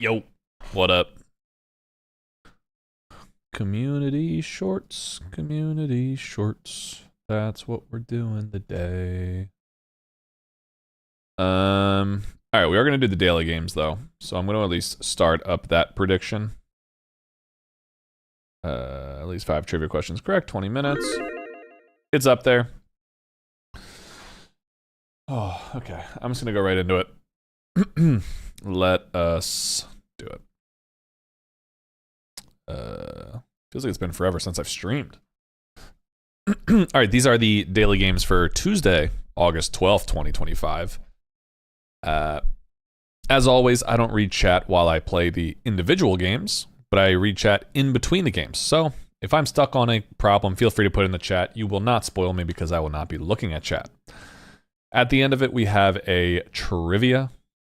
Yo, what up? Community shorts, community shorts. That's what we're doing today. All right, we are gonna do the daily games though, so I'm gonna at least start up that prediction. At least 5 trivia questions correct, 20 minutes. It's up there. Oh, okay. I'm just gonna go right into it. Let us do it. Feels like it's been forever since I've streamed. All right, these are the daily games for Tuesday, August 12th, 2025. As always, I don't read chat while I play the individual games, but I read chat in between the games. So if I'm stuck on a problem, feel free to put it in the chat. You will not spoil me because I will not be looking at chat. At the end of it, we have a trivia.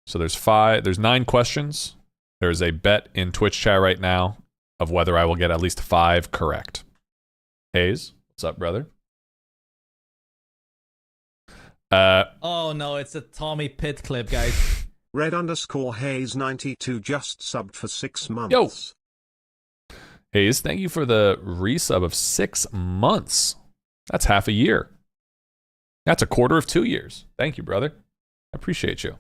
So there's 9 questions. There's a bet in Twitch chat right now of whether I will get at least 5 correct. Hayes, what's up, brother? Oh no, it's a Tommy-Pitt clip, guys. Red_Hayes92 just subbed for 6 months. Yo! Hayes, thank you for the resub of 6 months. That's half a year. That's a quarter of 2 years. Thank you, brother. I appreciate you.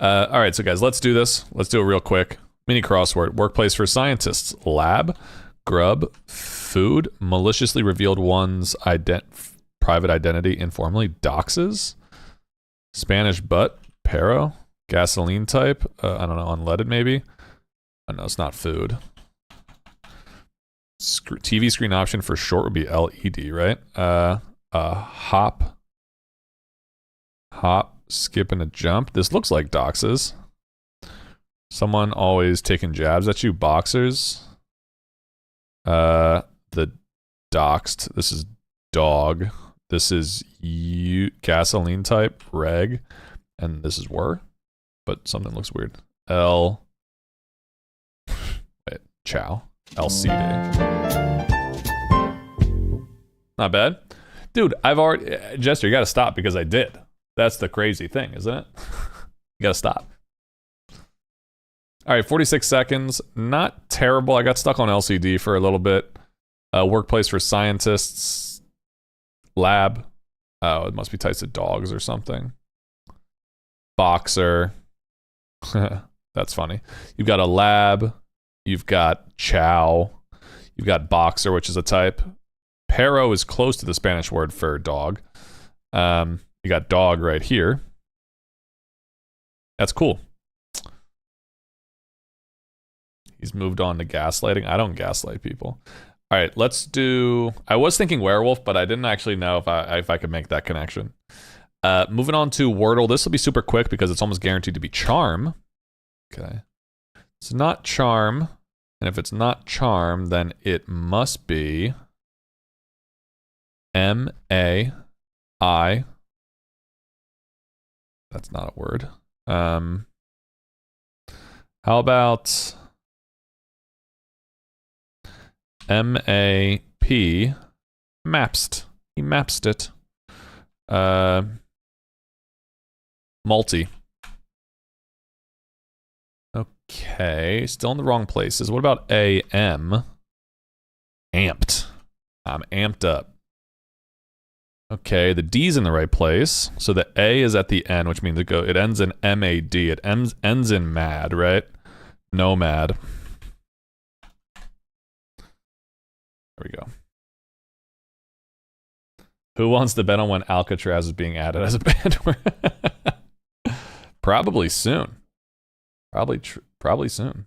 All right, so guys, let's do this. Let's do it real quick. Mini crossword. Workplace for scientists. Lab. Grub. Food. Maliciously revealed one's private identity informally. Doxes. Spanish butt. Pero. Gasoline type. I don't know. Unleaded maybe. Oh, no, it's not food. TV screen option for short would be LED, right? Hop. Skip and a jump. This looks like doxes. Someone always taking jabs at you. Boxers. The doxed. This is dog. This is you. Gasoline type. Reg. And this is were. But something looks weird. L. Wait. Chow. LCD. Not bad. Dude, I've already... Jester, you gotta stop because I did. That's the crazy thing, isn't it? You gotta stop. All right, 46 seconds. Not terrible. I got stuck on LCD for a little bit. Workplace for scientists. Lab. Oh, it must be types of dogs or something. Boxer. That's funny. You've got a lab. You've got chow. You've got boxer, which is a type. Pero is close to the Spanish word for dog. You got dog right here. That's cool. He's moved on to gaslighting. I don't gaslight people. All right, let's do... I was thinking werewolf, but I didn't actually know if I could make that connection. Moving on to Wordle. This will be super quick because it's almost guaranteed to be charm. Okay. It's not charm. And if it's not charm, then it must be... M-A-I... That's not a word. How about M-A-P mapsed. He mapsed it. Multi. Okay, still in the wrong places. What about A-M? Amped. I'm amped up. Okay, the D's in the right place. So the A is at the end, which means it ends in M-A-D. It ends in mad, right? Nomad. There we go. Who wants to bet on when Alcatraz is being added as a band? Probably soon. Probably soon.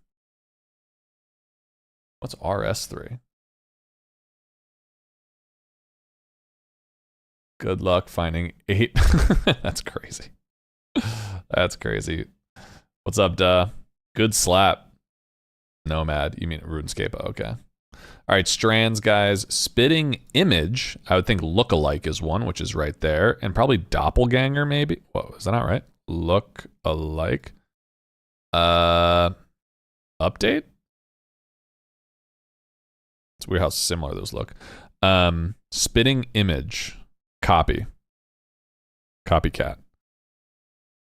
What's RS3? Good luck finding 8. That's crazy. That's crazy. What's up, duh? Good slap. Nomad. You mean RuneScape? Okay. All right, strands, guys. Spitting image. I would think look-alike is one, which is right there. And probably doppelganger, maybe. Whoa, is that not right? Look-alike. Update? It's weird how similar those look. Spitting image. Copy. Copycat.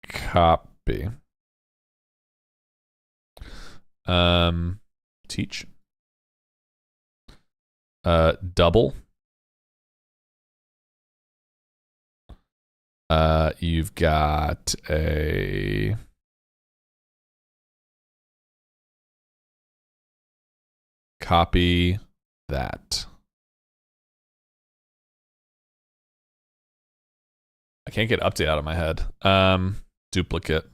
Copy. Teach. Double. You've got a copy that. I can't get update out of my head. Duplicate.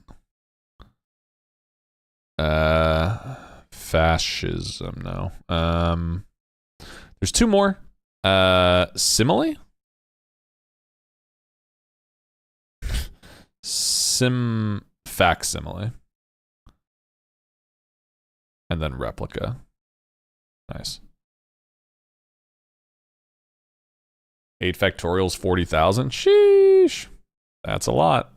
Fascism, no. There's two more. Simile? Facsimile. And then replica. Nice. 8 factorials, 40,000. Sheesh. That's a lot.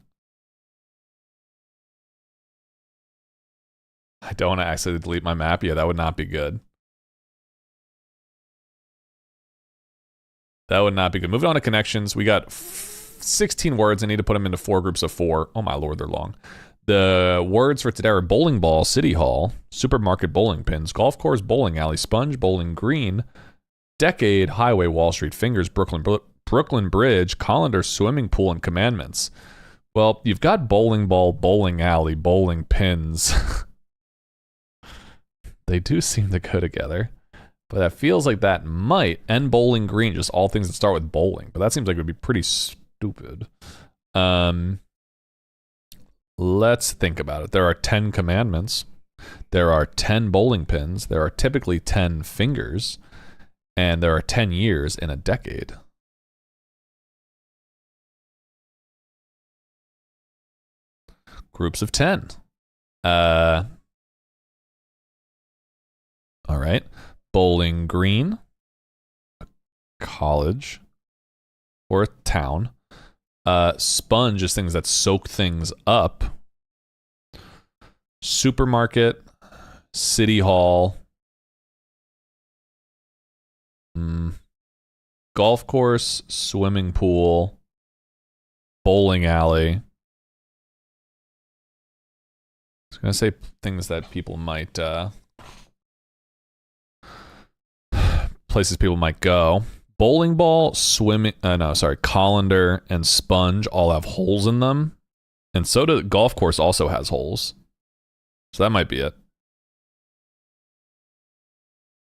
I don't want to accidentally delete my map. Yeah, that would not be good. That would not be good. Moving on to connections. We got 16 words. I need to put them into 4 groups of 4. Oh my lord, they're long. The words for today are bowling ball, city hall, supermarket, bowling pins, golf course, bowling alley, sponge, bowling green, decade, highway, Wall Street, fingers, Brooklyn Bridge, colander, swimming pool, and commandments. Well, you've got bowling ball, bowling alley, bowling pins. They do seem to go together. But that feels like that might, and bowling green, just all things that start with bowling. But that seems like it would be pretty stupid. Let's think about it. There are 10 commandments. There are 10 bowling pins. There are typically 10 fingers. And there are 10 years in a decade. Groups of 10. All right. Bowling green, a college, or a town. Sponge is things that soak things up. Supermarket, city hall, golf course, swimming pool, bowling alley. I was going to say things that people might... places people might go. Bowling ball, colander, and sponge all have holes in them. And so do golf course also has holes. So that might be it.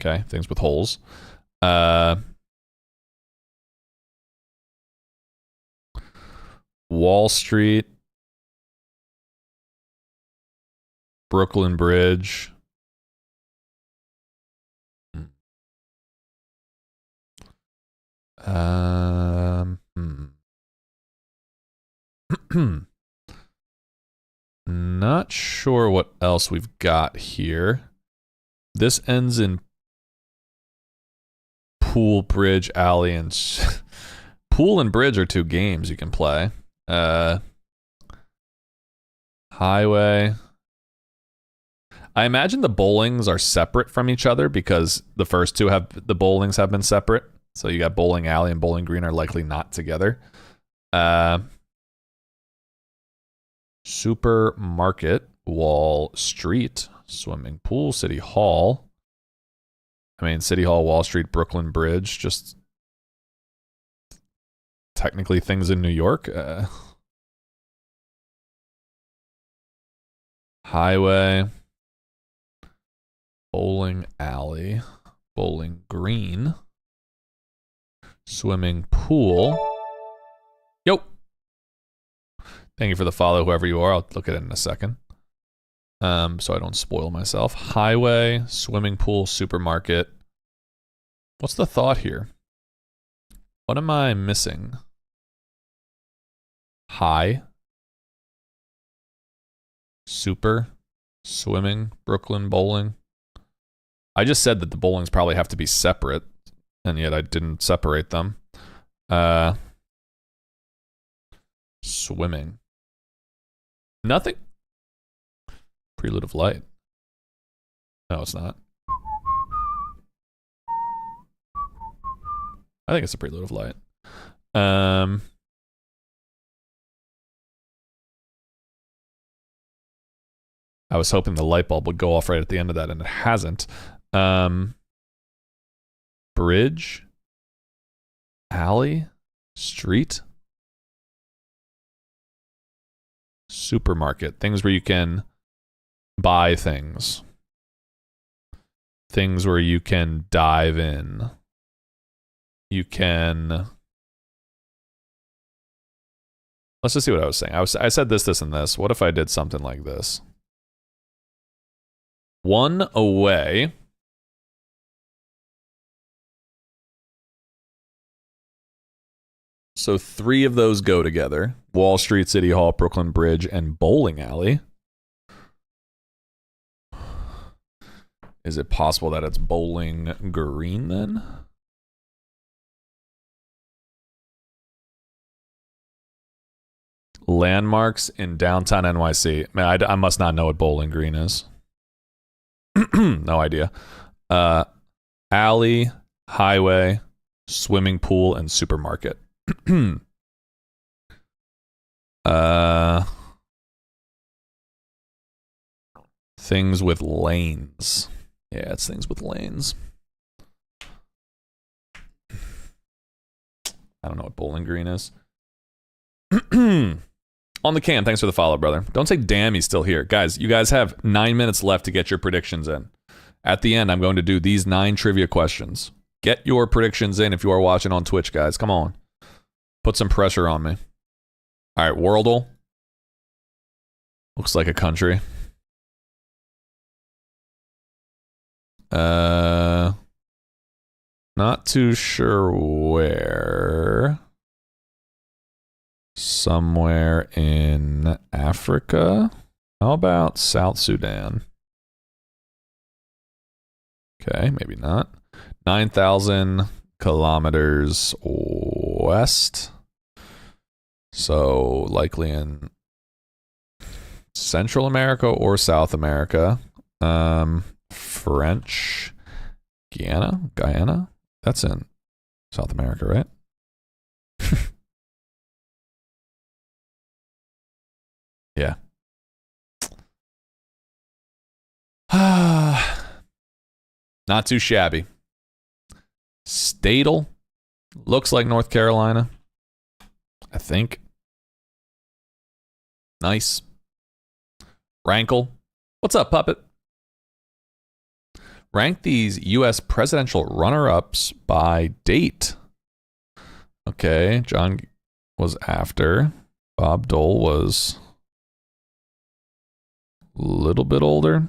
Okay, things with holes. Wall Street, Brooklyn Bridge. Not sure what else we've got here. This ends in pool, bridge, alley, and pool and bridge are 2 games you can play. Highway. I imagine the bowlings are separate from each other because the first 2 the bowlings have been separate. So you got bowling alley and bowling green are likely not together. Supermarket, Wall Street, swimming pool, city hall. I mean, city hall, Wall Street, Brooklyn Bridge, just technically things in New York. Highway, bowling alley, bowling green, swimming pool. Yo. Thank you for the follow, whoever you are. I'll look at it in a second. So I don't spoil myself. Highway, swimming pool, supermarket. What's the thought here? What am I missing? High. Super. Swimming. Brooklyn bowling. I just said that the bowlings probably have to be separate, and yet I didn't separate them. Swimming. Nothing. Prelude of Light. No, it's not. I think it's a Prelude of Light. I was hoping the light bulb would go off right at the end of that, and it hasn't. Bridge, alley, street, supermarket. Things where you can buy things. Things where you can dive in. You can... Let's just see what I was saying. I said this, and this. What if I did something like this? One away. So 3 of those go together. Wall Street, City Hall, Brooklyn Bridge, and bowling alley. Is it possible that it's Bowling Green then? Landmarks in downtown NYC. Man, I must not know what Bowling Green is. No idea. Alley, highway, swimming pool, and supermarket. Things with lanes. Yeah, it's things with lanes. I don't know what Bowling Green is. On the cam, thanks for the follow, brother. Don't say damn, he's still here. Guys, you guys have 9 minutes left to get your predictions in. At the end, I'm going to do these 9 trivia questions. Get your predictions in if you are watching on Twitch, guys. Come on. Put some pressure on me. All right, Wordle. Looks like a country. Not too sure where. Somewhere in Africa. How about South Sudan? Okay, maybe not. 9,000 kilometers west. So likely in Central America or South America. French Guyana? That's in South America, right? Yeah. Not too shabby. Statal. Looks like North Carolina. I think. Nice. Rankle. What's up, Puppet? Rank these U.S. presidential runner-ups by date. Okay, John was after. Bob Dole was a little bit older.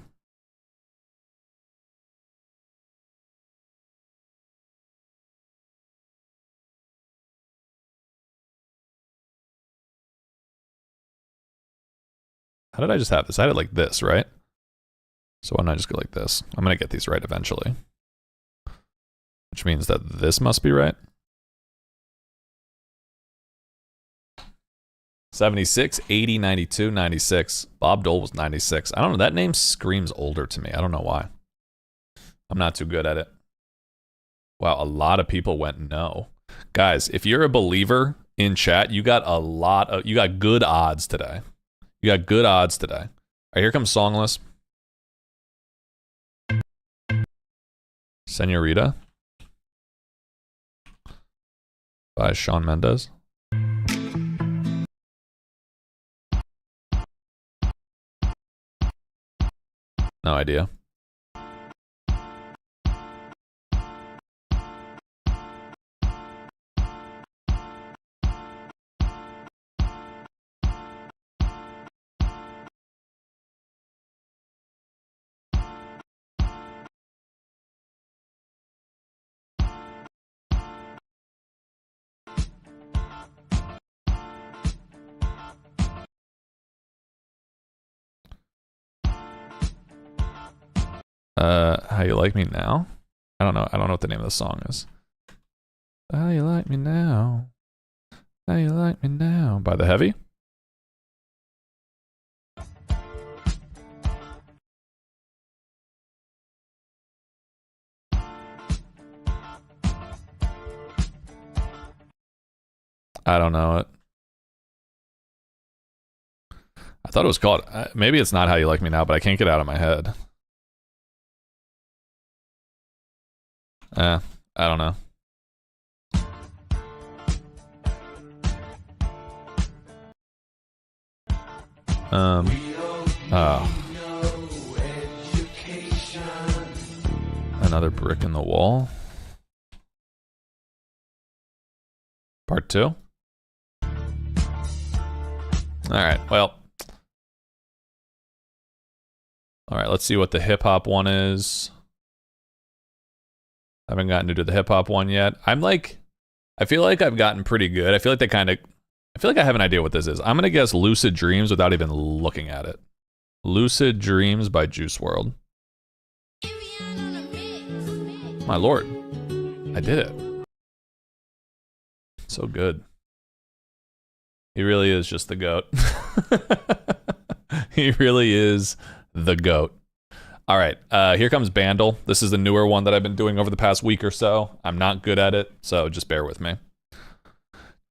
How did I just have this? I had it like this, right? So why don't I just go like this? I'm going to get these right eventually. Which means that this must be right. 76, 80, 92, 96. Bob Dole was 96. I don't know. That name screams older to me. I don't know why. I'm not too good at it. Wow, a lot of people went no. Guys, if you're a believer in chat, you got you got good odds today. You got good odds today. All right, here comes Songless. Senorita by Shawn Mendes. No idea. How You Like Me Now? I don't know. I don't know what the name of the song is. How You Like Me Now? How You Like Me Now? By The Heavy? I don't know it. I thought it was called. Maybe it's not How You Like Me Now, but I can't get it out of my head. I don't know. Another brick in the wall. Part 2. All right, well. All right, let's see what the hip hop one is. I haven't gotten to do the hip hop one yet. I feel like I've gotten pretty good. I feel like I have an idea what this is. I'm gonna guess Lucid Dreams without even looking at it. Lucid Dreams by Juice WRLD. My lord, I did it. So good. He really is just the GOAT. He really is the GOAT. All right, here comes Bandle. This is the newer one that I've been doing over the past week or so. I'm not good at it, so just bear with me.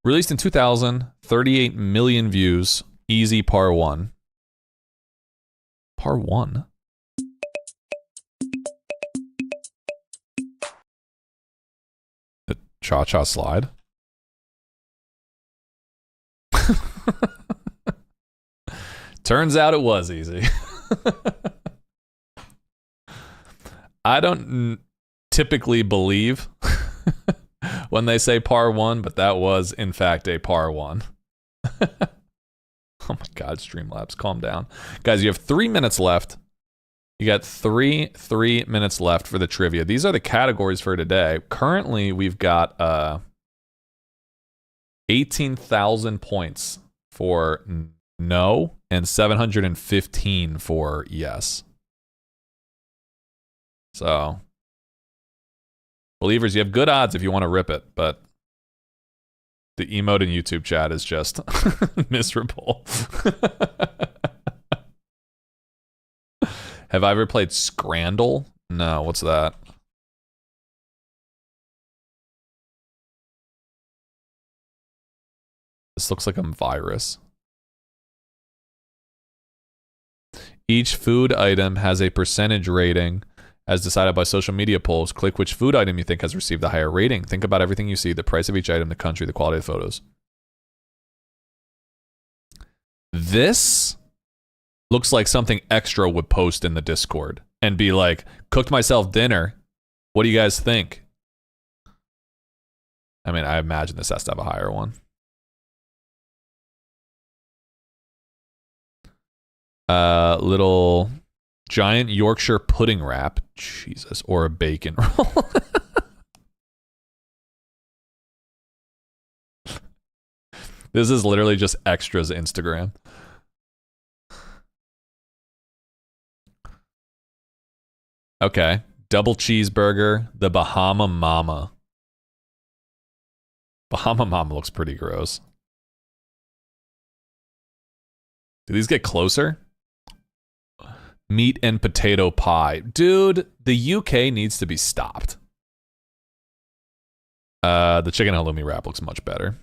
Released in 2000, 38 million views. Easy par 1. Par 1? The Cha-Cha Slide? Turns out it was easy. I don't typically believe when they say par 1, but that was in fact a par 1. Oh my god, Streamlabs, calm down. Guys, you have 3 minutes left. You got three minutes left for the trivia. These are the categories for today. Currently, we've got 18,000 points for no and 715 for yes. So, believers, you have good odds if you want to rip it, but the emote in YouTube chat is just miserable. Have I ever played Scrandle? No, what's that? This looks like a virus. Each food item has a percentage rating as decided by social media polls. Click which food item you think has received the higher rating. Think about everything you see, the price of each item, the country, the quality of the photos. This looks like something Extra would post in the Discord and be like, cooked myself dinner. What do you guys think? I mean, I imagine this has to have a higher one. Little giant Yorkshire pudding wrap. Jesus. Or a bacon roll. This is literally just Extra's Instagram. Okay. Double cheeseburger. The Bahama Mama. Bahama Mama looks pretty gross. Do these get closer? Meat and potato pie. Dude, the UK needs to be stopped. The chicken halloumi wrap looks much better.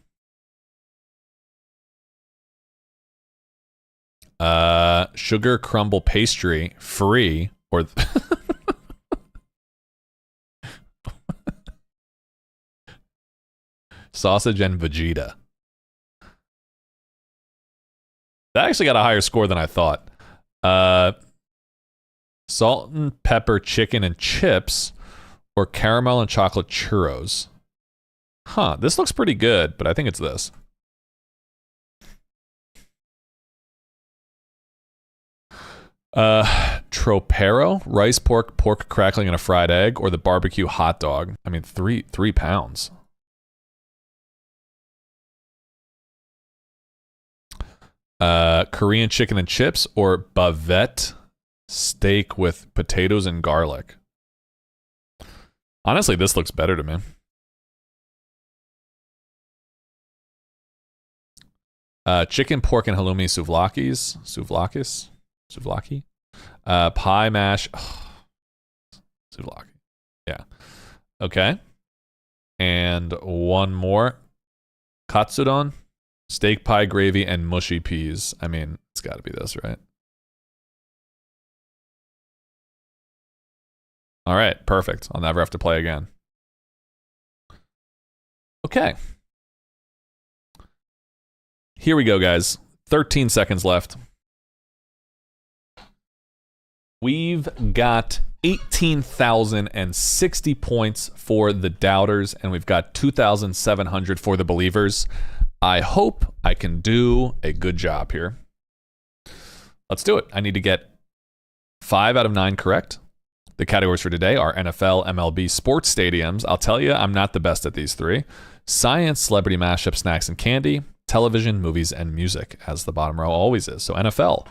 Sugar crumble pastry, free, or... Sausage and Vegeta. That actually got a higher score than I thought. Salt and pepper chicken and chips, or caramel and chocolate churros. Huh, this looks pretty good, but I think it's this. Tropero, rice, pork crackling, and a fried egg, or the barbecue hot dog. I mean, 3 pounds. Korean chicken and chips, or bavette steak with potatoes and garlic. Honestly, this looks better to me. Chicken, pork, and halloumi souvlaki. Pie mash. Souvlaki. Yeah. Okay. And one more. Katsudon, steak pie gravy, and mushy peas. I mean, It's got to be this, right? All right, perfect. I'll never have to play again. Okay. Here we go, guys. 13 seconds left. We've got 18,060 points for the doubters, and we've got 2,700 for the believers. I hope I can do a good job here. Let's do it. I need to get 5 out of 9 correct. The categories for today are NFL, MLB, sports stadiums. I'll tell you, I'm not the best at these 3. Science, celebrity mashup, snacks and candy, television, movies, and music, as the bottom row always is. So NFL,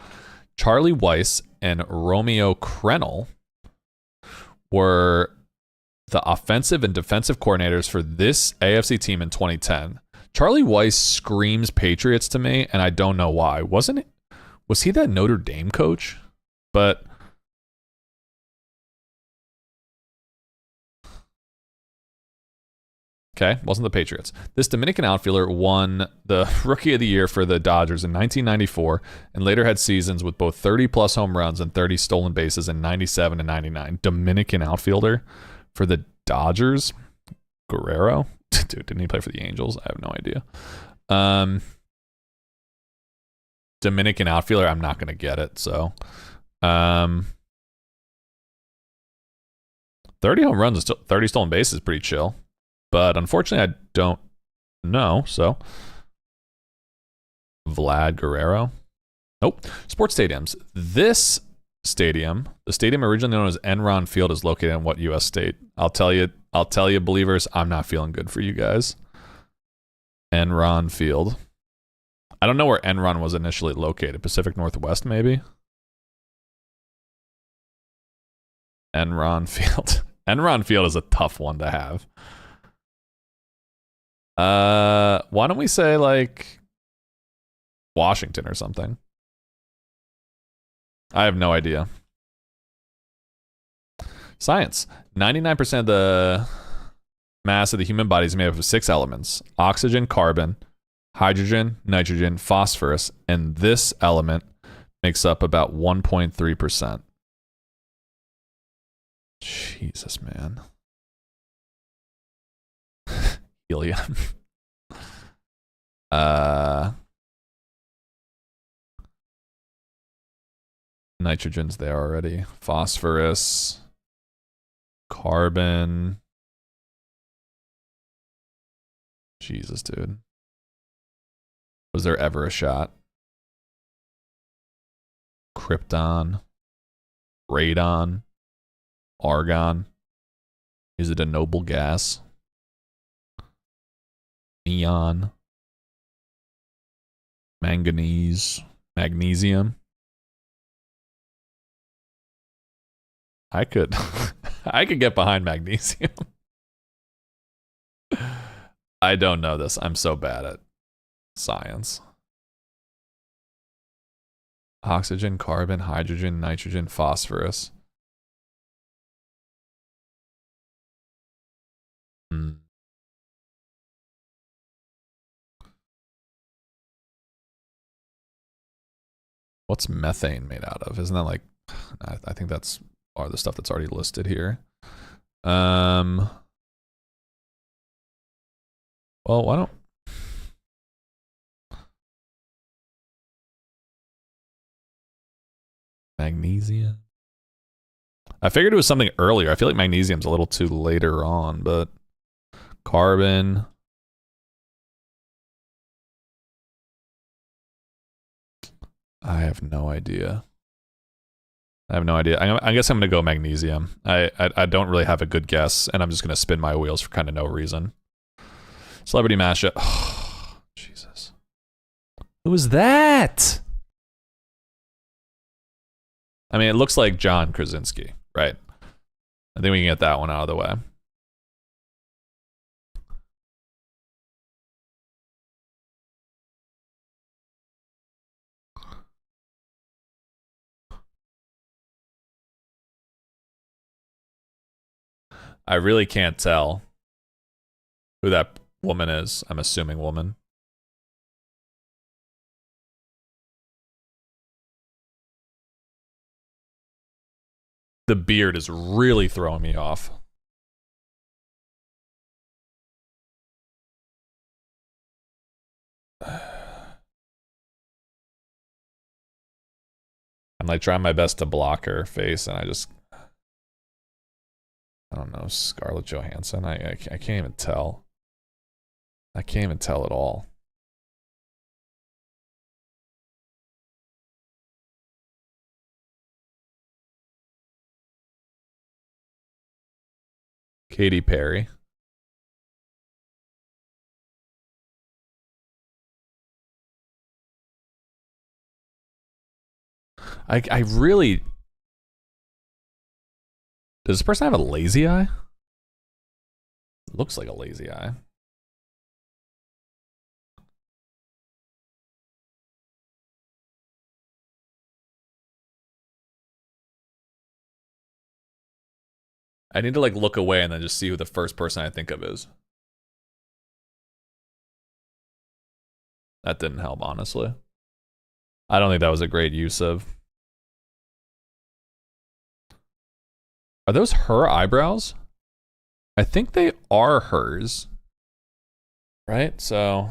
Charlie Weiss and Romeo Crennel were the offensive and defensive coordinators for this AFC team in 2010. Charlie Weiss screams Patriots to me, and I don't know why. Was he that Notre Dame coach? But okay, wasn't the Patriots. This Dominican outfielder won the Rookie of the Year for the Dodgers in 1994 and later had seasons with both 30-plus home runs and 30 stolen bases in 97 and 99. Dominican outfielder for the Dodgers? Guerrero? Dude, didn't he play for the Angels? I have no idea. Dominican outfielder, I'm not going to get it, so. 30 home runs and 30 stolen bases is pretty chill. But unfortunately, I don't know, so. Vlad Guerrero. Nope. Sports stadiums. This stadium, the stadium originally known as Enron Field, is located in what U.S. state? I'll tell you, believers, I'm not feeling good for you guys. Enron Field. I don't know where Enron was initially located. Pacific Northwest, maybe? Enron Field. Enron Field is a tough one to have. Why don't we say, like, Washington or something? I have no idea. Science. 99% of the mass of the human body is made up of 6 elements: oxygen, carbon, hydrogen, nitrogen, phosphorus, and this element makes up about 1.3%. Jesus, man. Helium. Nitrogen's there already. Phosphorus. Carbon. Jesus, dude. Was there ever a shot? Krypton. Radon. Argon. Is it a noble gas? Neon. Manganese. Magnesium. I could get behind magnesium. I don't know this. I'm so bad at science. Oxygen, carbon, hydrogen, nitrogen, phosphorus. What's methane made out of? Isn't that like, I think that's all the stuff that's already listed here. Well, why don't magnesium? I figured it was something earlier. I feel like magnesium's a little too later on, but carbon. I have no idea. I guess I'm going to go magnesium. I don't really have a good guess, and I'm just going to spin my wheels for kind of no reason. Celebrity mashup. Oh, Jesus. Who was that? I mean, it looks like John Krasinski, right? I think we can get that one out of the way. I really can't tell who that woman is. I'm assuming woman. The beard is really throwing me off. I'm like trying my best to block her face, and I don't know, Scarlett Johansson. I can't even tell. I can't even tell at all. Katy Perry. I really... Does this person have a lazy eye? It looks like a lazy eye. I need to like look away and then just see who the first person I think of is. That didn't help, honestly. I don't think that was a great use of... Are those her eyebrows? I think they are hers. Right? So...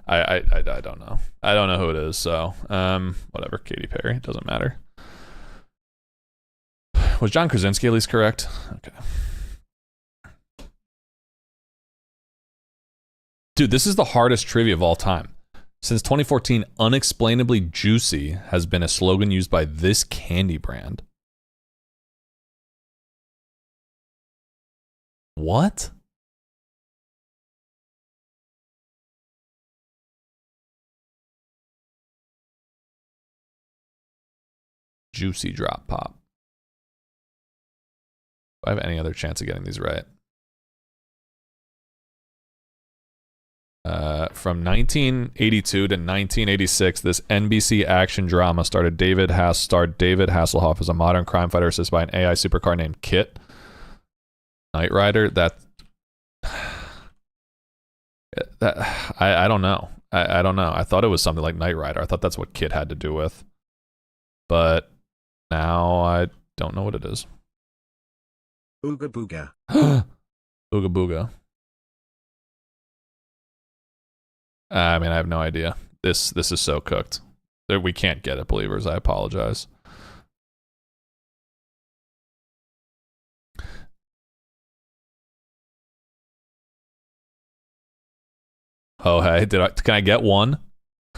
I don't know. I don't know who it is, so whatever. Katy Perry, it doesn't matter. Was John Krasinski at least correct? Okay. Dude, this is the hardest trivia of all time. Since 2014, unexplainably juicy has been a slogan used by this candy brand. What? Juicy Drop Pop. Do I have any other chance of getting these right? From 1982 to 1986, this NBC action drama starred David Hasselhoff as a modern crime fighter assisted by an AI supercar named Kit. Knight Rider. I don't know. I don't know. I thought it was something like Knight Rider. I thought that's what Kit had to do with. But now I don't know what it is. Ooga Booga. Ooga Booga. I mean, I have no idea. This is so cooked. We can't get it, believers. I apologize. Oh, hey, can I get one?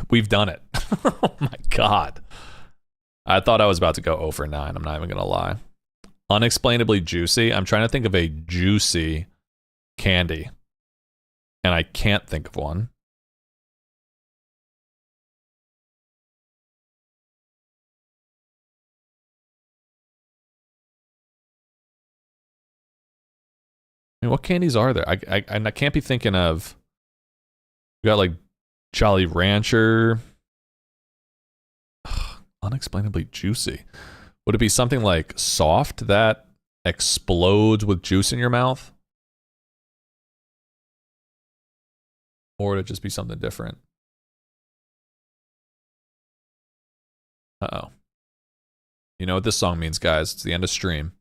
We've done it. Oh my God. I thought I was about to go 0 for 9. I'm not even going to lie. Unexplainably juicy. I'm trying to think of a juicy candy. And I can't think of one. I mean, what candies are there? I can't be thinking of... We got like Jolly Rancher. Unexplainably juicy. Would it be something like soft that explodes with juice in your mouth? Or would it just be something different? Uh-oh. You know what this song means, guys. It's the end of stream.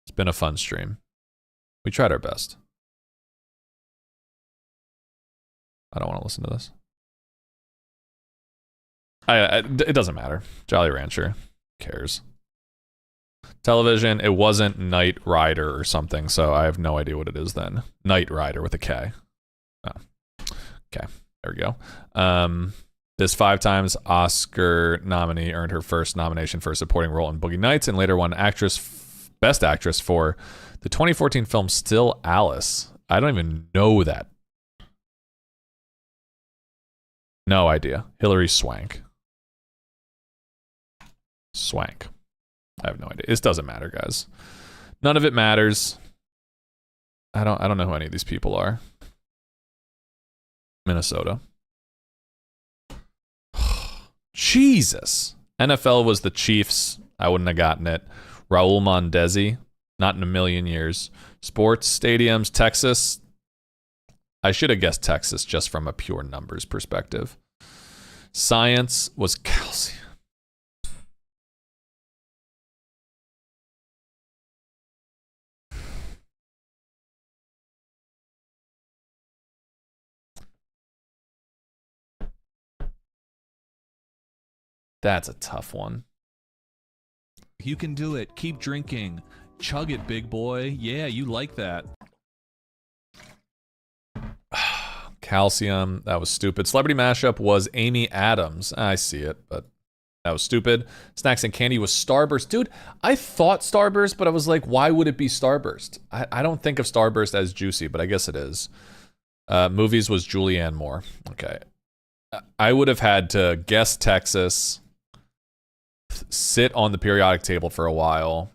It's been a fun stream. We tried our best. I don't want to listen to this. It doesn't matter. Jolly Rancher. Who cares? Television, it wasn't Knight Rider or something, so I have no idea what it is then. Knight Rider with a K. Oh. Okay, there we go. This 5 times Oscar nominee earned her first nomination for a supporting role in Boogie Nights and later won Best Actress for the 2014 film Still Alice. I don't even know that. No idea. Hilary Swank. Swank. I have no idea. This doesn't matter, guys. None of it matters. I don't know who any of these people are. Minnesota. Jesus. NFL was the Chiefs. I wouldn't have gotten it. Raul Mondesi, not in a million years. Sports stadiums, Texas. I should have guessed Texas just from a pure numbers perspective. Science was calcium. That's a tough one. You can do it. Keep drinking. Chug it, big boy. Yeah, you like that. Calcium. That was stupid. Celebrity mashup was Amy Adams. I see it, but that was stupid. Snacks and candy was Starburst. Dude, I thought Starburst, but I was like, why would it be Starburst? I don't think of Starburst as juicy, but I guess it is. Movies was Julianne Moore. Okay. I would have had to guess Texas, sit on the periodic table for a while.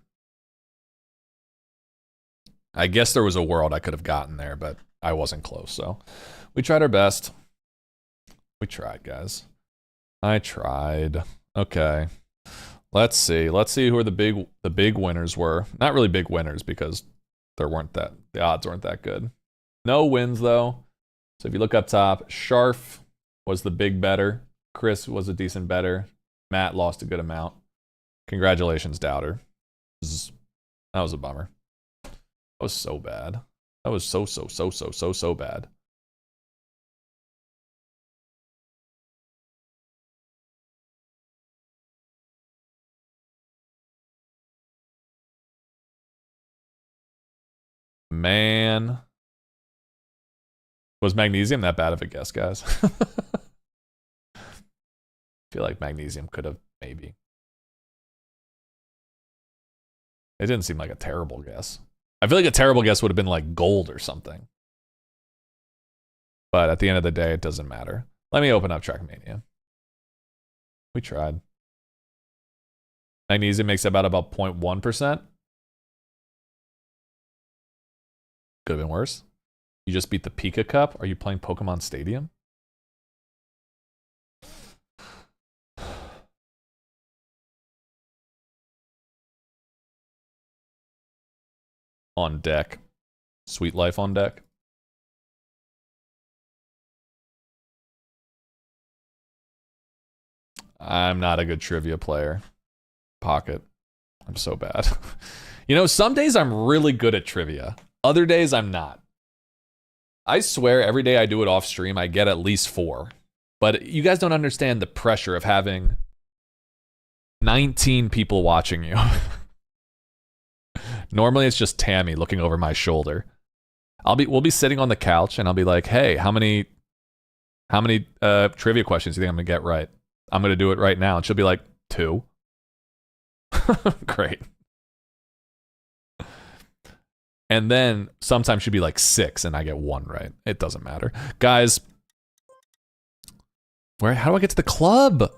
I guess there was a world I could have gotten there, but I wasn't close, so we tried our best. We tried, guys. I tried. Okay. Let's see. Let's see who the big winners were. Not really big winners because the odds weren't that good. No wins though. So if you look up top, Sharf was the big better. Chris was a decent better. Matt lost a good amount. Congratulations, Doubter. That was a bummer. That was so bad. That was so bad. Man. Was magnesium that bad of a guess, guys? I feel like magnesium could have maybe. It didn't seem like a terrible guess. I feel like a terrible guess would have been like gold or something. But at the end of the day, it doesn't matter. Let me open up Trackmania. We tried. Magnesium makes about 0.1%. Could have been worse. You just beat the Pika Cup? Are you playing Pokemon Stadium? On deck. Sweet Life on deck. I'm not a good trivia player. Pocket. I'm so bad. You know, some days I'm really good at trivia. Other days I'm not. I swear every day I do it off stream, I get at least 4. But you guys don't understand the pressure of having 19 people watching you. Normally it's just Tammy looking over my shoulder. We'll be sitting on the couch and I'll be like, hey, how many trivia questions do you think I'm gonna get right? I'm gonna do it right now. And she'll be like, 2. Great. And then sometimes she'd be like 6 and I get 1 right. It doesn't matter. Guys, how do I get to the club?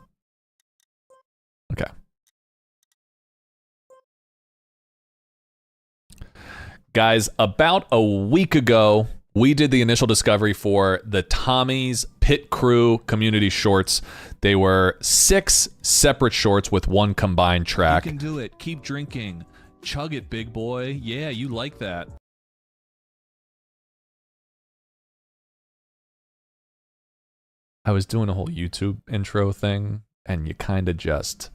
Okay. Guys, about a week ago, we did the initial discovery for the Tommy's Pit Crew community shorts. They were 6 separate shorts with 1 combined track. You can do it. Keep drinking. Chug it, big boy. Yeah, you like that. I was doing a whole YouTube intro thing, and you kind of just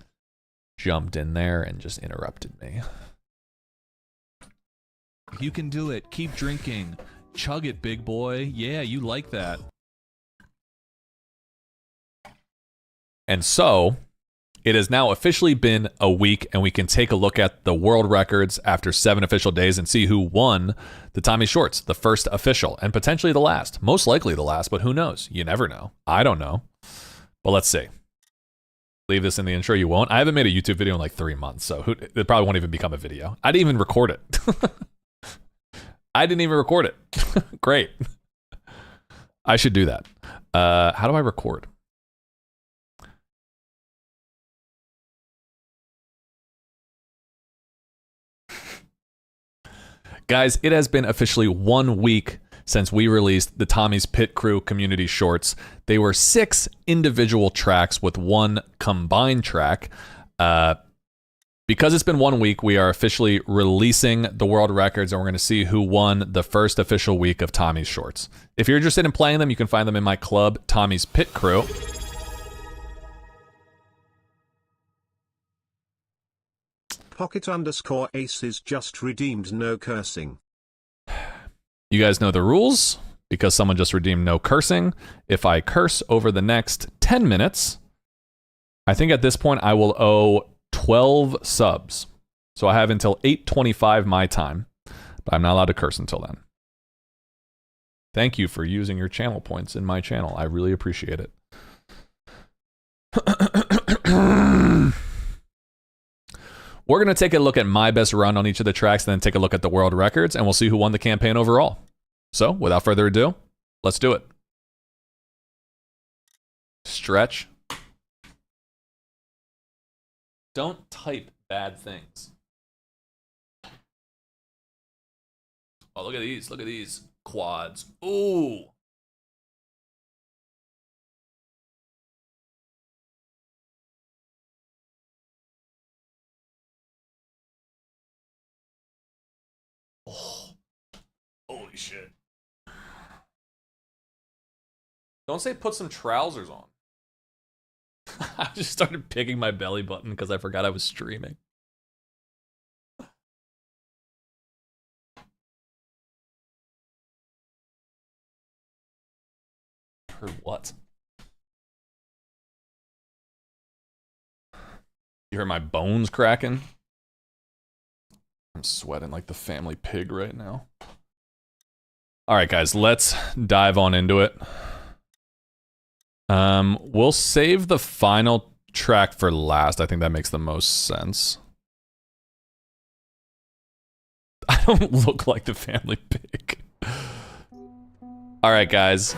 jumped in there and just interrupted me. You can do it. Keep drinking. Chug it, big boy. Yeah, you like that. And so, it has now officially been a week, and we can take a look at the world records after 7 official days and see who won the Tommy Shorts, the first official, and potentially the last. Most likely the last, but who knows? You never know. I don't know. But let's see. Leave this in the intro. You won't. I haven't made a YouTube video in like 3 months, so it probably won't even become a video. I didn't even record it. I didn't even record it. Great. I should do that. How do I record? Guys, it has been officially 1 week since we released the Tommy's Pit Crew community shorts. They were 6 individual tracks with 1 combined track. Because it's been 1 week, we are officially releasing the world records, and we're going to see who won the first official week of Tommy's shorts. If you're interested in playing them, you can find them in my club, Tommy's Pit Crew. Pocket_aces just redeemed no cursing. You guys know the rules. Because someone just redeemed no cursing. If I curse over the next 10 minutes, I think at this point I will owe 12 subs. So I have until 8:25 my time, but I'm not allowed to curse until then. Thank you for using your channel points in my channel. I really appreciate it. We're going to take a look at my best run on each of the tracks and then take a look at the world records, and we'll see who won the campaign overall. So, without further ado, let's do it. Stretch. Don't type bad things. Oh, look at these. Look at these quads. Ooh. Oh. Holy shit. Don't say put some trousers on. I just started picking my belly button because I forgot I was streaming. For what? You hear my bones cracking? I'm sweating like the family pig right now. All right, guys, let's dive on into it. We'll save the final track for last. I think that makes the most sense. I don't look like the family pig. All right, guys.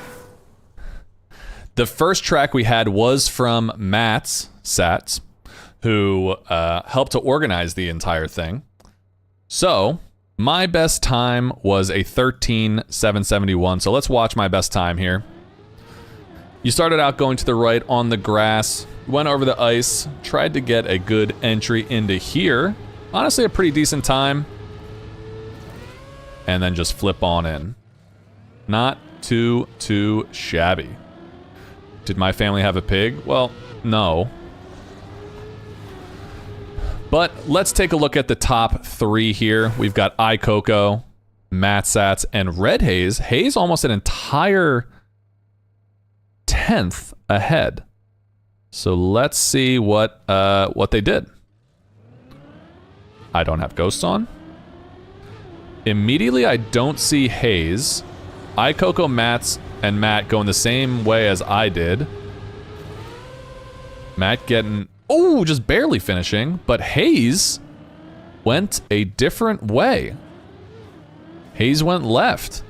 The first track we had was from Matt's Sats, who helped to organize the entire thing. So my best time was a 13.771. So let's watch my best time here. You started out going to the right on the grass, went over the ice, tried to get a good entry into here. Honestly, a pretty decent time. And then just flip on in. Not too shabby. Did my family have a pig? Well, no. But let's take a look at the top three here. We've got iCoco, Matt Sats, and Red Haze. Haze almost an entire 10th ahead. So let's see what they did. I don't have ghosts on. Immediately, I don't see Haze. iCoco, Matt's, and Matt going the same way as I did. Matt getting... Oh, just barely finishing. But Haze went a different way. Haze went left.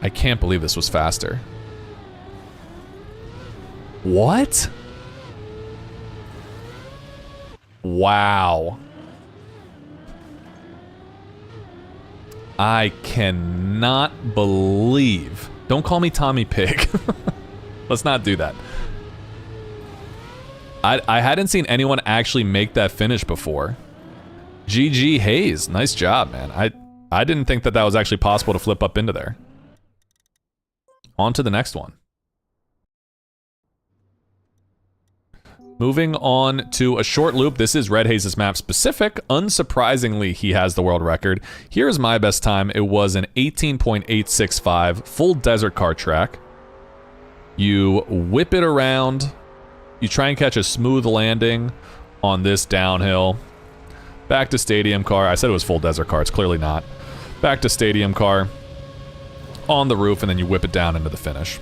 I can't believe this was faster. What? Wow. I cannot believe. Don't call me Tommy Pig. Let's not do that. I hadn't seen anyone actually make that finish before. GG Haze. Nice job, man. I didn't think that that was actually possible to flip up into there. On to the next one. Moving on to a short loop. This is Red Haze's map specific. Unsurprisingly, he has the world record. Here's my best time. It was an 18.865 full desert car track. You whip it around. You try and catch a smooth landing on this downhill. Back to stadium car. I said it was full desert car. It's clearly not. Back to stadium car. On the roof, and then you whip it down into the finish.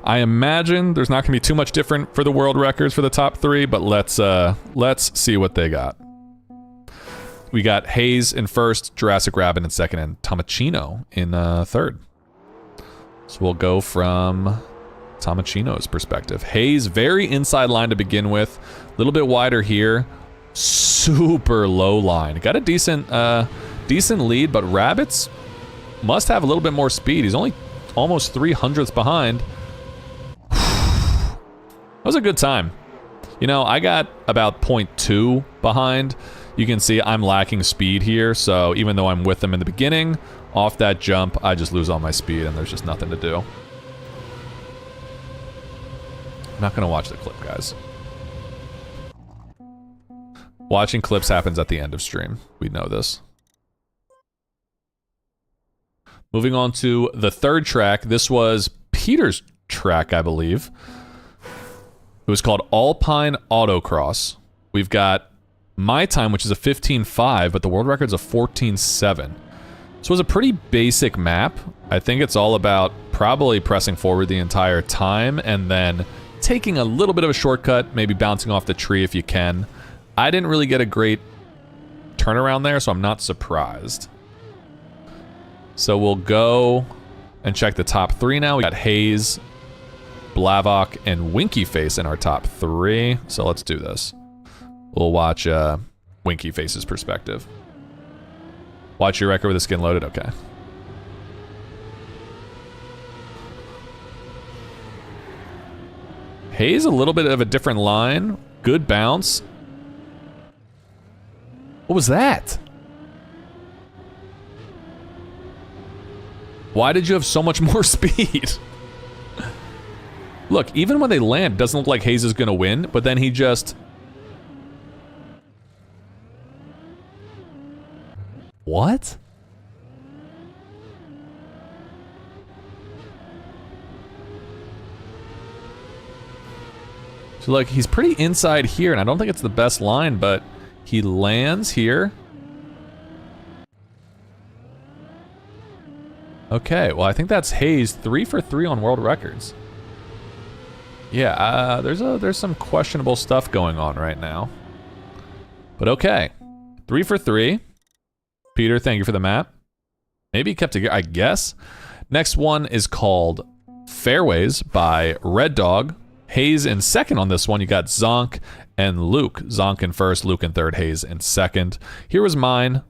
I imagine there's not going to be too much different for the world records for the top three, but let's see what they got. We got Haze in first, Jurassic Rabbit in second, and Tomachino in third. So we'll go from Tomachino's perspective. Haze, very inside line to begin with. A little bit wider here. Super low line. Got a decent lead, but Rabbits must have a little bit more speed. He's only almost 300ths behind. That was a good time. You know, I got about 0.2 behind. You can see I'm lacking speed here, so even though I'm with them in the beginning, off that jump, I just lose all my speed and there's just nothing to do. I'm not gonna watch the clip, guys. Watching clips happens at the end of stream. We know this. Moving on to the third track. This was Peter's track, I believe. It was called Alpine Autocross. We've got my time, which is a 15.5, but the world record's a 14.7. So it was a pretty basic map. I think it's all about probably pressing forward the entire time and then taking a little bit of a shortcut, maybe bouncing off the tree if you can. I didn't really get a great turnaround there, so I'm not surprised. So we'll go and check the top 3 now. We got Hayes, Blavok, and Winky Face in our top 3. So let's do this. We'll watch Winky Face's perspective. Watch your record with the skin loaded? Okay. Hayes, a little bit of a different line. Good bounce. What was that? Why did you have so much more speed? Look, even when they land, it doesn't look like Hayes is going to win, but then he just... What? So, like, he's pretty inside here, and I don't think it's the best line, but he lands here. Okay, well, I think that's Hayes, 3 for 3 on world records. Yeah, there's some questionable stuff going on right now. But okay, 3 for 3. Peter, thank you for the map. Maybe he kept it, I guess. Next one is called Fairways by Red Dog. Hayes in second on this one. You got Zonk and Luke. Zonk in first, Luke in third, Hayes in second. Here was mine.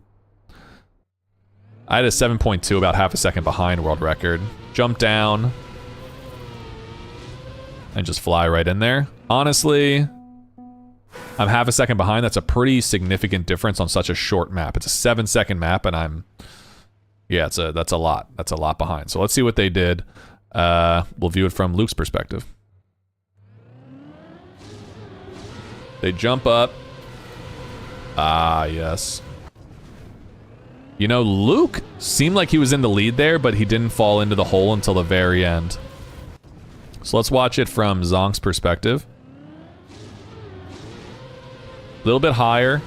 I had a 7.2, about half a second behind world record. Jump down and just fly right in there. Honestly, I'm half a second behind. That's a pretty significant difference on such a short map. It's a 7-second map, and I'm... Yeah, that's a lot. That's a lot behind. So let's see what they did. We'll view it from Luke's perspective. They jump up. Ah, yes. You know, Luke seemed like he was in the lead there, but he didn't fall into the hole until the very end. So let's watch it from Zonk's perspective. A little bit higher,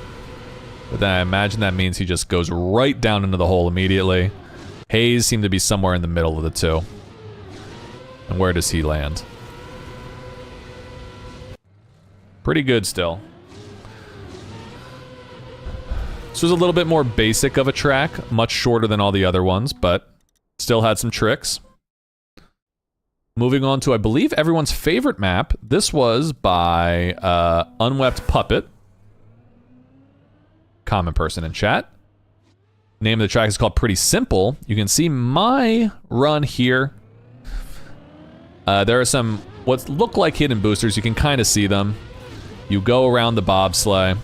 but then I imagine that means he just goes right down into the hole immediately. Hayes seemed to be somewhere in the middle of the two. And where does he land? Pretty good still. This was a little bit more basic of a track, much shorter than all the other ones, but still had some tricks. Moving on to, I believe, everyone's favorite map. This was by Unwept Puppet. Common person in chat. Name of the track is called Pretty Simple. You can see my run here. There are some what look like hidden boosters. You can kind of see them. You go around the bobsleigh.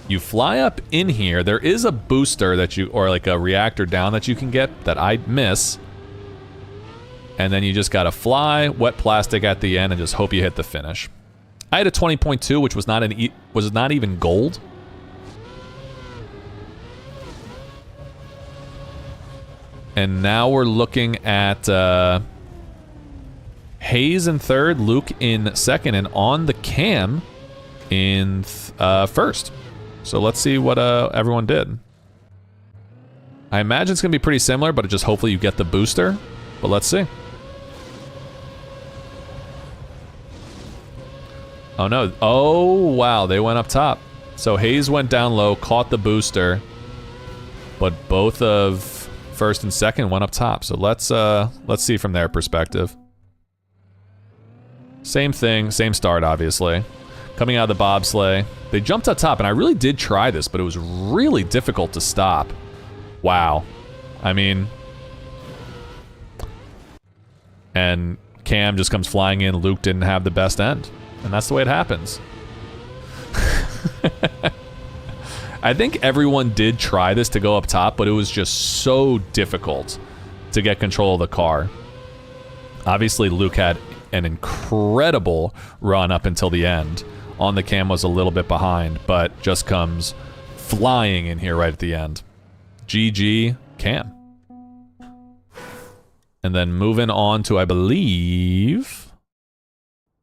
You fly up in here. There is a booster that you, or like a reactor down that you can get that I miss. And then you just gotta fly, wet plastic at the end, and just hope you hit the finish. I had a 20.2, which was not even gold. And now we're looking at Hayes in third, Luke in second, and on the cam in first. So let's see what everyone did. I imagine it's going to be pretty similar, but just hopefully you get the booster. But let's see. Oh no. Oh, wow. They went up top. So Hayes went down low, caught the booster. But both of first and second went up top. So let's see from their perspective. Same thing, same start, obviously. Coming out of the bobsleigh. They jumped up top, and I really did try this, but it was really difficult to stop. Wow. I mean... And Cam just comes flying in. Luke didn't have the best end. And that's the way it happens. I think everyone did try this to go up top, but it was just so difficult to get control of the car. Obviously, Luke had an incredible run up until the end. On the Cam was a little bit behind, but just comes flying in here right at the end. GG Cam. And then moving on to, I believe,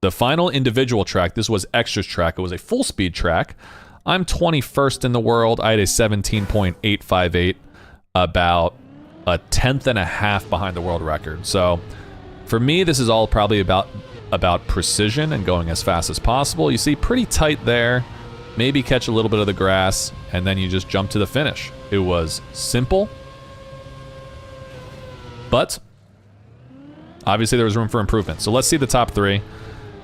the final individual track. This was Extras track. It was a full speed track. I'm 21st in the world. I had a 17.858, about a tenth and a half behind the world record. So for me, this is all probably about precision and going as fast as possible. You see, pretty tight there. Maybe catch a little bit of the grass, and then you just jump to the finish. It was simple, but obviously there was room for improvement. So let's see the top three.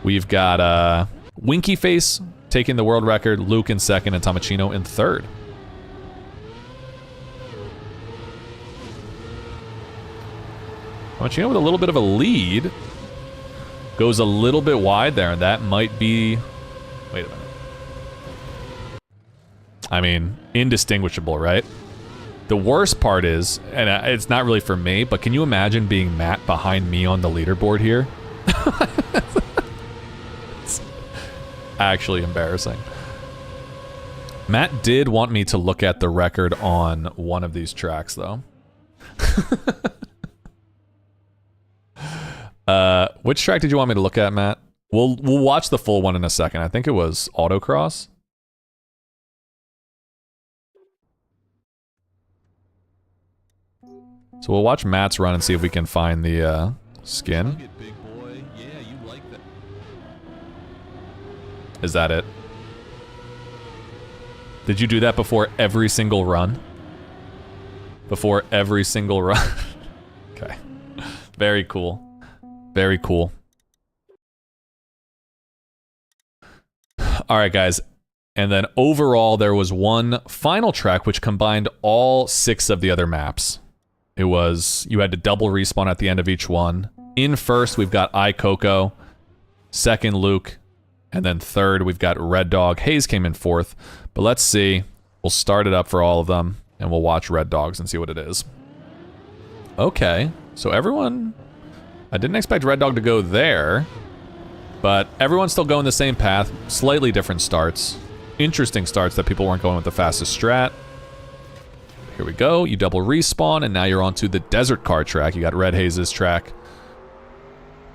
We've got Winky Face taking the world record, Luke in second, and Tomachino in third. Tomachino with a little bit of a lead. Goes a little bit wide there, and that might be... Wait a minute. I mean, indistinguishable, right? The worst part is, and it's not really for me, but can you imagine being Matt behind me on the leaderboard here? It's actually embarrassing. Matt did want me to look at the record on one of these tracks, though. Which track did you want me to look at, Matt? We'll watch the full one in a second. I think it was Autocross. So we'll watch Matt's run and see if we can find the skin. Is that it? Did you do that before every single run? Before every single run? Okay. Very cool. Very cool. All right, guys. And then overall, there was one final track which combined all 6 of the other maps. It was, you had to double respawn at the end of each one. In first, we've got iCoco. Second, Luke. And then third, we've got Red Dog. Hayes came in fourth. But let's see. We'll start it up for all of them. And we'll watch Red Dogs and see what it is. Okay. So everyone... I didn't expect Red Dog to go there. But everyone's still going the same path. Slightly different starts. Interesting starts that people weren't going with the fastest strat. Here we go. You double respawn, and now you're onto the Desert Car track. You got Red Hayes' track.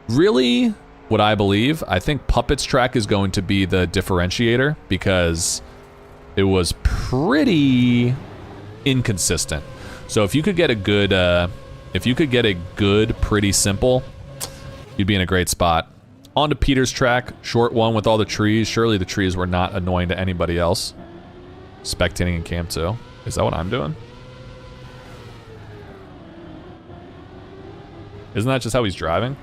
Really, what I believe, I think Puppet's track is going to be the differentiator because it was pretty inconsistent. So if you could get a good, pretty simple, you'd be in a great spot. On to Peter's track, short one with all the trees. Surely the trees were not annoying to anybody else. Spectating in Camp 2. Is that what I'm doing? Isn't that just how he's driving?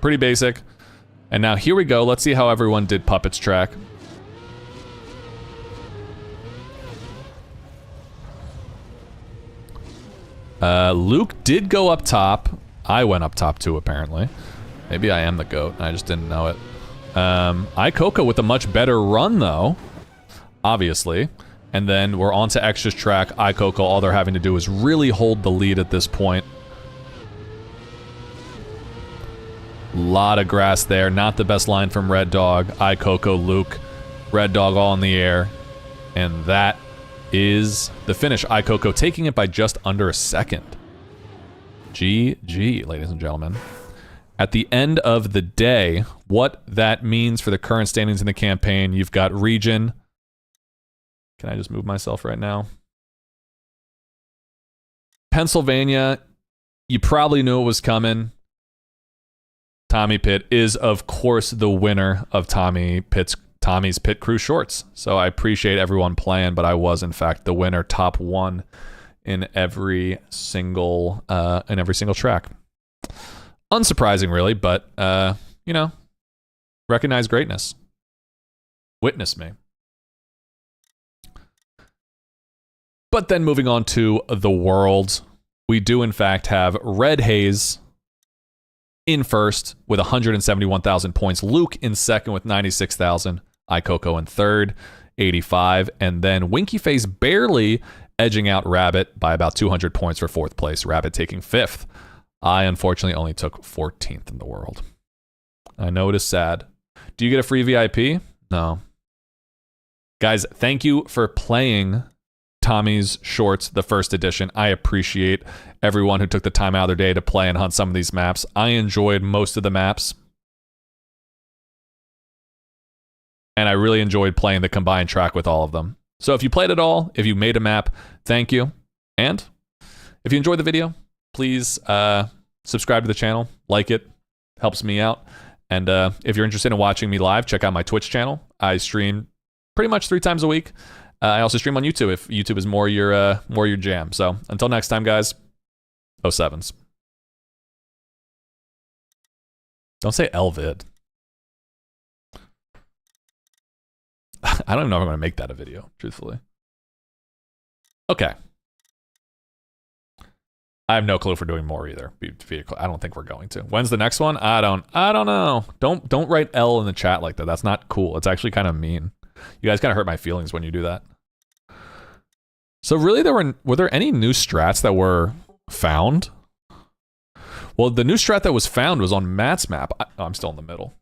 Pretty basic. And now here we go. Let's see how everyone did Puppet's track. Luke did go up top. I went up top too, apparently. Maybe I am the GOAT, and I just didn't know it. iCoco with a much better run, though. Obviously. And then we're on to Extras track. iCoco, all they're having to do is really hold the lead at this point. Lot of grass there. Not the best line from Red Dog. iCoco, Luke, Red Dog all in the air. And that is the finish. iCoco taking it by just under a second. GG, ladies and gentlemen. At the end of the day, what that means for the current standings in the campaign, you've got region. Can I just move myself right now? Pennsylvania, you probably knew it was coming. Tommy-Pitt is, of course, the winner of Tommy's Pit Crew Shorts. So I appreciate everyone playing, but I was, in fact, the winner, top 1 in every single track. Unsurprising, really, but, you know, recognize greatness. Witness me. But then moving on to the world, we do in fact have Red Haze in first with 171,000 points. Luke in second with 96,000. iCoco in third, 85. And then Winky Face barely edging out Rabbit by about 200 points for fourth place. Rabbit taking fifth. I unfortunately only took 14th in the world. I know it is sad. Do you get a free VIP? No. Guys, thank you for playing Tommy's Shorts, the first edition. I appreciate everyone who took the time out of their day to play and hunt some of these maps. I enjoyed most of the maps. And I really enjoyed playing the combined track with all of them. So if you played it all, if you made a map, thank you. And if you enjoyed the video, please subscribe to the channel, like it, helps me out. And if you're interested in watching me live, check out my Twitch channel. I stream pretty much 3 times a week. I also stream on YouTube if YouTube is more your jam. So until next time, guys, 07s. Don't say Elvid. I don't even know if I'm going to make that a video, truthfully. Okay. I have no clue if we're doing more either. I don't think we're going to. When's the next one? I don't know. Don't write L in the chat like that. That's not cool. It's actually kind of mean. You guys kind of hurt my feelings when you do that. So really, were there any new strats that were found? Well, the new strat that was found was on Matt's map. I'm still in the middle.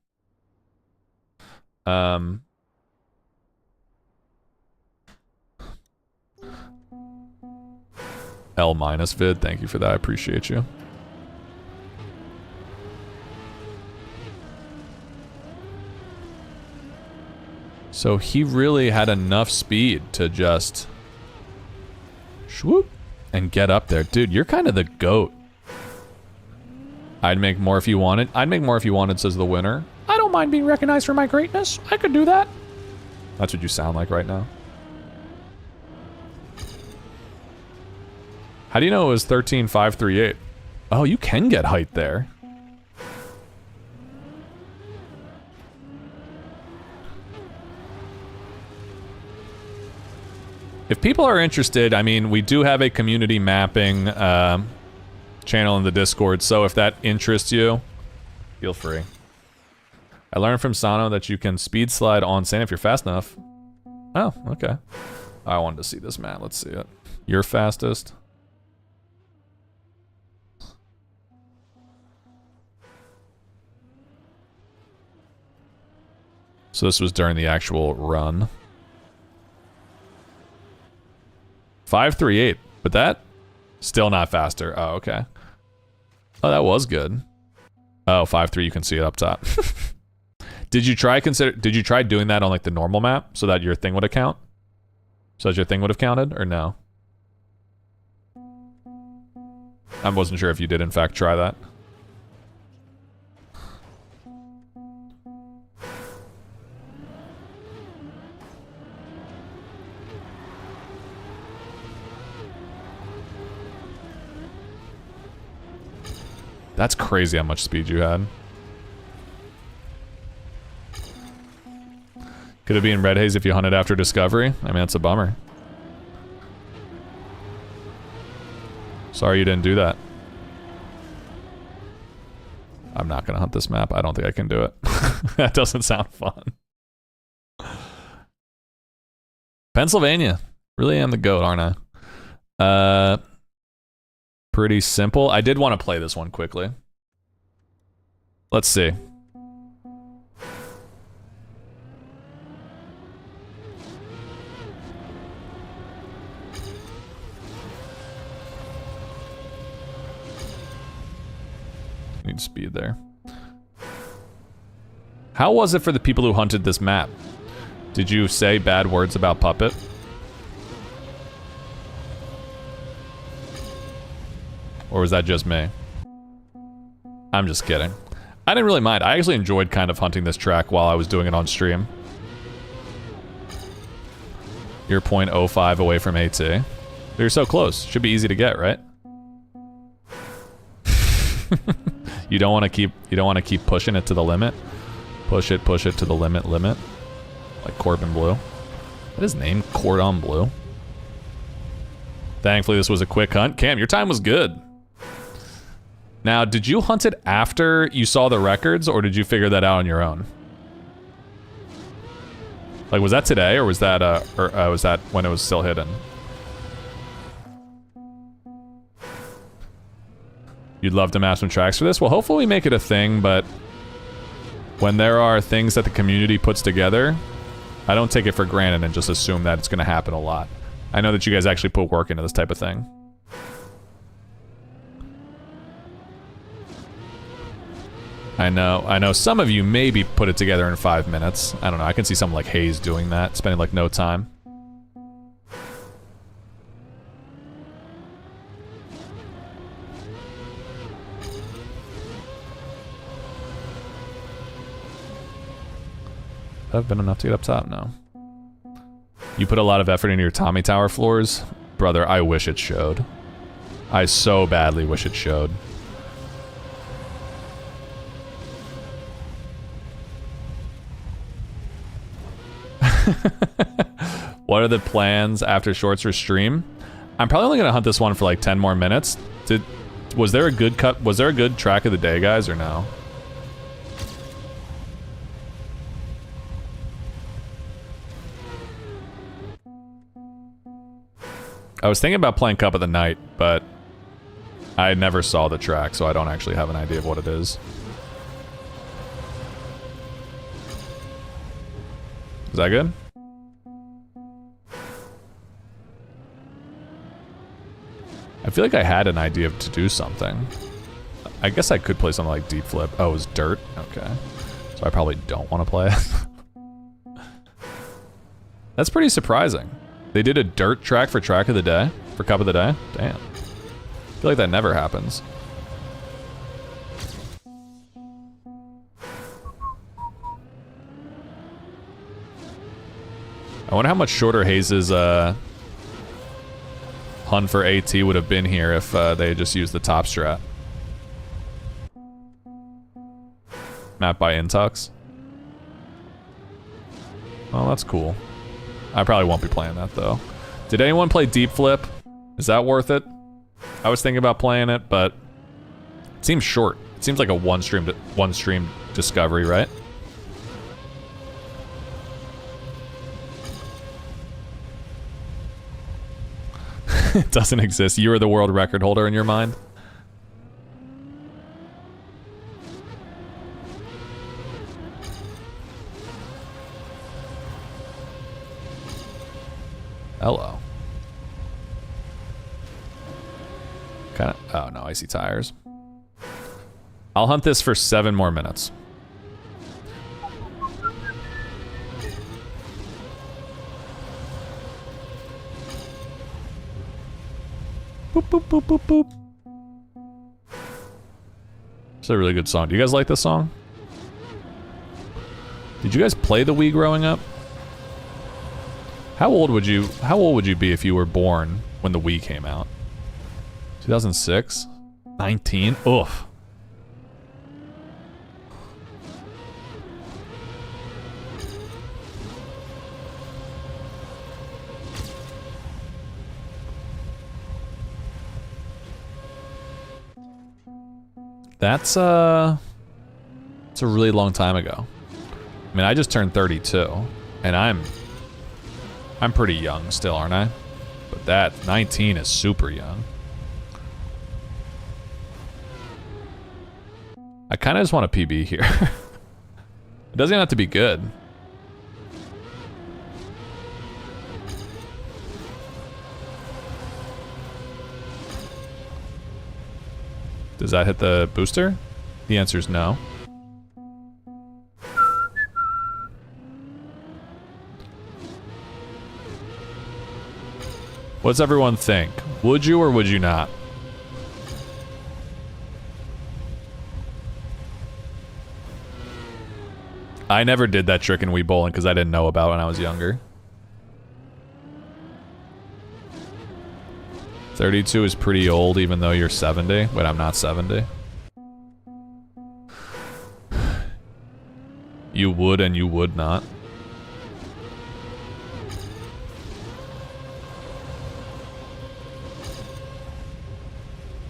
L- vid, thank you for that. I appreciate you. So he really had enough speed to just swoop and get up there. Dude, you're kind of the GOAT. I'd make more if you wanted. I'd make more if you wanted, says the winner. I don't mind being recognized for my greatness. I could do that. That's what you sound like right now. How do you know it was 13,538? Oh, you can get height there. If people are interested, I mean, we do have a community mapping channel in the Discord, so if that interests you, feel free. I learned from Sano that you can speed slide on sand if you're fast enough. Oh, okay. I wanted to see this map. Let's see it. You're fastest. So this was during the actual run. 538, but that still not faster. Oh, okay. Oh, that was good. Oh, 5.3, you can see it up top. Did you try doing that on like the normal map so that your thing would count? So that your thing would have counted or no? I wasn't sure if you did in fact try that. That's crazy how much speed you had. Could it be in Red Haze if you hunted after Discovery? I mean, that's a bummer. Sorry you didn't do that. I'm not gonna hunt this map. I don't think I can do it. That doesn't sound fun. Pennsylvania. Really am the GOAT, aren't I? Pretty simple. I did want to play this one quickly. Let's see. Need speed there. How was it for the people who hunted this map? Did you say bad words about Puppet? Or was that just me? I'm just kidding. I didn't really mind. I actually enjoyed kind of hunting this track while I was doing it on stream. You're 0.05 away from AT. You're so close. Should be easy to get, right? You don't want to keep pushing it to the limit. Push it to the limit. Like Corbin Blue. What is his name? Cordon Bleu. Thankfully, this was a quick hunt. Cam, your time was good. Now, did you hunt it after you saw the records, or did you figure that out on your own? Like, was that today, or was that when it was still hidden? You'd love to map some tracks for this? Well, hopefully we make it a thing, but when there are things that the community puts together, I don't take it for granted and just assume that it's going to happen a lot. I know that you guys actually put work into this type of thing. I know some of you maybe put it together in 5 minutes. I don't know, I can see someone like Hayes doing that, spending like no time. Have been enough to get up top? No. You put a lot of effort into your Tommy Tower floors? Brother, I wish it showed. I so badly wish it showed. What are the plans after shorts or stream? I'm probably only gonna hunt this one for like 10 more minutes. Was there a good track of the day, guys, or no? I was thinking about playing Cup of the Night, but I never saw the track, so I don't actually have an idea of what it is. Is that good? I feel like I had an idea to do something. I guess I could play something like Deep Flip. Oh, it was dirt? Okay. So I probably don't want to play it. That's pretty surprising. They did a dirt track for track of the day? For Cup of the Day? Damn. I feel like that never happens. I wonder how much shorter Hayes' hunt for AT would have been here if they had just used the top strat. Mapped by Intux. Oh, that's cool. I probably won't be playing that, though. Did anyone play Deep Flip? Is that worth it? I was thinking about playing it, but it seems short. It seems like a one stream discovery, right? It doesn't exist. You are the world record holder in your mind. Hello. Kinda. Oh no, I see tires. I'll hunt this for 7 more minutes. Boop, boop, boop, boop, boop. It's a really good song. Do you guys like this song? Did you guys play the Wii growing up? How old would you be if you were born when the Wii came out? 2006? 19? Oof. It's a really long time ago. I mean, I just turned 32, and I'm pretty young still, aren't I? But that 19 is super young. I kind of just want a PB here. It doesn't even have to be good. Does that hit the booster? The answer is no. What's everyone think? Would you or would you not? I never did that trick in Wii Bowling because I didn't know about it when I was younger. 32 is pretty old even though you're 70. Wait, I'm not 70. You would and you would not.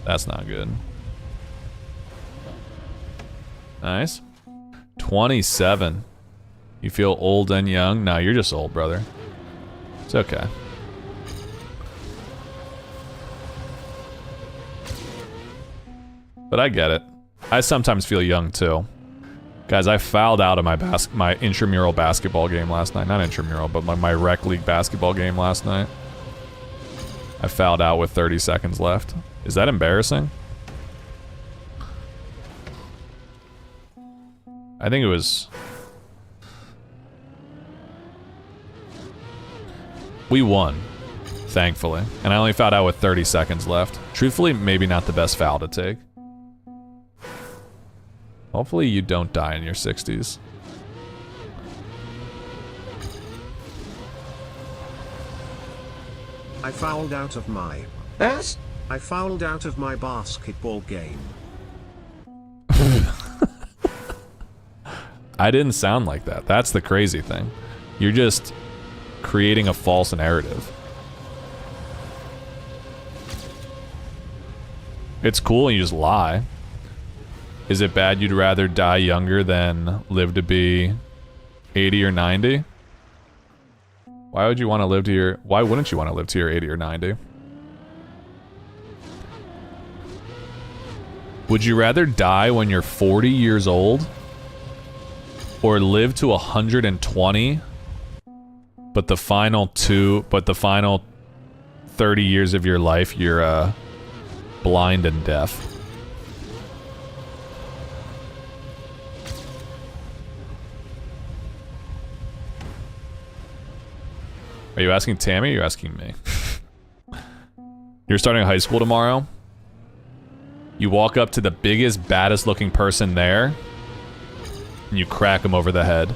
That's not good. Nice. 27. You feel old and young? No, you're just old, brother. It's okay. But I get it. I sometimes feel young too. Guys, I fouled out of my intramural basketball game last night. Not intramural, but my rec league basketball game last night. I fouled out with 30 seconds left. Is that embarrassing? I think it was... We won, thankfully. And I only fouled out with 30 seconds left. Truthfully, maybe not the best foul to take. Hopefully you don't die in your 60s. I fouled out of my... I fouled out of my basketball game. I didn't sound like that. That's the crazy thing. You're just creating a false narrative. It's cool and you just lie. Is it bad you'd rather die younger than live to be 80 or 90? Why would you want to live to your... Why wouldn't you want to live to your 80 or 90? Would you rather die when you're 40 years old? Or live to 120? But the final 30 years of your life, you're blind and deaf. Are you asking Tammy or are you asking me? You're starting high school tomorrow. You walk up to the biggest, baddest looking person there, and you crack him over the head.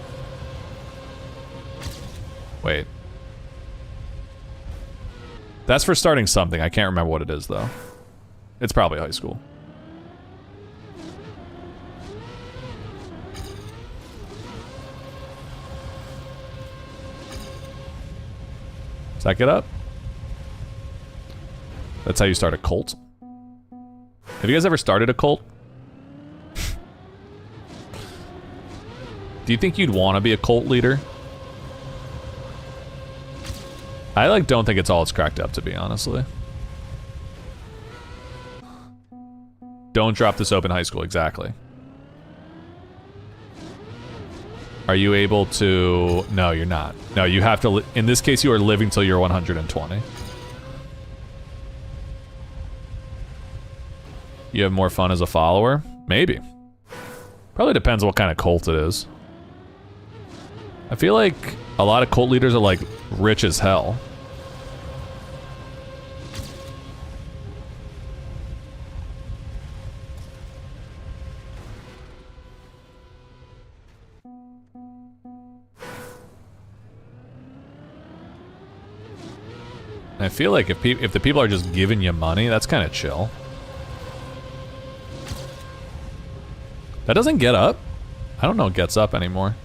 Wait. That's for starting something. I can't remember what it is, though. It's probably high school. Stack it up. That's how you start a cult. Have you guys ever started a cult? Do you think you'd want to be a cult leader? I don't think it's all it's cracked up to be, honestly. Don't drop this open high school, exactly. Are you able to... No, you're not. No, you have to... In this case, you are living till you're 120. You have more fun as a follower? Maybe. Probably depends on what kind of cult it is. I feel like a lot of cult leaders are, like, rich as hell. I feel like if the people are just giving you money, that's kind of chill. That doesn't get up? I don't know it gets up anymore.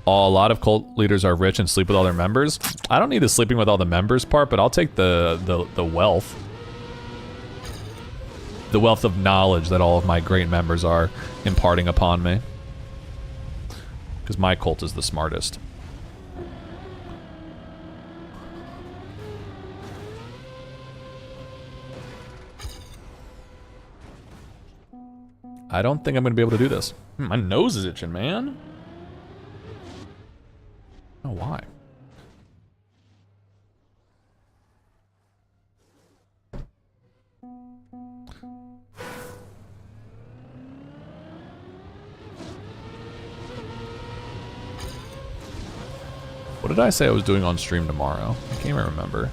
Oh, a lot of cult leaders are rich and sleep with all their members. I don't need the sleeping with all the members part, but I'll take the wealth. The wealth of knowledge that all of my great members are imparting upon me. Because my cult is the smartest. I don't think I'm going to be able to do this. My nose is itching, man. Oh, why? What did I say I was doing on stream tomorrow? I can't even remember.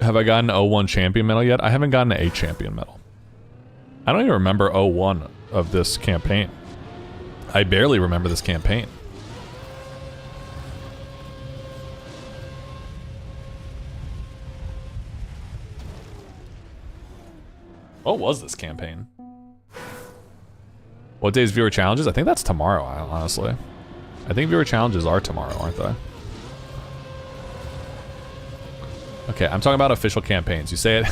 Have I gotten O1 champion medal yet? I haven't gotten an A champion medal. I don't even remember O1 of this campaign. I barely remember this campaign. What was this campaign? What day's viewer challenges? I think that's tomorrow, honestly. I think viewer challenges are tomorrow, aren't they? Okay, I'm talking about official campaigns. You say it.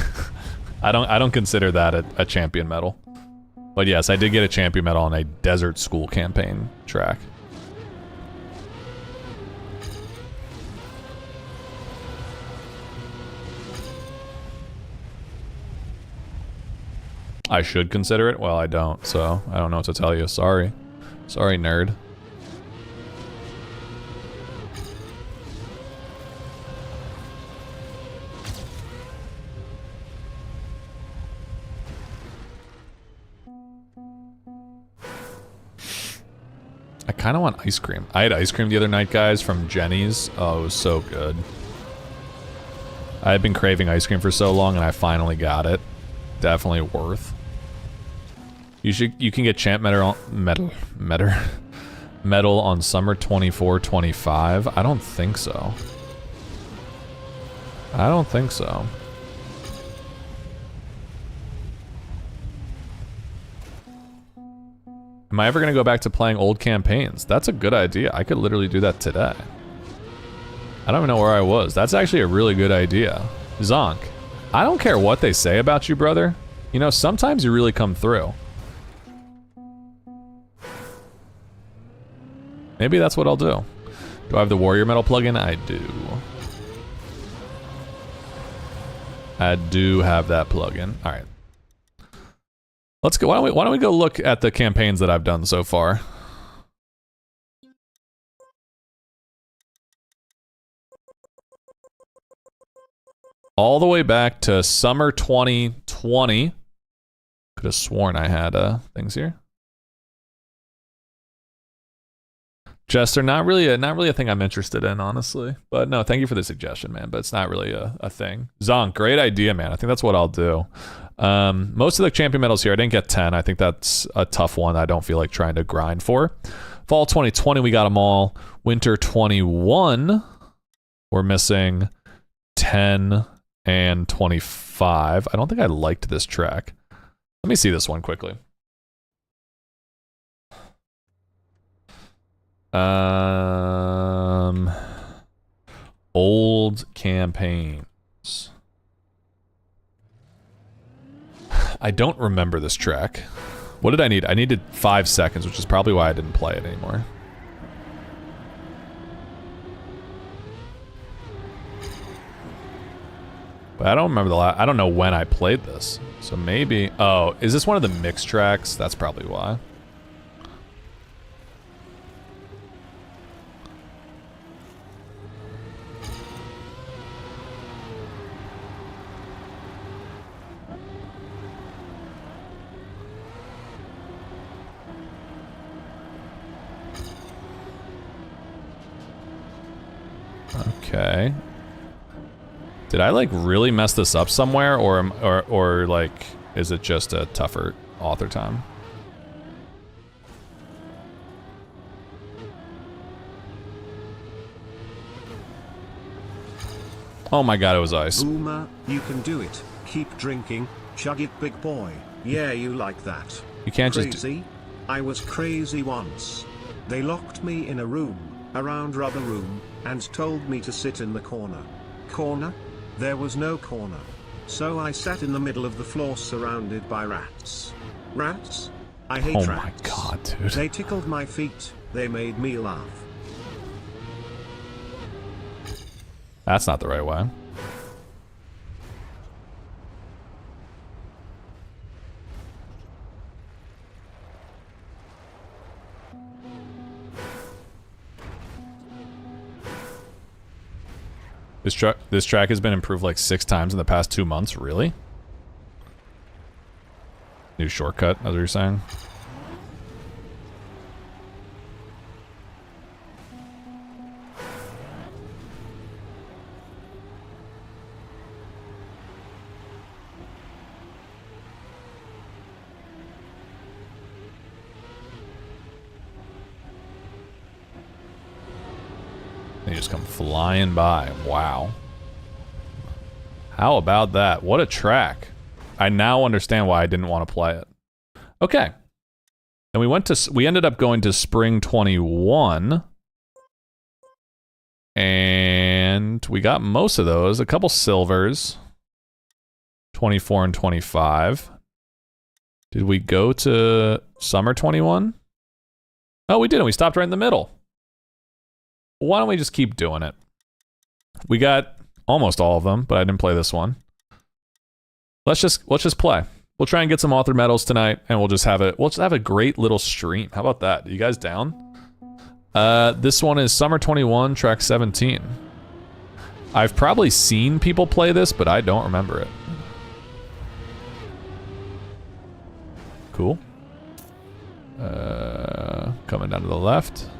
I don't consider that a champion medal. But yes, I did get a champion medal on a desert school campaign track. I should consider it? Well, I don't, so I don't know what to tell you. Sorry. Sorry, nerd. I kind of want ice cream. I had ice cream the other night, guys, from Jenny's. Oh, it was so good. I had been craving ice cream for so long, and I finally got it. Definitely worth. You can get champ medal on summer 24-25. I don't think so. I don't think so. Am I ever going to go back to playing old campaigns? That's a good idea. I could literally do that today. I don't even know where I was. That's actually a really good idea. Zonk, I don't care what they say about you, brother. You know, sometimes you really come through. Maybe that's what I'll do. Do I have the Warrior Medal plugin? I do. I do have that plugin. All right. Let's go. Why don't we go look at the campaigns that I've done so far? All the way back to summer 2020. Could have sworn I had things here. Jester, not really a thing I'm interested in, honestly. But no, thank you for the suggestion, man. But it's not really a thing. Zonk, great idea, man. I think that's what I'll do. Most of the champion medals here, I didn't get 10. I think that's a tough one. I don't feel like trying to grind for. Fall 2020, we got them all. Winter 21, we're missing 10 and 25. I don't think I liked this track. Let me see this one quickly. Old campaigns. I don't remember this track. What did I need? I needed 5 seconds, which is probably why I didn't play it anymore. But I don't remember I don't know when I played this. So maybe, oh, is this one of the mixed tracks? That's probably why. Okay. Did I like really mess this up somewhere, or like is it just a tougher author time? Oh my god, it was ice. Boomer, you can do it. Keep drinking. Chug it, big boy. Yeah, you like that. You can't crazy? just I was crazy once. They locked me in a room, a round rubber room, and told me to sit in the corner. Corner? There was no corner. So I sat in the middle of the floor surrounded by rats. Rats? I hate rats. Oh my god, dude. They tickled my feet. They made me laugh. That's not the right way. This track has been improved like 6 times in the past 2 months, really? New shortcut, as you're saying? They just come flying by. Wow. How about that? What a track. I now understand why I didn't want to play it. Okay. And we ended up going to spring 21. And and we got most of those. A couple silvers. 24 and 25. Did we go to summer 21? Oh, we didn't. We stopped right in the middle. Why don't we just keep doing it? We got almost all of them, but I didn't play this one. Let's just play. We'll try and get some author medals tonight, and we'll just have a great little stream. How about that? Are you guys down? This one is Summer 21, track 17. I've probably seen people play this, but I don't remember it. Cool. Coming down to the left.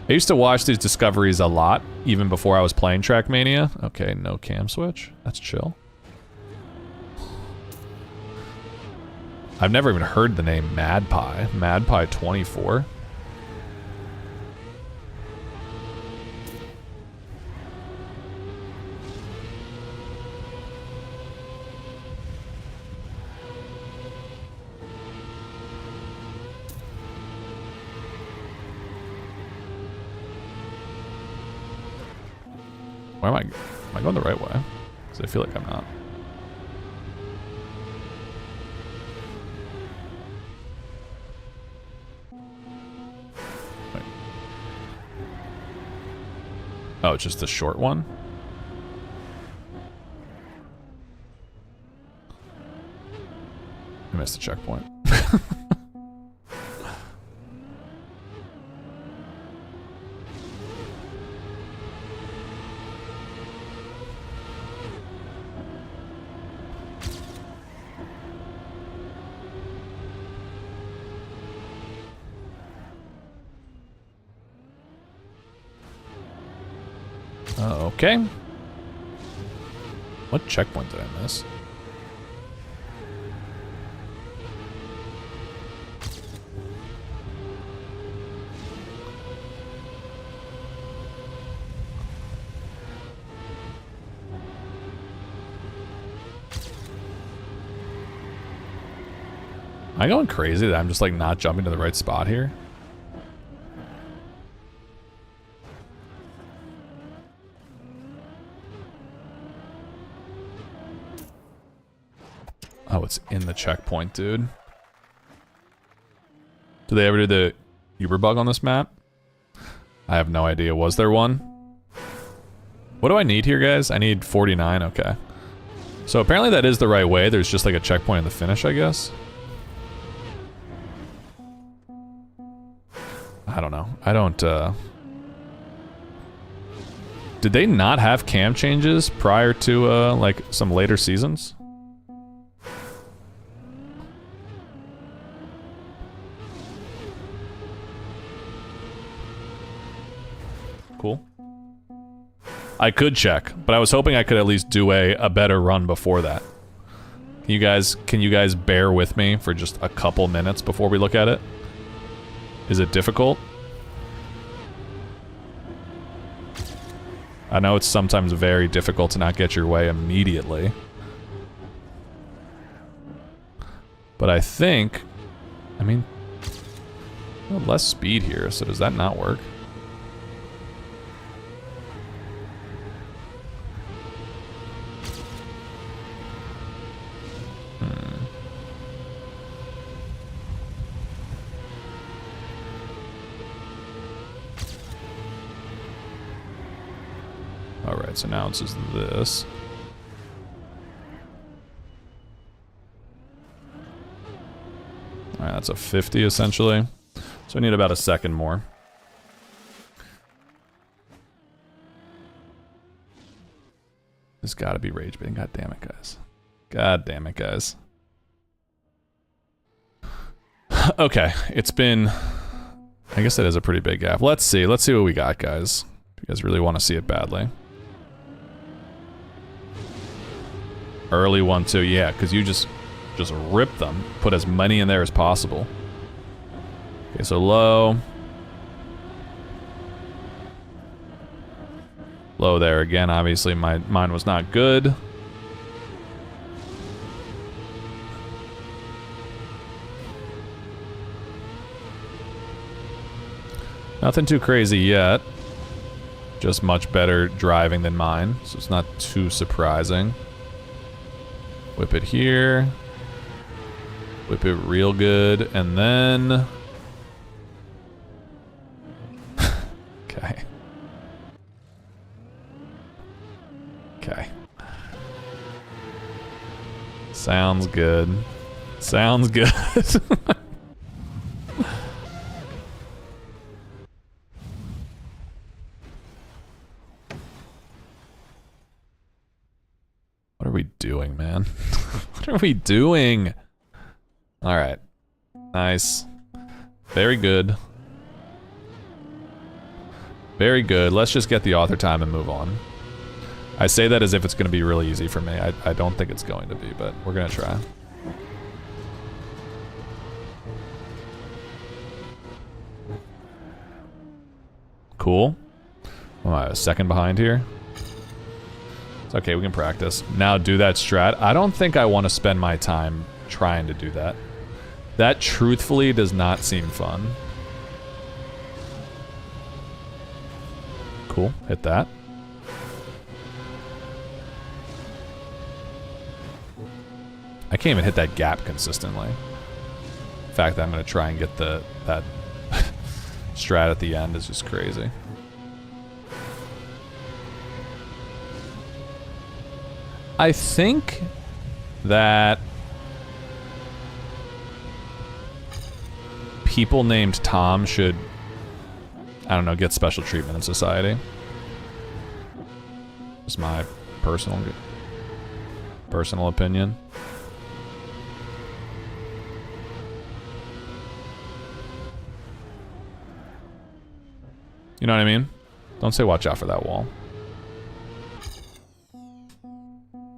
I used to watch these discoveries a lot, even before I was playing Trackmania. Okay, no cam switch. That's chill. I've never even heard the name Mad Pie. Mad Pie 24. Where am I going the right way? Because I feel like I'm not. Wait. Oh, it's just the short one? I missed the checkpoint. Okay. What checkpoint did I miss? Am I going crazy that I'm just like not jumping to the right spot here? Oh, it's in the checkpoint, dude. Did they ever do the Uber bug on this map? I have no idea. Was there one? What do I need here, guys? I need 49. Okay. So apparently that is the right way. There's just like a checkpoint in the finish, I guess. I don't know. I don't, Did they not have cam changes prior to, like, some later seasons? Cool. I could check, but I was hoping I could at least do a better run before that. Can you guys bear with me for just a couple minutes before we look at it? Is it difficult? I know it's sometimes very difficult to not get your way immediately. But I think, I mean, less speed here, so does that not work? Alright, so now it's just this. Alright, that's a 50 essentially. So I need about a second more. This gotta be rage baiting. God damn it, guys. God damn it, guys. Okay, it's been... I guess that is a pretty big gap. Let's see what we got, guys. If you guys really want to see it badly. Early one too, yeah, because you just rip them. Put as many in there as possible. Okay, so low. Low there again, obviously mine was not good. Nothing too crazy yet. Just much better driving than mine, so it's not too surprising. Whip it here. Whip it real good, and then... Okay. Okay. Sounds good. Sounds good. What are we doing, man? What are we doing? Alright. Nice. Very good. Very good. Let's just get the author time and move on. I say that as if it's going to be really easy for me. I don't think it's going to be, but we're going to try. Cool. Am I a second behind here? It's okay, we can practice. Now do that strat. I don't think I want to spend my time trying to do that. That truthfully does not seem fun. Cool, hit that. I can't even hit that gap consistently. The fact that I'm going to try and get that strat at the end is just crazy. I think that people named Tom should, I don't know, get special treatment in society. Just my personal opinion. You know what I mean? Don't say watch out for that wall.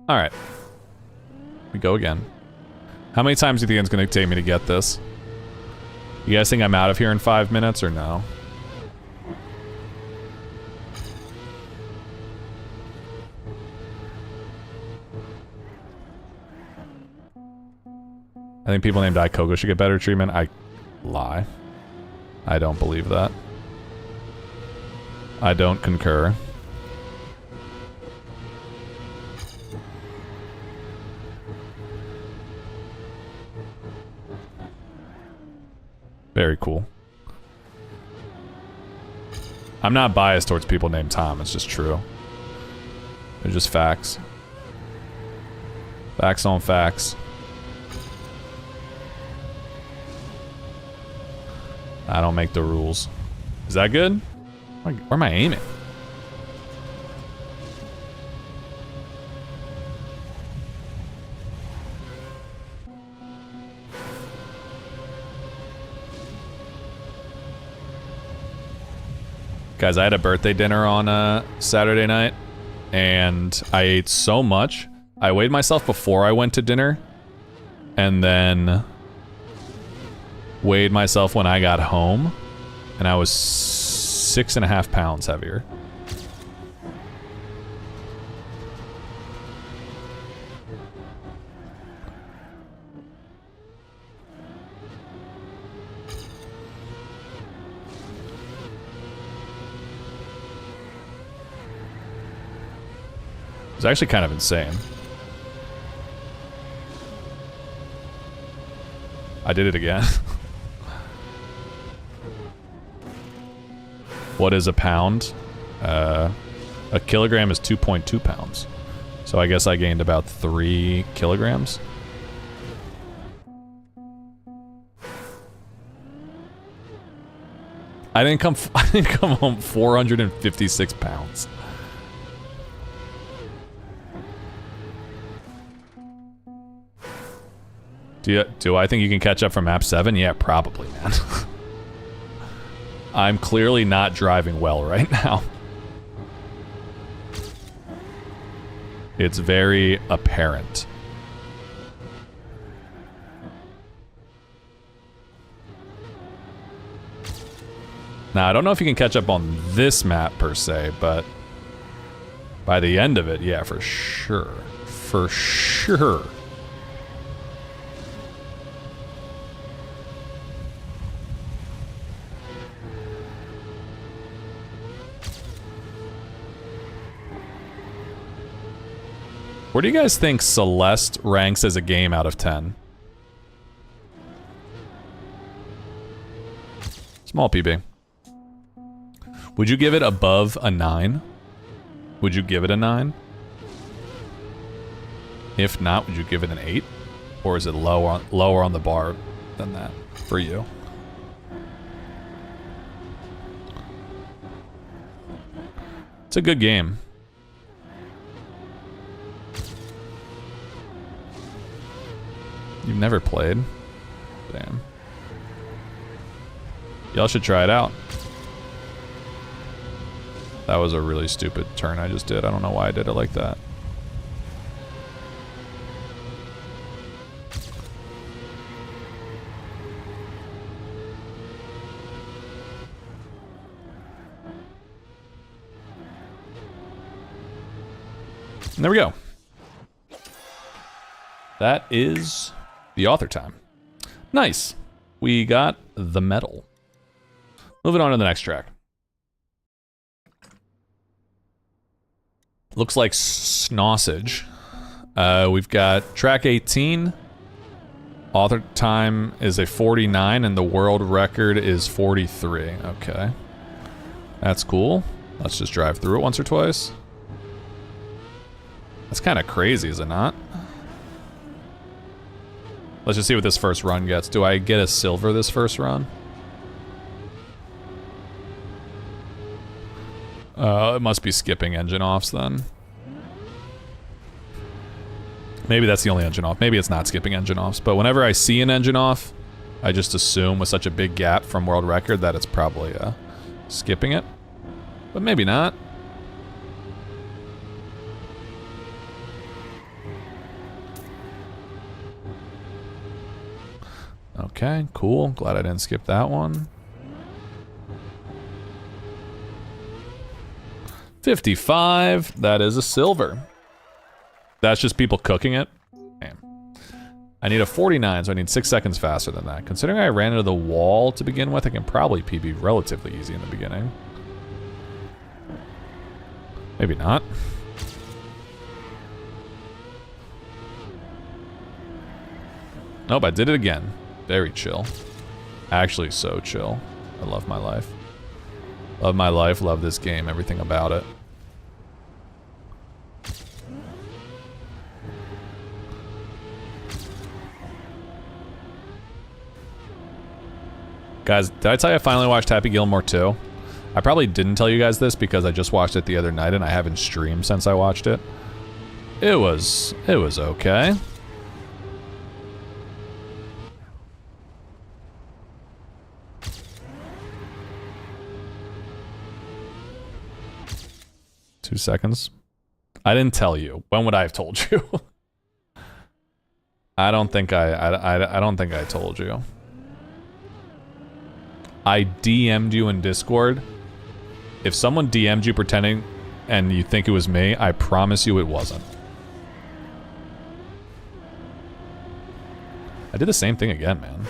Alright. We go again. How many times do you think it's going to take me to get this? You guys think I'm out of here in 5 minutes or no? I think people named Ikogo should get better treatment. I lie. I don't believe that. I don't concur. Very cool. I'm not biased towards people named Tom, it's just true. They're just facts. Facts on facts. I don't make the rules. Is that good? Where am I aiming? Guys, I had a birthday dinner on Saturday night, and I ate so much. I weighed myself before I went to dinner, and then weighed myself when I got home, and I was 6.5 pounds heavier. It's actually kind of insane. I did it again. What is a pound? A kilogram is 2.2 pounds. So I guess I gained about 3 kilograms. I didn't come home 456 pounds. Do I think you can catch up from map 7? Yeah, probably, man. I'm clearly not driving well right now. It's very apparent. Now, I don't know if you can catch up on this map per se, but by the end of it, yeah, for sure. For sure. Where do you guys think Celeste ranks as a game out of 10? Small PB. Would you give it above a 9? Would you give it a 9? If not, would you give it an 8? Or is it lower on the bar than that for you? It's a good game. You've never played? Damn. Y'all should try it out. That was a really stupid turn I just did. I don't know why I did it like that. And there we go. That is the author time. Nice. We got the medal. Moving on to the next track. Looks like Snossage. We've got track 18. Author time is a 49 and the world record is 43. Okay. That's cool. Let's just drive through it once or twice. That's kind of crazy, is it not? Let's just see what this first run gets. Do I get a silver this first run? It must be skipping engine offs then. Maybe that's the only engine off. Maybe it's not skipping engine offs. But whenever I see an engine off, I just assume with such a big gap from world record that it's probably skipping it. But maybe not. Okay, cool. Glad I didn't skip that one. 55. That is a silver. That's just people cooking it. Damn. I need a 49, so I need 6 seconds faster than that. Considering I ran into the wall to begin with, I can probably PB relatively easy in the beginning. Maybe not. Nope, I did it again. Very chill. Actually, so chill. I love my life. Love my life, love this game, everything about it. Guys, did I tell you I finally watched Happy Gilmore 2? I probably didn't tell you guys this because I just watched it the other night and I haven't streamed since I watched it. It was okay. Two seconds. I didn't tell you. When would I have told you? I don't think I don't think I told you. I DM'd you in Discord. If someone DM'd you pretending and you think it was me, I promise you it wasn't. I did the same thing again, man.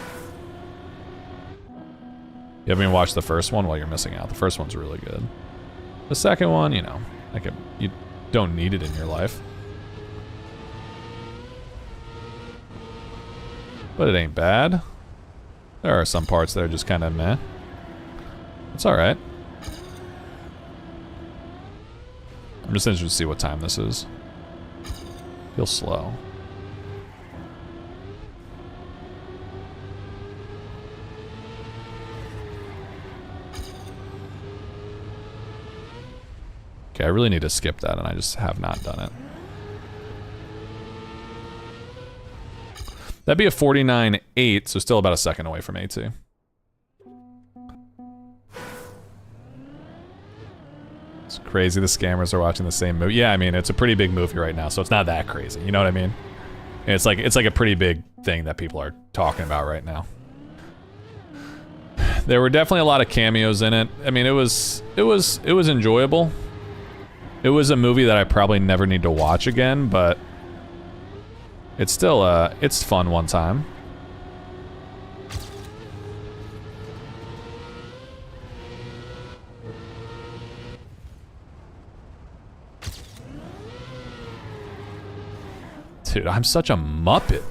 You haven't even watched the first one? Well, you're missing out. The first one's really good. The second one, you know, like you don't need it in your life. But it ain't bad. There are some parts that are just kind of meh. It's alright. I'm just interested to see what time this is. Feels slow. Okay, I really need to skip that, and I just have not done it. That'd be a 49.8, so still about a second away from AT. It's crazy the scammers are watching the same movie. Yeah, I mean, it's a pretty big movie right now, so it's not that crazy. You know what I mean? It's like a pretty big thing that people are talking about right now. There were definitely a lot of cameos in it. I mean, it was enjoyable. It was a movie that I probably never need to watch again, but it's still it's fun one time. Dude, I'm such a muppet.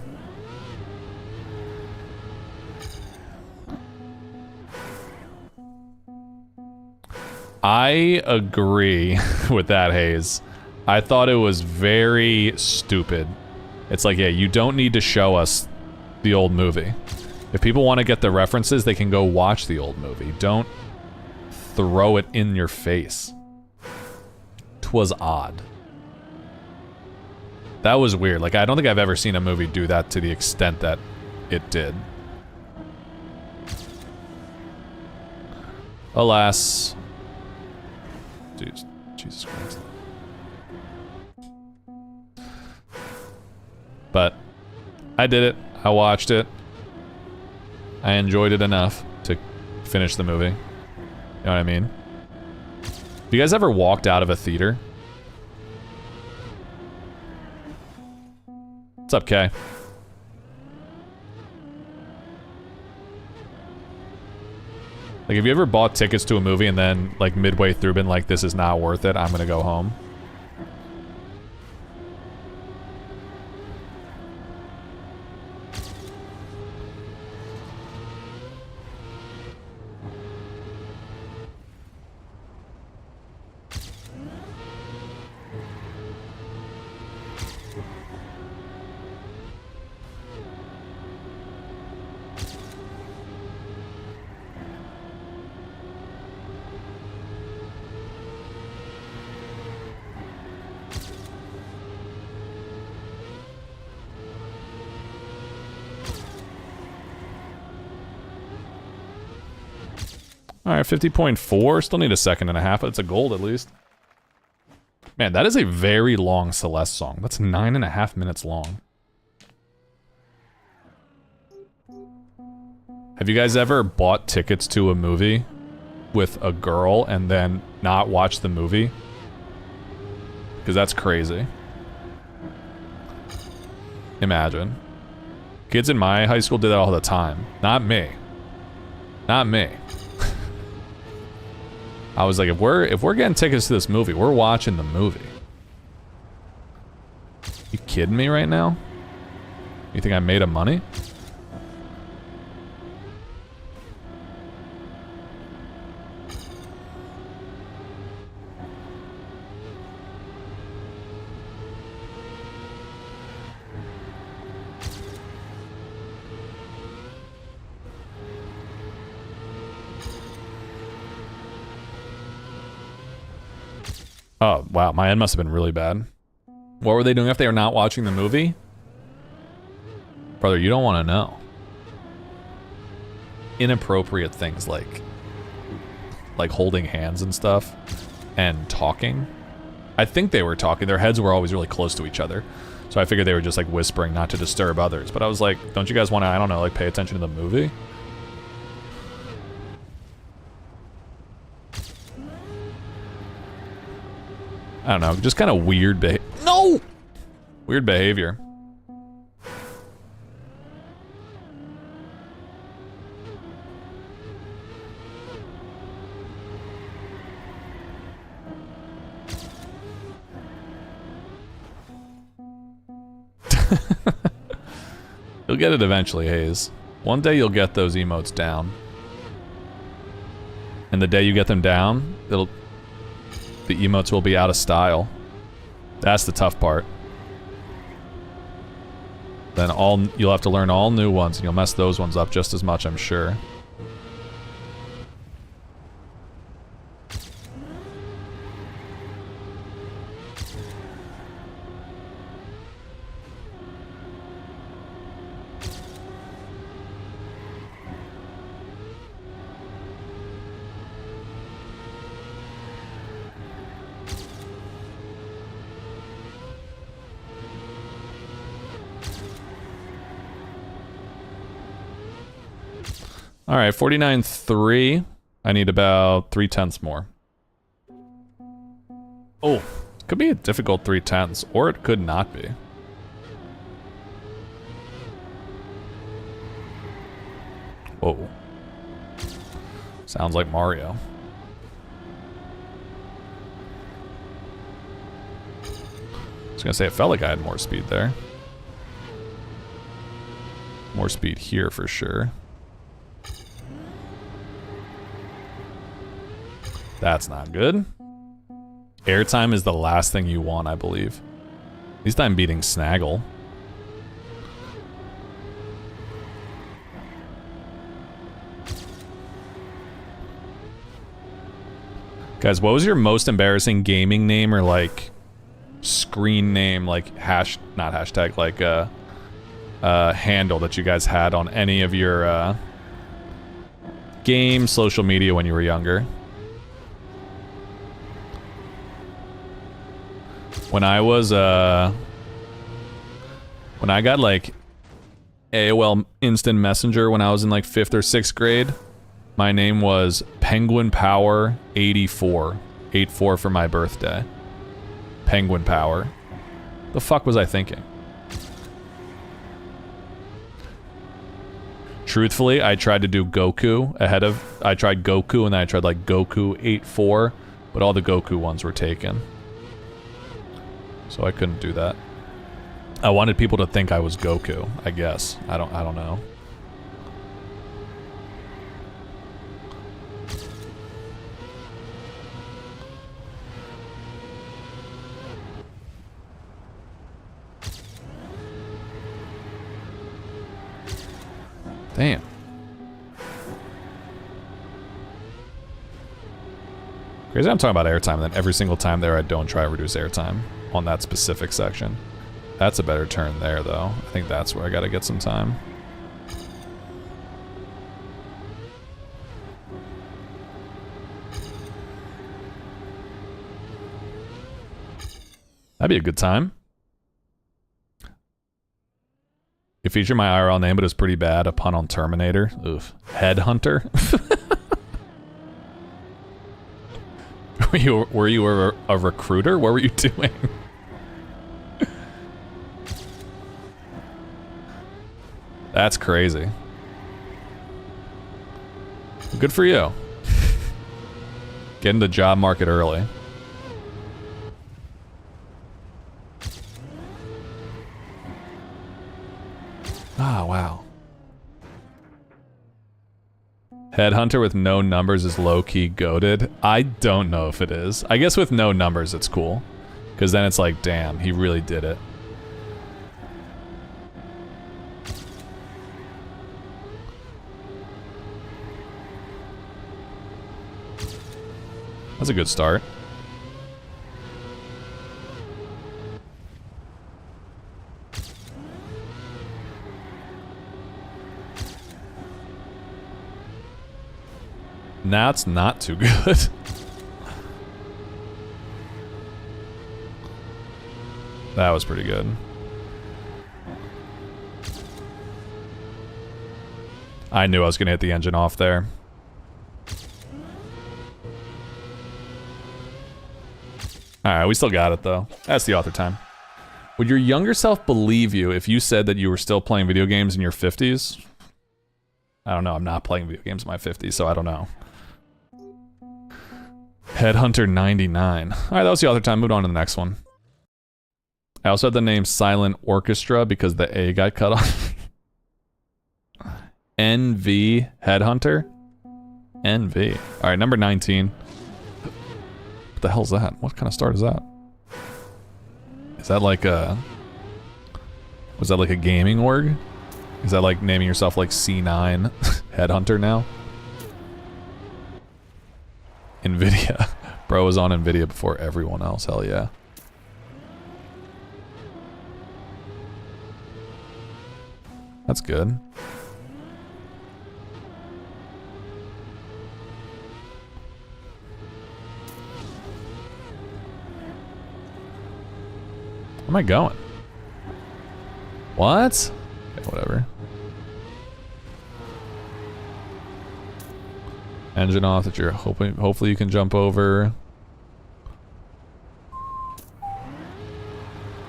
I agree with that, Hayes. I thought it was very stupid. It's like, yeah, you don't need to show us the old movie. If people want to get the references, they can go watch the old movie. Don't throw it in your face. 'Twas odd. That was weird. Like, I don't think I've ever seen a movie do that to the extent that it did. Alas. Dude, Jesus Christ. But I did it. I watched it. I enjoyed it enough to finish the movie. You know what I mean? Have you guys ever walked out of a theater? What's up, Kay? Like, have you ever bought tickets to a movie and then, like, midway through been like, this is not worth it, I'm gonna go home? Alright, 50.4. Still need a second and a half, but it's a gold at least. Man, that is a very long Celeste song. That's 9.5 minutes long. Have you guys ever bought tickets to a movie with a girl and then not watch the movie? Because that's crazy. Imagine. Kids in my high school did that all the time. Not me. Not me. I was like, if we're getting tickets to this movie, we're watching the movie. You kidding me right now? You think I made of money? Oh, wow. My end must have been really bad. What were they doing if they were not watching the movie? Brother, you don't want to know. Inappropriate things like holding hands and stuff and talking. I think they were talking. Their heads were always really close to each other. So I figured they were just like whispering not to disturb others. But I was like, don't you guys want to, I don't know, like pay attention to the movie? I don't know, just kind of weird behavior. No! Weird behavior. You'll get it eventually, Hayes. One day you'll get those emotes down. And the day you get them down, the emotes will be out of style. That's the tough part. Then you'll have to learn all new ones, and you'll mess those ones up just as much, I'm sure. Alright, 49.3. I need about 3/10 more. Oh, could be a difficult 3/10, or it could not be. Whoa. Sounds like Mario. I was gonna say, it felt like I had more speed there. more speed here for sure. That's not good. Airtime is the last thing you want, I believe. At least I'm beating Snaggle. Guys, what was your most embarrassing gaming name or like screen name, like not hashtag, like handle that you guys had on any of your game social media when you were younger? When I was when I got like AOL Instant Messenger when I was in like 5th or 6th grade, my name was Penguin Power 84. 84 for my birthday. Penguin Power. The fuck was I thinking? Truthfully, I tried to do Goku I tried Goku and then I tried like Goku 84, but all the Goku ones were taken. So I couldn't do that. I wanted people to think I was Goku, I guess. I don't know. Damn. Crazy I'm talking about airtime, and then every single time there I don't try to reduce airtime on that specific section. That's a better turn there, though. I think that's where I gotta get some time. That'd be a good time. You feature my IRL name, but it's pretty bad. A pun on Terminator. Oof. Headhunter. Were you a recruiter? What were you doing? That's crazy. Good for you. Get in the job market early. Ah, wow. Headhunter with no numbers is low-key goated. I don't know if it is. I guess with no numbers it's cool. Because then it's like, damn, he really did it. That's a good start. That's not too good. That was pretty good. I knew I was gonna hit the engine off there. Alright, we still got it though. That's the author time. Would your younger self believe you if you said that you were still playing video games in your 50s? I don't know, I'm not playing video games in my 50s, so I don't know. Headhunter 99. Alright, that was the author time. Moved on to the next one. I also had the name Silent Orchestra because the A got cut off. NV Headhunter? NV. Alright, number 19. What the hell's that? What kind of start is that? Is that like a... Was that like a gaming org? Is that like naming yourself like C9 Headhunter now? NVIDIA. Bro was on NVIDIA before everyone else. Hell yeah. That's good. Where am I going? What? Okay, whatever. Engine off that you're hoping, hopefully you can jump over.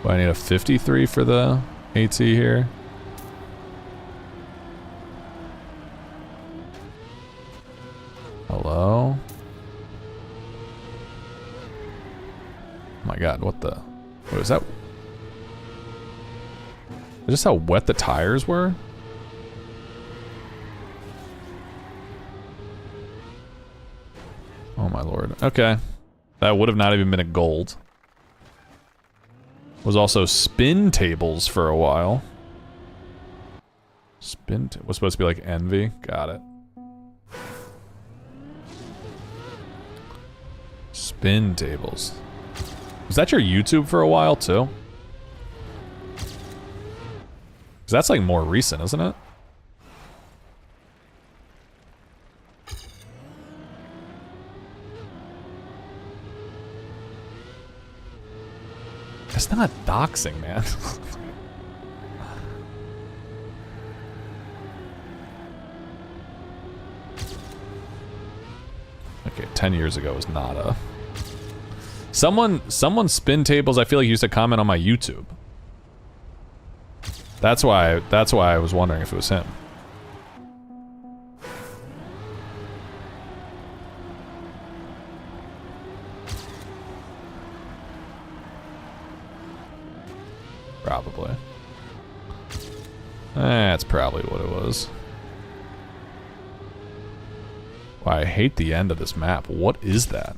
Do I need a 53 for the AT here? Hello? Oh my god, what the... What is that? Is this how wet the tires were? Oh my lord. Okay. That would have not even been a gold. Was also spin tables for a while. Was supposed to be like envy. Got it. Spin tables. Was that your YouTube for a while too? Because that's like more recent, isn't it? It's not doxing, man. Okay, 10 years ago was not a... Someone spin tables, I feel like used to comment on my YouTube. That's why I was wondering if it was him. Probably. That's probably what it was. Wow, I hate the end of this map. What is that?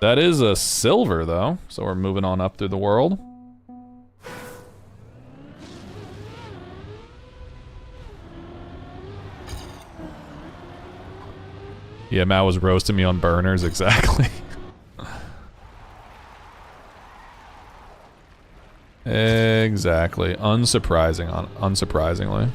That is a silver, though. So we're moving on up through the world. Yeah, Matt was roasting me on burners, exactly. Exactly. Unsurprisingly.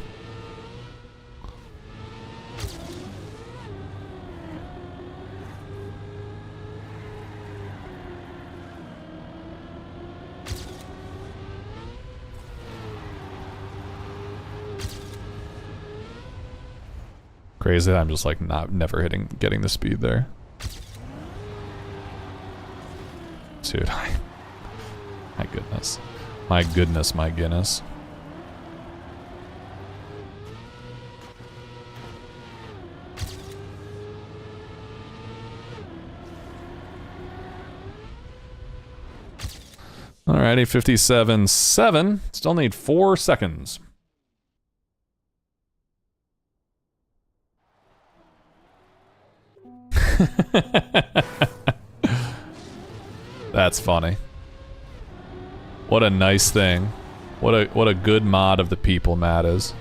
Crazy that I'm just like never getting the speed there. Dude, my goodness. My goodness, my Guinness. Alrighty, 57.7. Still need 4 seconds. That's funny. What a nice thing. What a good mod of the people Matt is.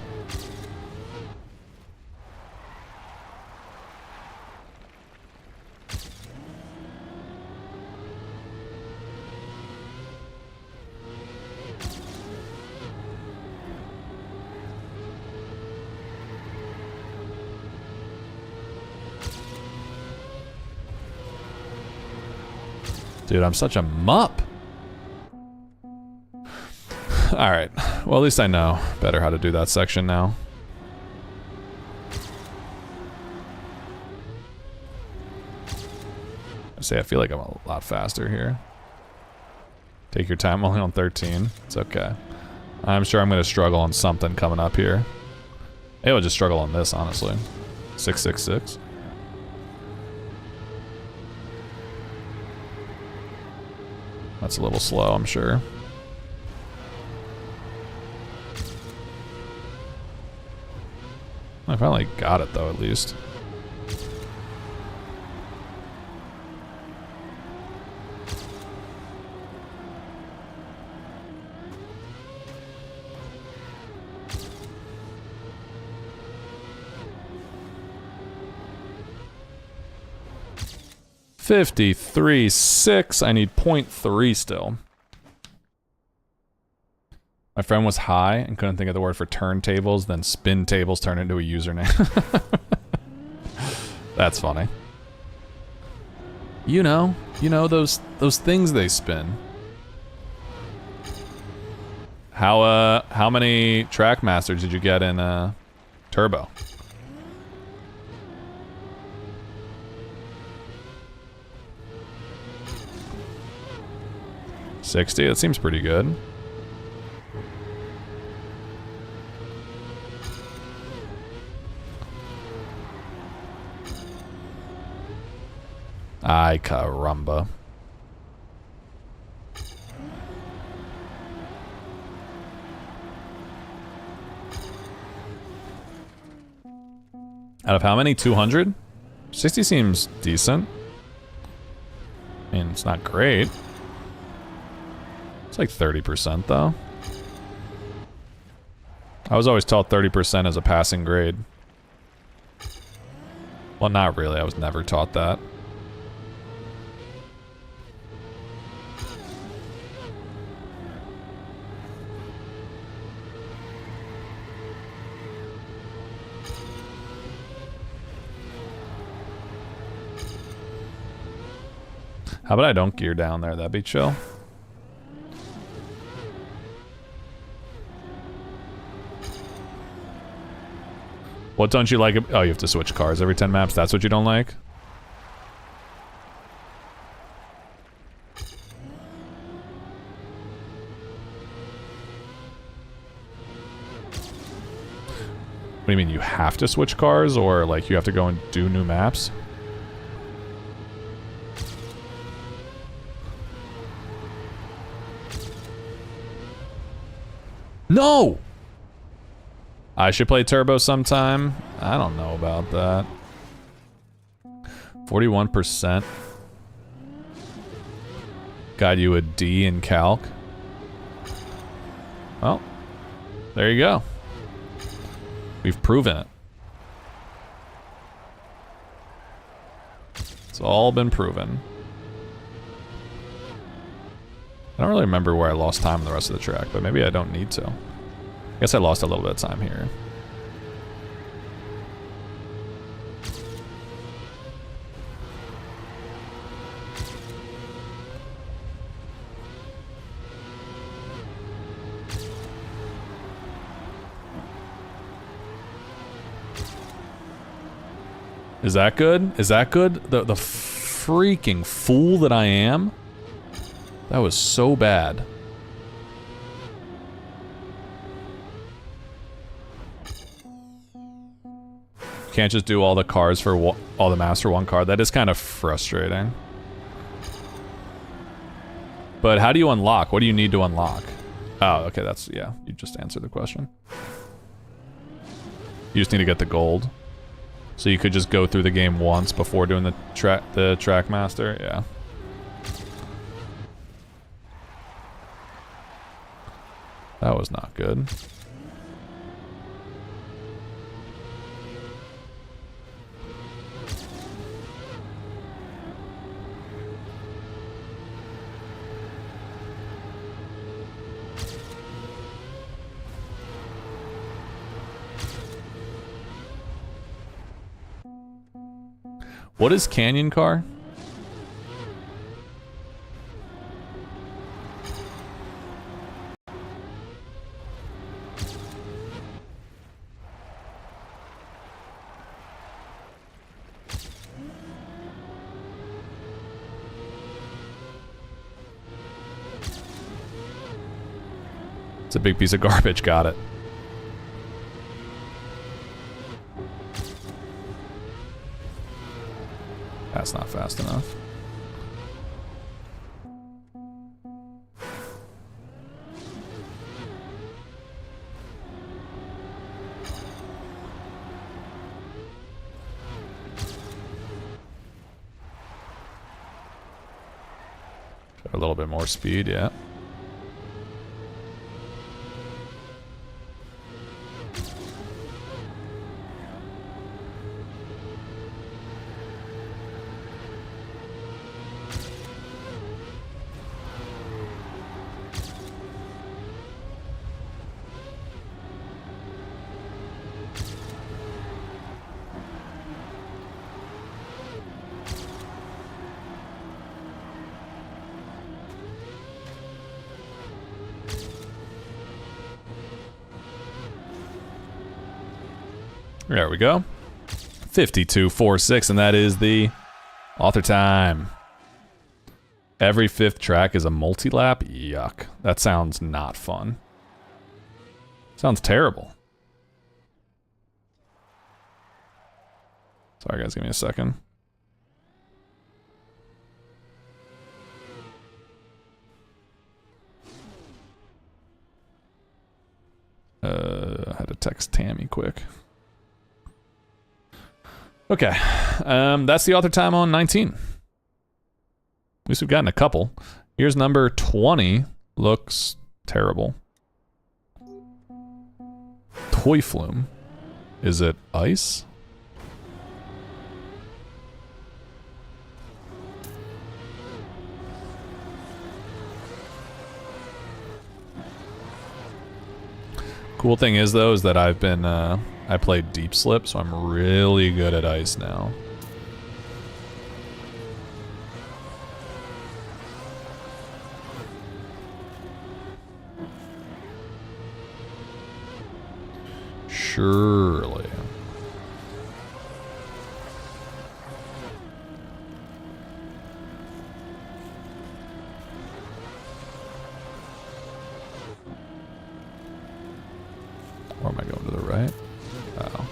Dude, I'm such a mup. Alright. Well, at least I know better how to do that section now. I feel like I'm a lot faster here. Take your time, only on 13. It's okay. I'm sure I'm going to struggle on something coming up here. Maybe I'll just struggle on this, honestly. 666. That's a little slow, I'm sure. I finally got it, though, at least. $53.6. I need 0.3 still. My friend was high and couldn't think of the word for turntables, then spin tables turned into a username. That's funny. You know those things they spin. How many track masters did you get in Turbo? $60? That seems pretty good. Ay caramba. Out of how many? 200? 60 seems decent. I mean, it's not great. It's like 30% though. I was always taught 30% as a passing grade. Well, not really. I was never taught that. How about I don't gear down there? That'd be chill. What don't you like? Oh, you have to switch cars every 10 maps. That's what you don't like? What do you mean, you have to switch cars, or like you have to go and do new maps? No! I should play Turbo sometime. I don't know about that. 41%. Got you a D in Calc. Well, there you go. We've proven it. It's all been proven. I don't really remember where I lost time on the rest of the track, but maybe I don't need to. I guess I lost a little bit of time here. Is that good? Is that good? The freaking fool that I am? That was so bad. Can't just do all the cars for all the maps for one car. That is kind of frustrating. But how do you unlock? What do you need to unlock? Oh, okay, that's, yeah, you just answered the question. You just need to get the gold. So you could just go through the game once before doing the track master, yeah. That was not good. What is Canyon Car? It's a big piece of garbage, got it. That's not fast enough. A little bit more speed, yeah. There we go. 52.46, and that is the author time. Every fifth track is a multi-lap? Yuck. That sounds not fun. Sounds terrible. Sorry guys, give me a second. I had to text Tammy quick. Okay. That's the author time on 19. At least we've gotten a couple. Here's number 20. Looks terrible. Toy flume. Is it ice? Cool thing is though is that I've been I played deep slip, so I'm really good at ice now. Surely. Or am I going to the right? Oh.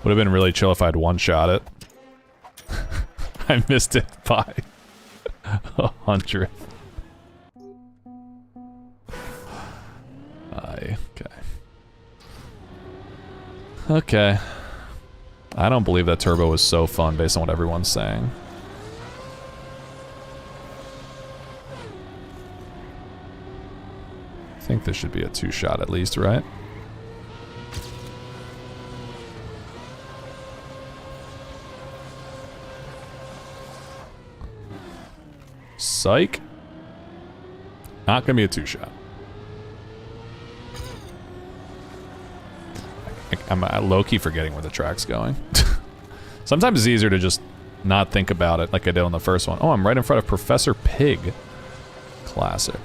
Would have been really chill if I'd one-shot it. I missed it by 100. Okay. Okay. I don't believe that turbo was so fun based on what everyone's saying. I think this should be a two-shot at least, right? Psych. Not gonna be a two-shot. I'm low-key forgetting where the track's going. Sometimes it's easier to just not think about it like I did on the first one. Oh, I'm right in front of Professor Pig. Classic.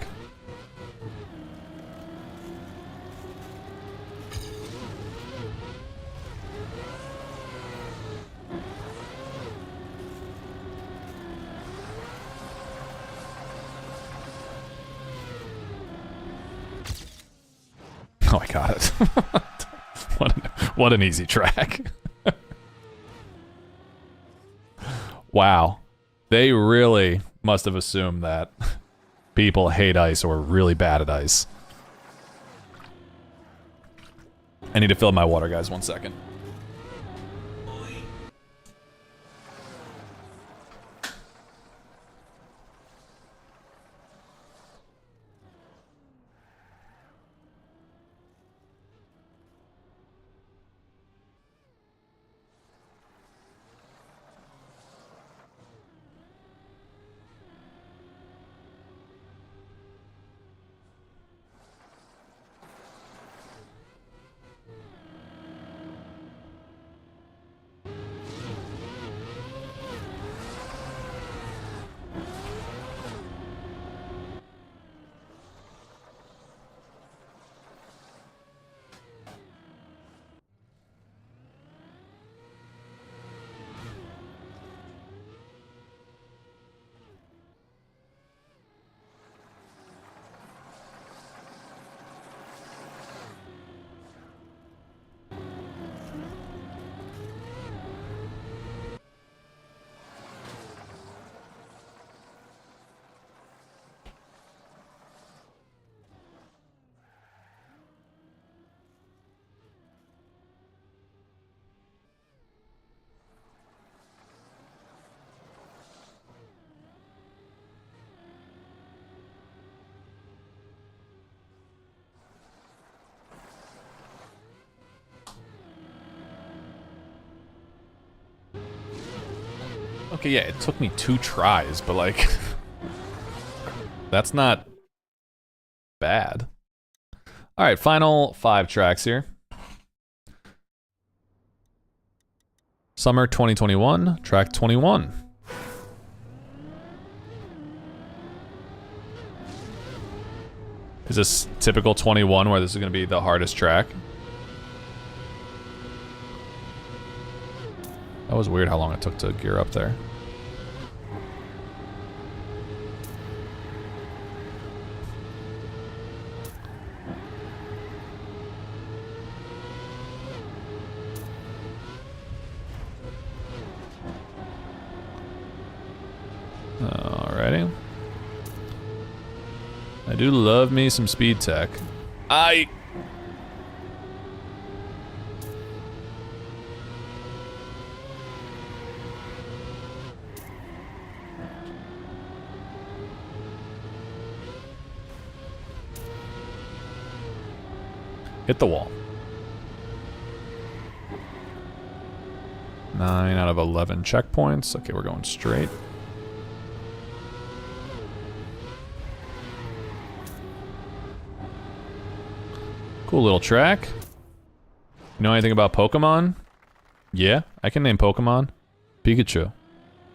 Oh, I got it. What an easy track. Wow. They really must have assumed that people hate ice or are really bad at ice. I need to fill my water, guys. 1 second. Okay, yeah, it took me 2 tries, but like, that's not bad. All right, final 5 tracks here. Summer 2021, track 21. Is this typical 21 where this is going to be the hardest track? That was weird how long it took to gear up there. I do love me some speed tech. Hit the wall. 9 out of 11 checkpoints. Okay, we're going straight. Cool little track. You know anything about Pokemon? Yeah, I can name Pokemon. Pikachu.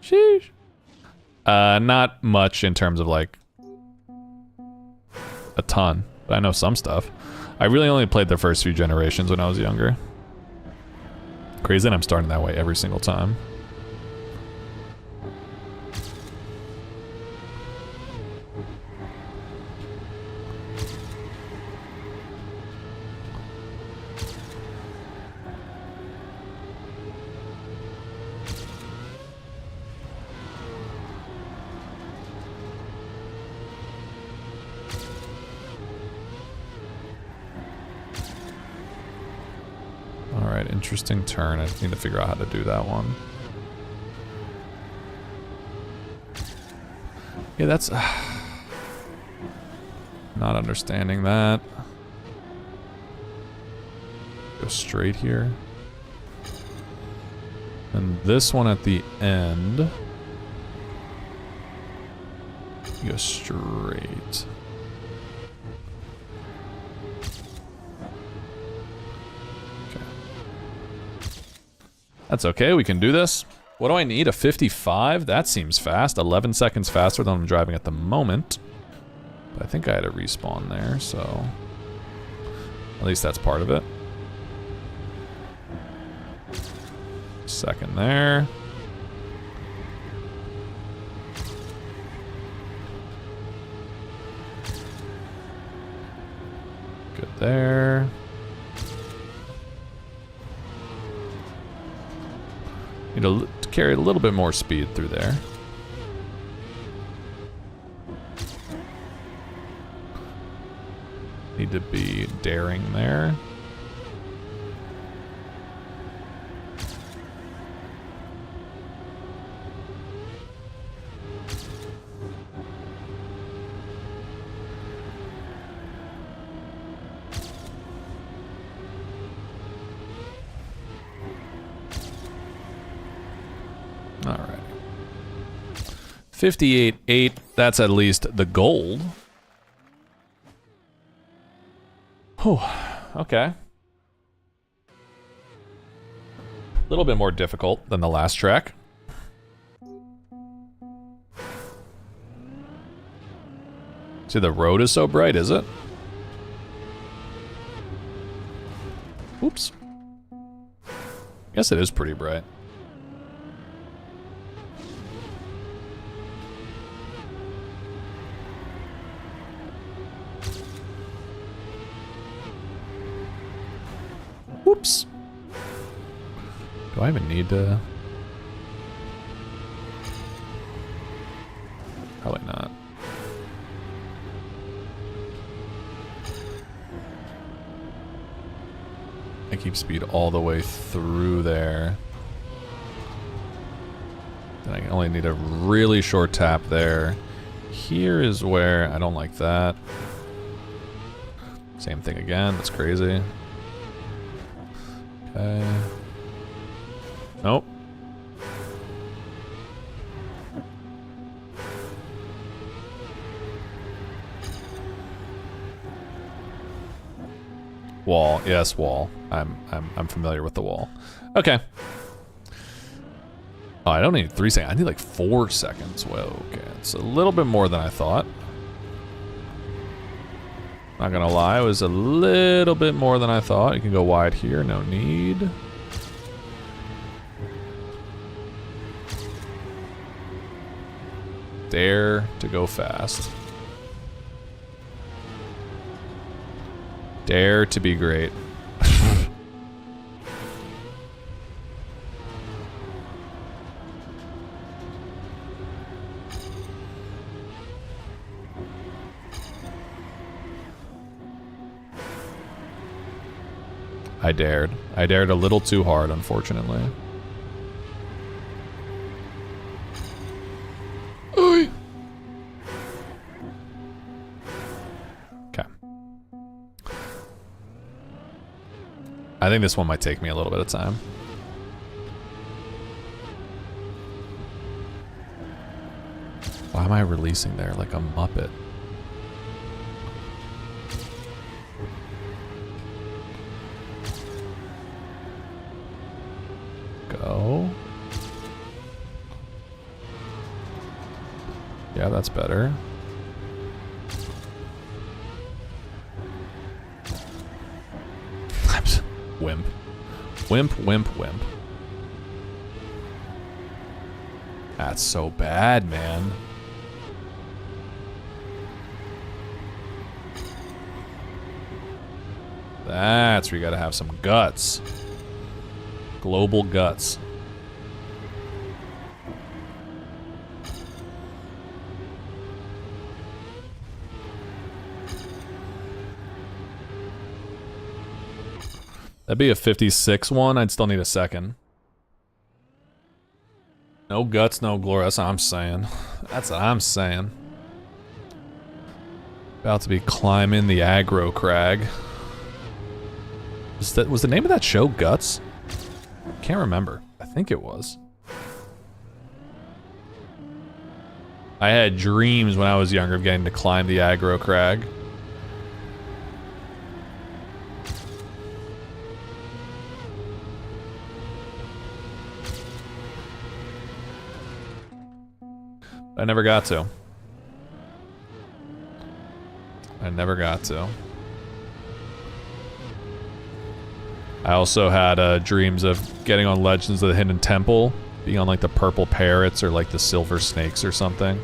Sheesh. Not much in terms of like a ton, but I know some stuff. I really only played the first few generations when I was younger. Crazy that I'm starting that way every single time. Interesting turn. I need to figure out how to do that one. Yeah, that's... not understanding that. Go straight here. And this one at the end. Go straight. That's okay, we can do this. What do I need? A 55? That seems fast. 11 seconds faster than I'm driving at the moment. But I think I had a respawn there, so... at least that's part of it. Second there. Good there. Need to carry a little bit more speed through there. Need to be daring there. Alright. 58.8. That's at least the gold. Oh, okay. A little bit more difficult than the last track. See, the road is so bright, is it? Oops. Guess it is pretty bright. Whoops. Do I even need to? Probably not. I keep speed all the way through there. Then I only need a really short tap there. Here is where I don't like that. Same thing again, that's crazy. Okay. Nope. Wall, yes, wall. I'm familiar with the wall. Okay. Oh, I don't need 3 seconds. I need like 4 seconds. Whoa, okay. It's a little bit more than I thought. Not gonna lie, it was a little bit more than I thought. You can go wide here, no need. Dare to go fast. Dare to be great. I dared. I dared a little too hard, unfortunately. Okay. I think this one might take me a little bit of time. Why am I releasing there like a Muppet? Go. Yeah, that's better. Wimp. Wimp, wimp, wimp. That's so bad, man. That's where you gotta have some guts. Global guts. That'd be a 56 one. I'd still need a second. No guts, no glory. That's what I'm saying. That's what I'm saying. About to be climbing the aggro crag. Was the name of that show Guts? Can't remember. I think it was. I had dreams when I was younger of getting to climb the aggro crag. I never got to. I never got to. I also had dreams of getting on Legends of the Hidden Temple, being on like the purple parrots or like the silver snakes or something.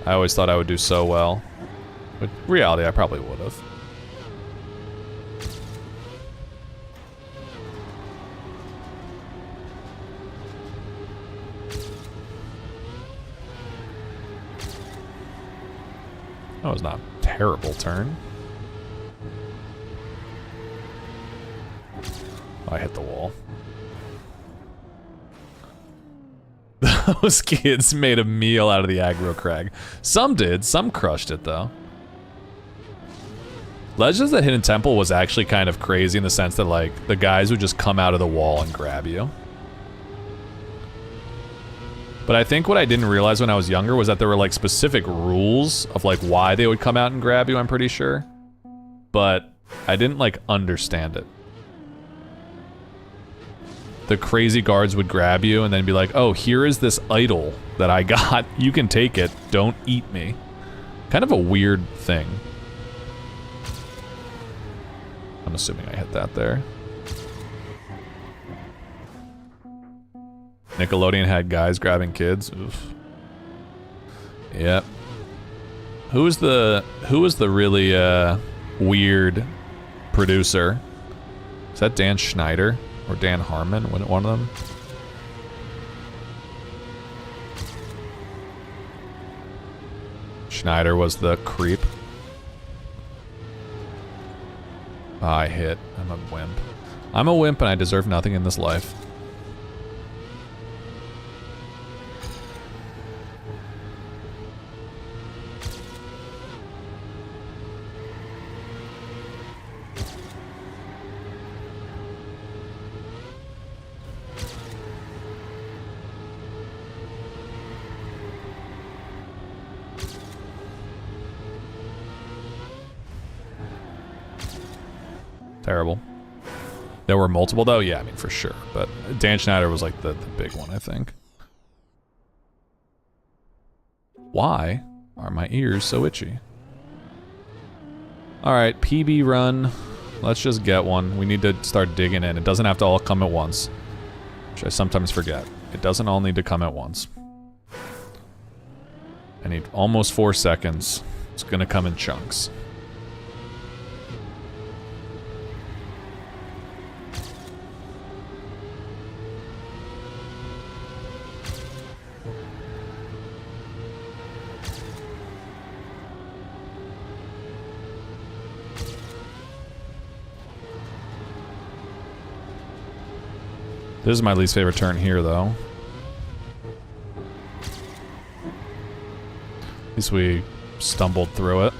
I always thought I would do so well. But in reality, I probably would have. That was not a terrible turn. I hit the wall. Those kids made a meal out of the aggro crag. Some did, some crushed it though. Legends of the Hidden Temple was actually kind of crazy in the sense that like the guys would just come out of the wall and grab you. But I think what I didn't realize when I was younger was that there were like specific rules of like why they would come out and grab you, I'm pretty sure. But I didn't like understand it. The crazy guards would grab you and then be like, oh, here is this idol that I got. You can take it. Don't eat me. Kind of a weird thing. I'm assuming I hit that there. Nickelodeon had guys grabbing kids. Oof. Yep. Who was the really weird producer? Is that Dan Schneider or Dan Harmon? One of them. Schneider was the creep. Oh, I hit. I'm a wimp. I'm a wimp and I deserve nothing in this life. Terrible. There were multiple though? Yeah, I mean for sure. But Dan Schneider was like the big one, I think. Why are my ears so itchy? Alright, PB run. Let's just get one. We need to start digging in. It doesn't have to all come at once. Which I sometimes forget. It doesn't all need to come at once. I need almost 4 seconds. It's gonna come in chunks. This is my least favorite turn here, though. At least we stumbled through it.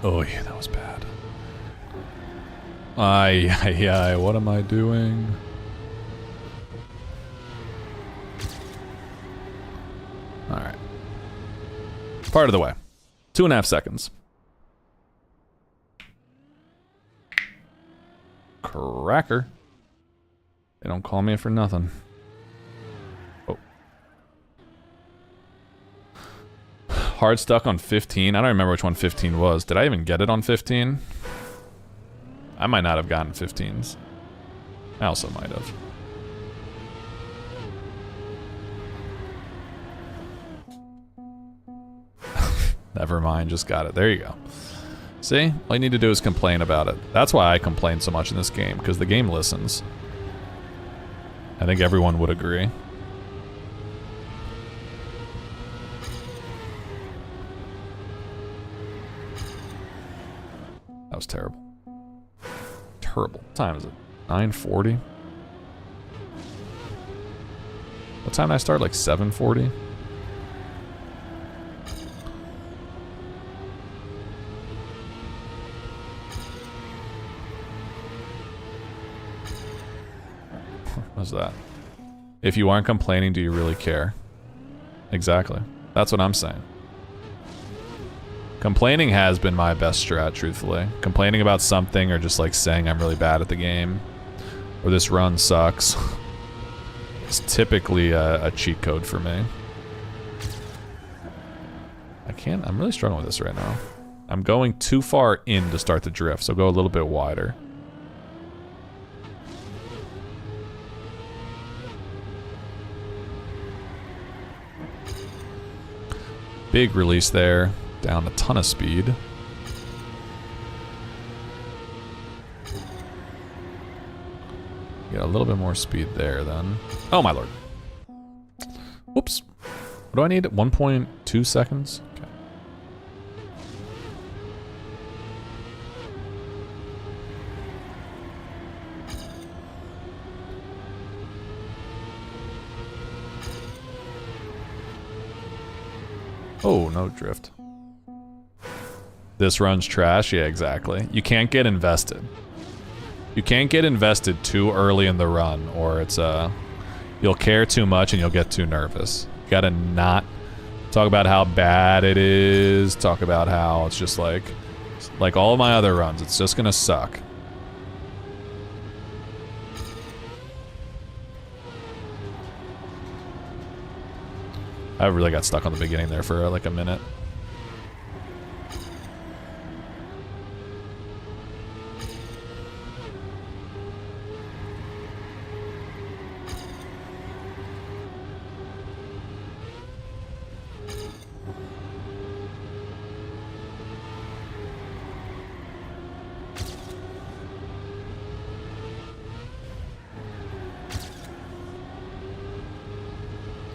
Oh yeah, that was bad. Ay, what am I doing? Alright. Part of the way. 2.5 seconds. Cracker. They don't call me for nothing. Oh. Hard stuck on 15. I don't remember which one 15 was. Did I even get it on 15? I might not have gotten 15s. I also might have. Never mind, just got it. There you go. See? All you need to do is complain about it. That's why I complain so much in this game, because the game listens. I think everyone would agree. That was terrible. Terrible. What time is it? 9:40? What time did I start? Like 7:40? What's that? If you aren't complaining, do you really care? Exactly. That's what I'm saying. Complaining has been my best strat, truthfully. Complaining about something or just like saying I'm really bad at the game or this run sucks. It's typically a cheat code for me. I'm really struggling with this right now. I'm going too far in to start the drift, so go a little bit wider. Big release there. Down a ton of speed. Get a little bit more speed there then. Oh my lord. Whoops. What do I need? 1.2 seconds? Okay. Oh, no drift. This run's trash? Yeah, exactly. You can't get invested. You can't get invested too early in the run, or it's you'll care too much and you'll get too nervous. You gotta not talk about how bad it is, talk about how it's just like all of my other runs, it's just gonna suck. I really got stuck on the beginning there for like a minute.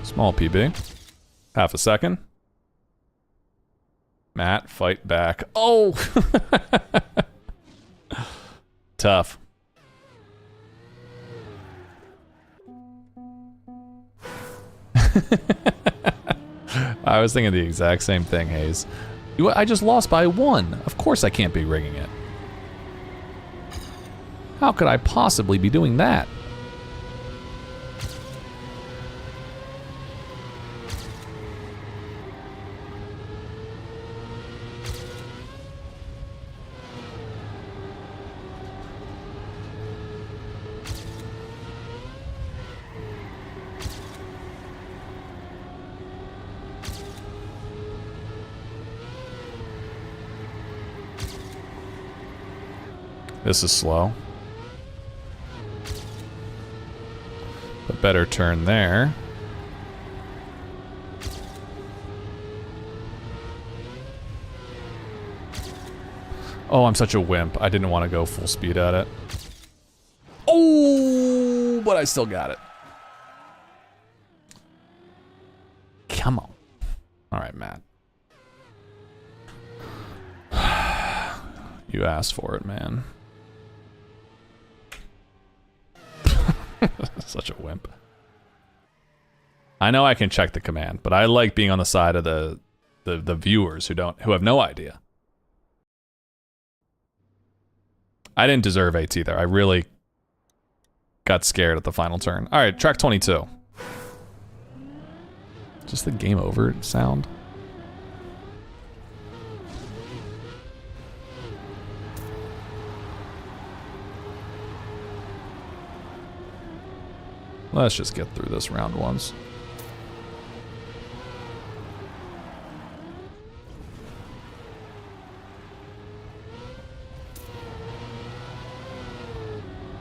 Small PB. Half a second. Matt, fight back. Oh! Tough. I was thinking the exact same thing, Hayes. I just lost by 1. Of course I can't be rigging it. How could I possibly be doing that? This is slow. A better turn there. Oh, I'm such a wimp. I didn't want to go full speed at it. Oh, but I still got it. Come on. All right, Matt. You asked for it, man. Such a wimp. I know I can check the command, but I like being on the side of the viewers who have no idea. I didn't deserve 8s either. I really got scared at the final turn. All right, track 22. Just the game over sound. Let's just get through this round once.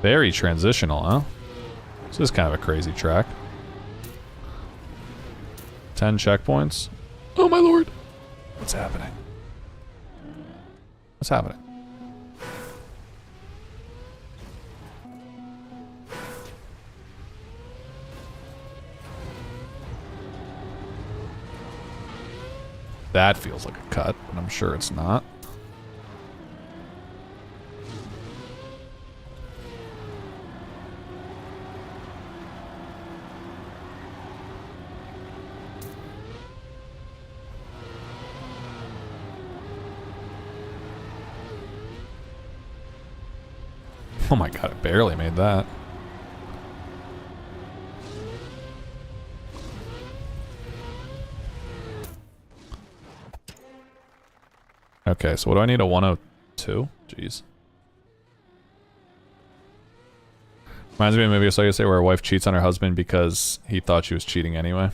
Very transitional, huh? This is kind of a crazy track. 10 checkpoints. Oh my lord. What's happening? What's happening? That feels like a cut, but I'm sure it's not. Oh my god, I barely made that. Okay, so what do I need? A 102? Jeez. Reminds me of a movie I saw you say where a wife cheats on her husband because he thought she was cheating anyway.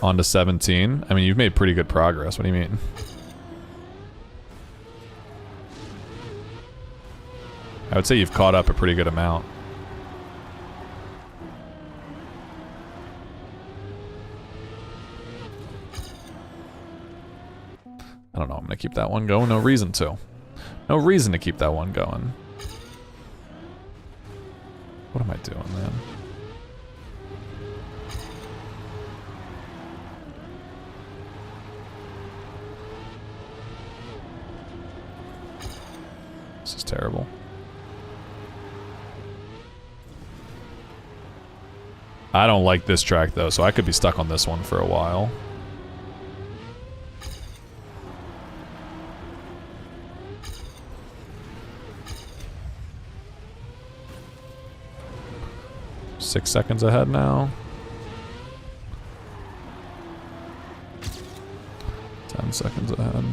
On to 17. I mean, you've made pretty good progress. What do you mean? I would say you've caught up a pretty good amount. I don't know. I'm going to keep that one going. No reason to. No reason to keep that one going. What am I doing, man? This is terrible. I don't like this track though, so I could be stuck on this one for a while. Six seconds ahead now. 10 seconds ahead.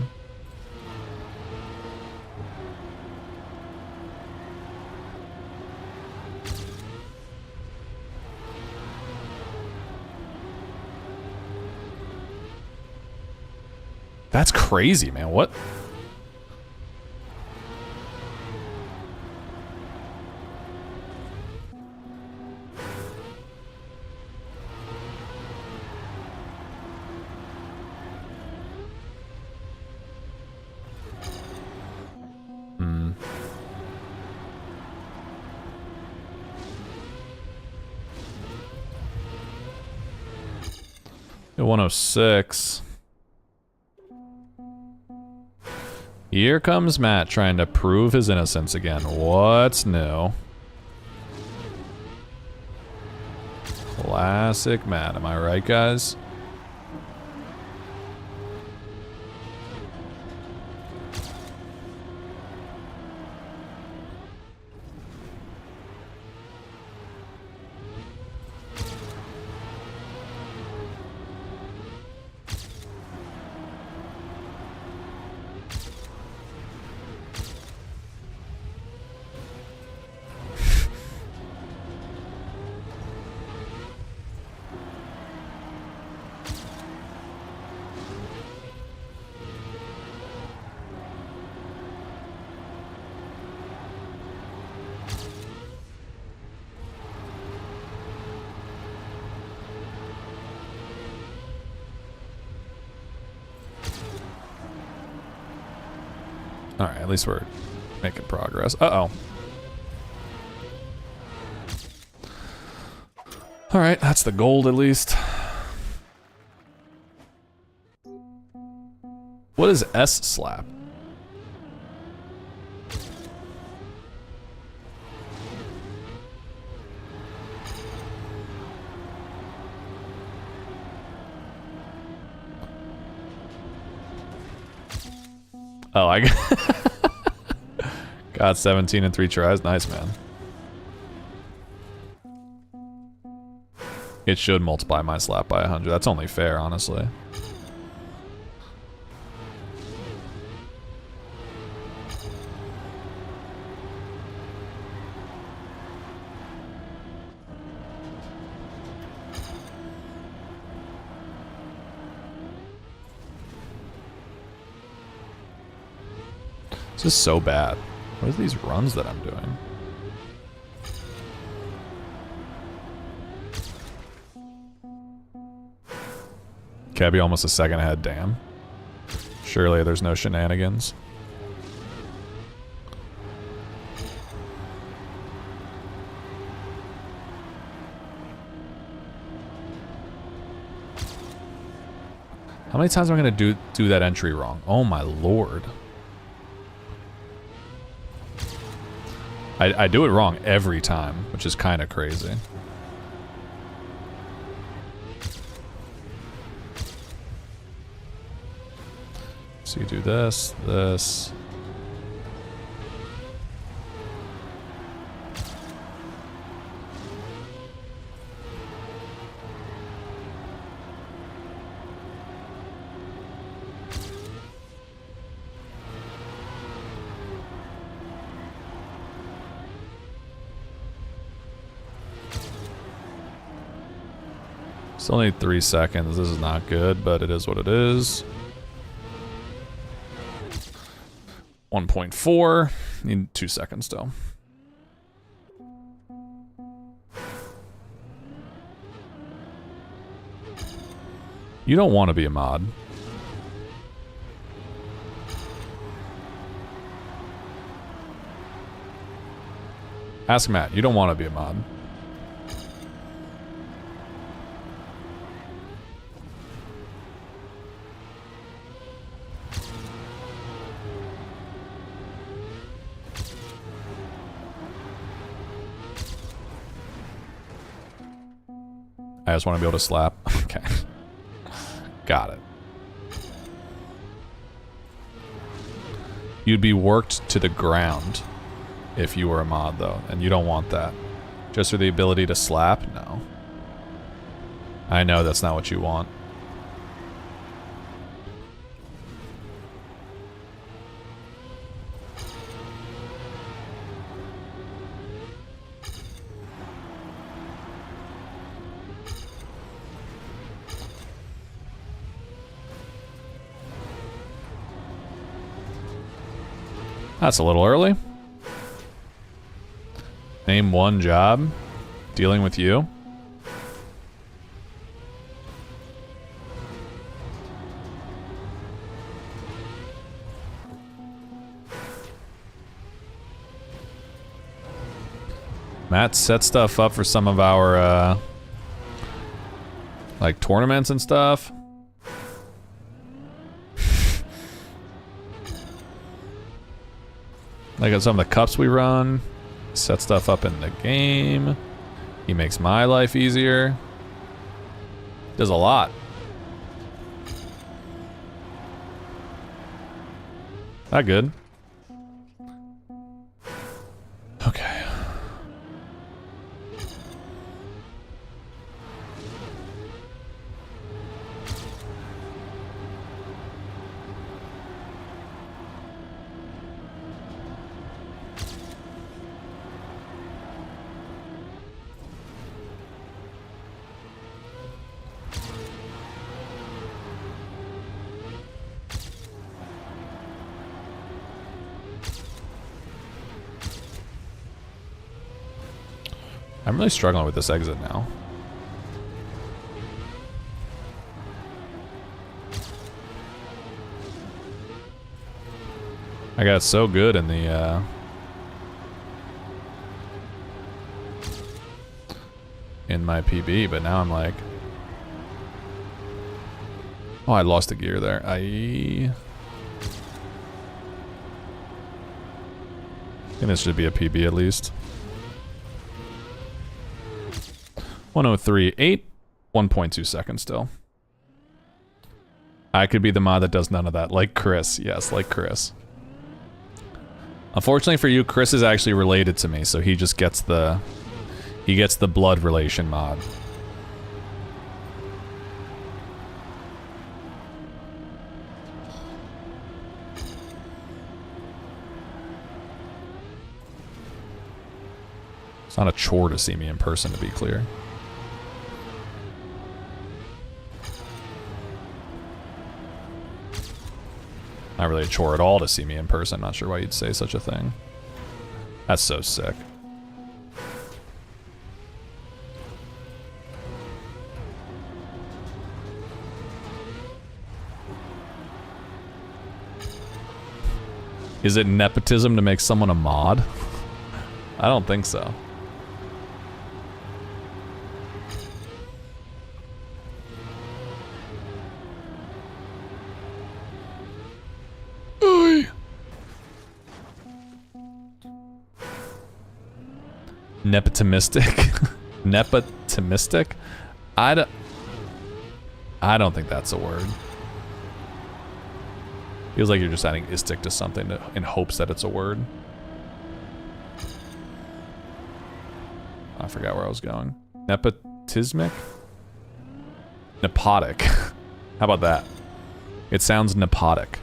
That's crazy, man. What? The 106. Here comes Matt trying to prove his innocence again. What's new? Classic Matt, am I right, guys? Alright, at least we're making progress. Uh-oh. Alright, that's the gold at least. What is S slap? Oh, I got 17 in 3 tries. Nice, man. It should multiply my slap by 100. That's only fair, honestly. This is so bad. What are these runs that I'm doing? Cabby almost a second ahead, damn. Surely there's no shenanigans. How many times am I gonna do that entry wrong? Oh my lord. I do it wrong every time, which is kind of crazy. So you do this, this. Still need 3 seconds. This is not good, but it is what it is. 1.4. Need 2 seconds still. You don't want to be a mod. Ask Matt. You don't want to be a mod. I just want to be able to slap. Okay. Got it. You'd be worked to the ground if you were a mod, though, and you don't want that. Just for the ability to slap? No. I know that's not what you want. That's a little early. Name one job. Dealing with you. Matt set stuff up for some of our like tournaments and stuff. Like at some of the cups we run, set stuff up in the game. He makes my life easier. Does a lot. Not good. Okay. I'm really struggling with this exit now. I got so good in the in my PB, but now I'm like, oh, I lost a gear there. I think this should be a PB at least. 103.8, 1.2 seconds still. I could be the mod that does none of that, like Chris. Yes, like Chris. Unfortunately for you, Chris is actually related to me, so he just gets the blood relation mod. It's not a chore to see me in person, to be clear. Not really a chore at all to see me in person. Not sure why you'd say such a thing. That's so sick. Is it nepotism to make someone a mod? I don't think so. Nepotimistic? Nepotimistic? I don't think that's a word. Feels like you're just adding istic to something in hopes that it's a word. I forgot where I was going. Nepotismic? Nepotic. How about that? It sounds nepotic.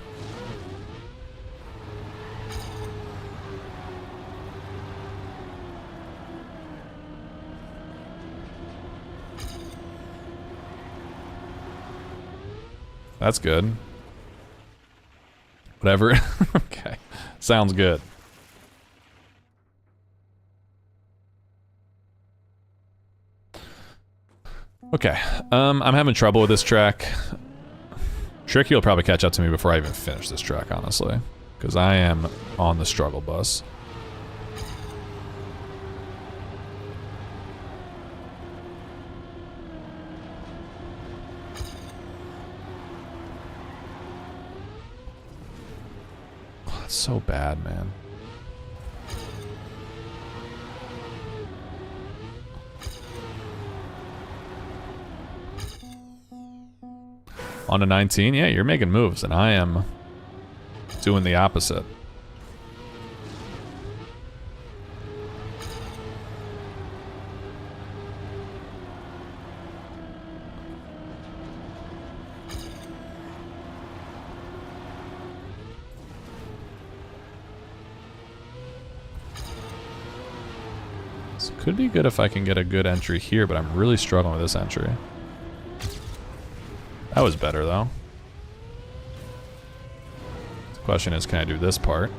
That's good. Whatever. Okay. Sounds good. Okay. I'm having trouble with this track. Tricky will probably catch up to me before I even finish this track, honestly. Because I am on the struggle bus. It's so bad, man. On to 19? Yeah, you're making moves, and I am doing the opposite. Could be good if I can get a good entry here, but I'm really struggling with this entry. That was better, though. The question is, can I do this part?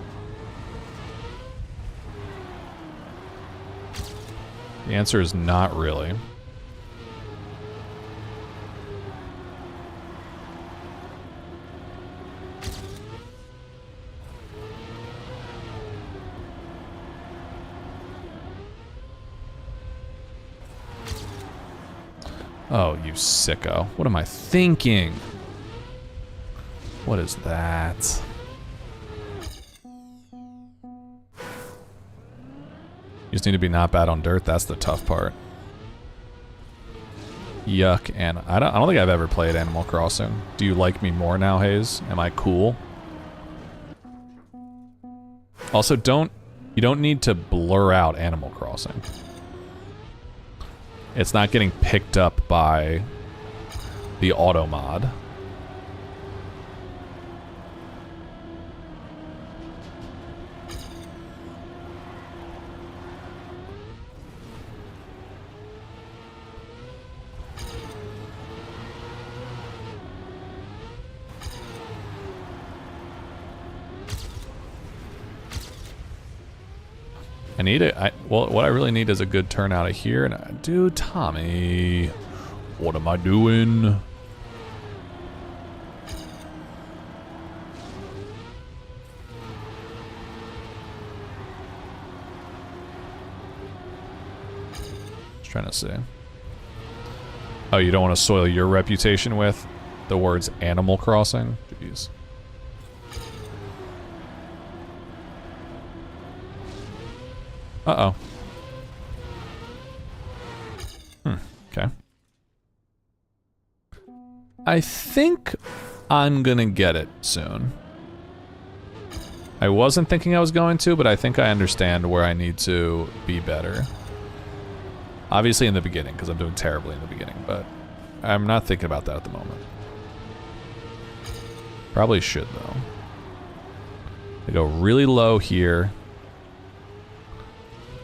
The answer is not really. Oh, you sicko. What am I thinking? What is that? You just need to be not bad on dirt. That's the tough part. Yuck. And I don't think I've ever played Animal Crossing. Do you like me more now, Hayes? Am I cool? Also, you don't need to blur out Animal Crossing. It's not getting picked up by the auto mod. I need it. Well, what I really need is a good turn out of here. And dude, Tommy, what am I doing? Just trying to see. Oh, you don't want to soil your reputation with the words Animal Crossing? Jeez. Uh-oh. Okay. I think I'm gonna get it soon. I wasn't thinking I was going to, but I think I understand where I need to be better. Obviously in the beginning, because I'm doing terribly in the beginning, but I'm not thinking about that at the moment. Probably should, though. I go really low here.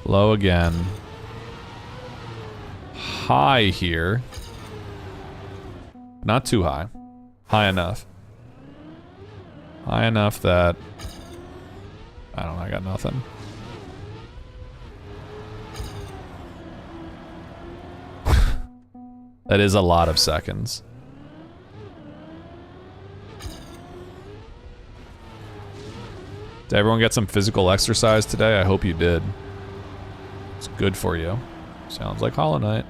Low again. High here. Not too high. High enough. High enough that... I don't know, I got nothing. That is a lot of seconds. Did everyone get some physical exercise today? I hope you did. It's good for you. Sounds like Hollow Knight.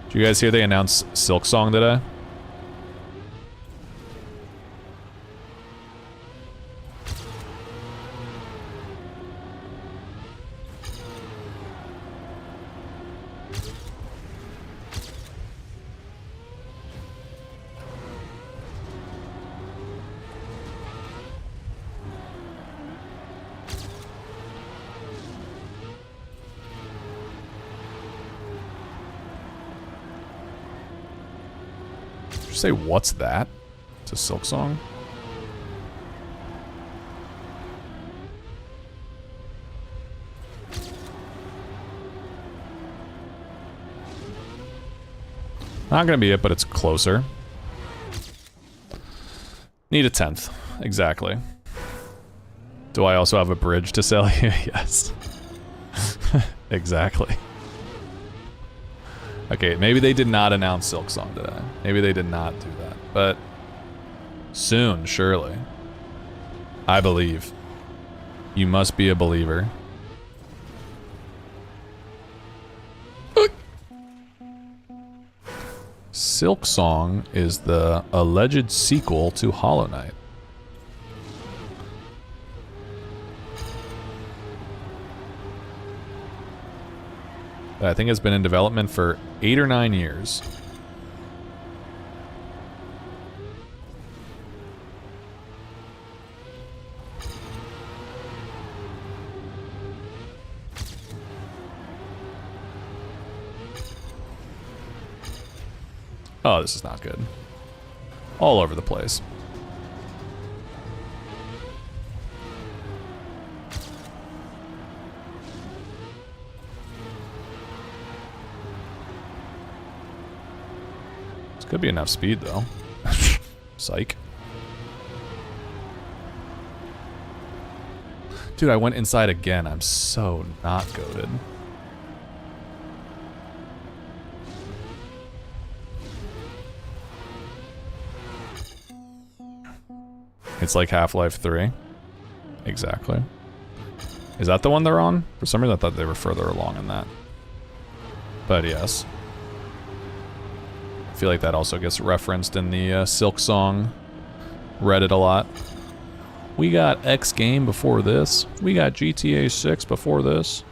Did you guys hear they announced Silk Song today? Say what's that? It's a Silk Song? Not gonna be it, but it's closer. Need a 10th. Exactly. Do I also have a bridge to sell you? Yes. Exactly. Okay, maybe they did not announce Silk Song today. Maybe they did not do that. But soon, surely. I believe. You must be a believer. Silk Song is the alleged sequel to Hollow Knight. I think it's been in development for 8 or 9 years. Oh, this is not good. All over the place. Could be enough speed, though. Psych. Dude, I went inside again. I'm so not goated. It's like Half-Life 3. Exactly. Is that the one they're on? For some reason I thought they were further along in that. But yes. I feel like that also gets referenced in the Silk Song Reddit a lot. We got X game before this. We got GTA 6 before this.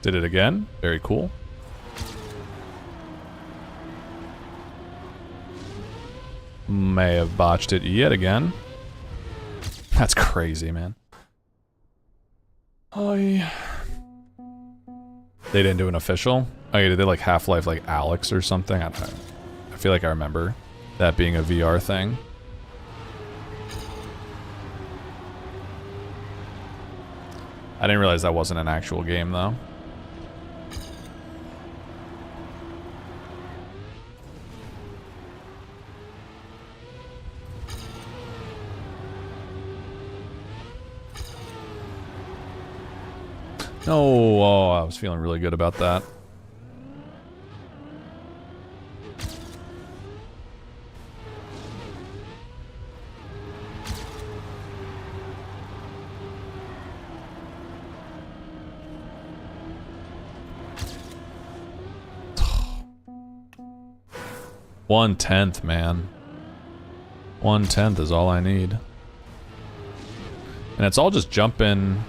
Did it again. Very cool. May have botched it yet again. That's crazy, man. Oh, yeah. They didn't do an official? Oh, yeah, did they like Half-Life like Alex or something? I feel like I remember that being a VR thing. I didn't realize that wasn't an actual game, though. No, oh, I was feeling really good about that. One-tenth, man. 1/10 is all I need. And it's all just jumping.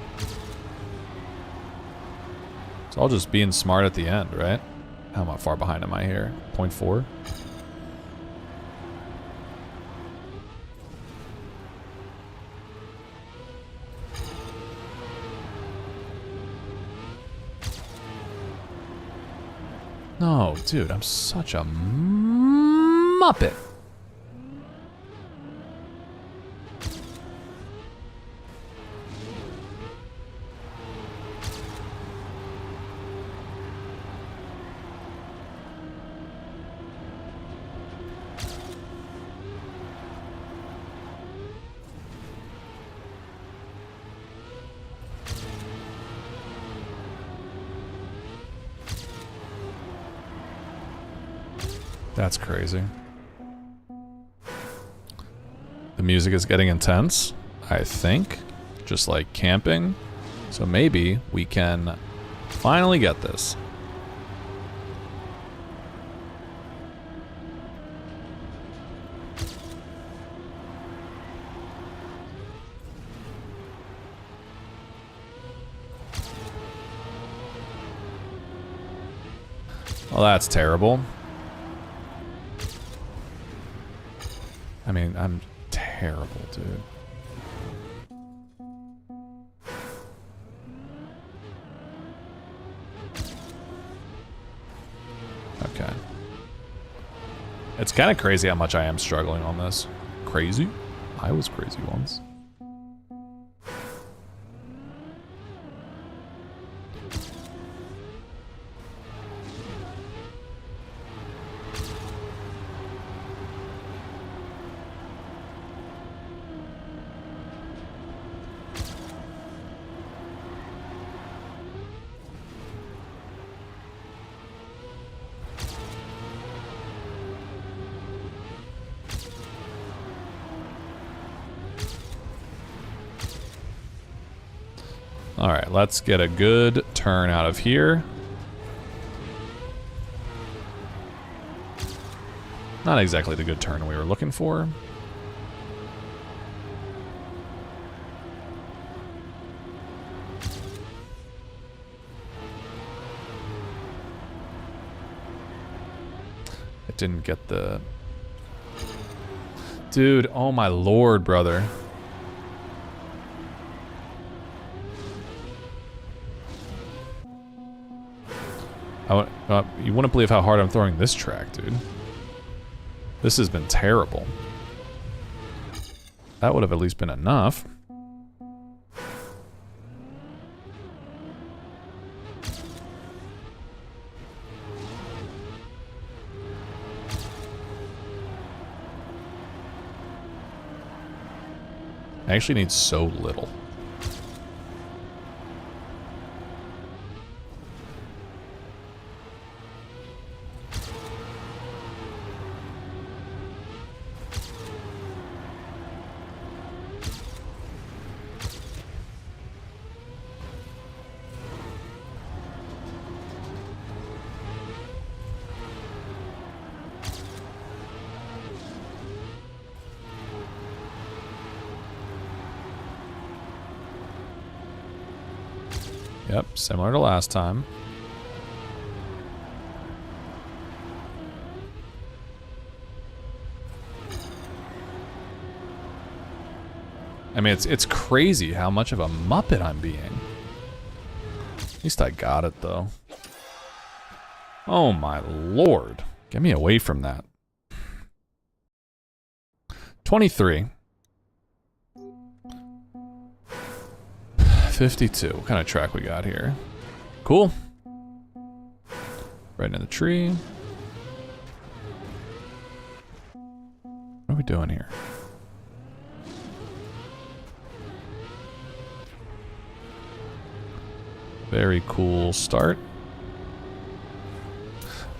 It's all just being smart at the end, right? How far behind am I here? 0.4? No, dude, I'm such a muppet. That's crazy. The music is getting intense, I think. Just like camping. So maybe we can finally get this. Well, that's terrible. I mean, I'm terrible, dude. Okay. It's kind of crazy how much I am struggling on this. Crazy? I was crazy once. Alright, let's get a good turn out of here. Not exactly the good turn we were looking for. It didn't get the... Dude, oh my lord, brother. You wouldn't believe how hard I'm throwing this track, dude. This has been terrible. That would have at least been enough. I actually need so little. Yep, similar to last time. I mean, it's crazy how much of a muppet I'm being. At least I got it, though. Oh my lord. Get me away from that. 23. 52. What kind of track we got here? Cool. Right in the tree. What are we doing here? Very cool start.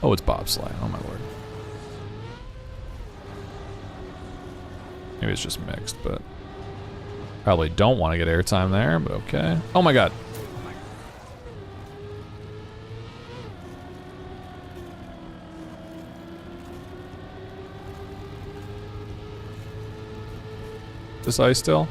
Oh, it's bobsleigh. Oh my lord. Maybe it's just mixed, but probably don't want to get airtime there, but okay. Oh my god. This ice still?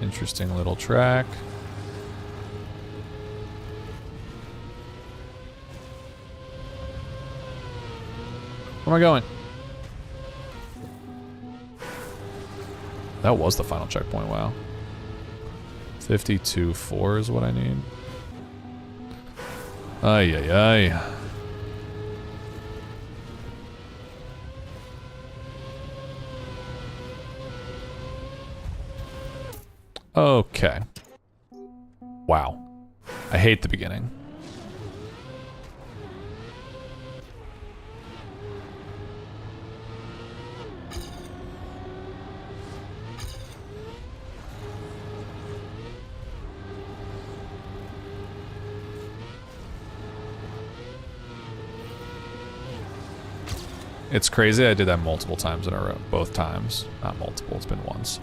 Interesting little track. Where am I going? That was the final checkpoint, wow. 52.4 is what I need. Ay, ay, ay. Okay. Wow. I hate the beginning. It's crazy. I did that multiple times in a row. Both times. Not multiple. It's been once.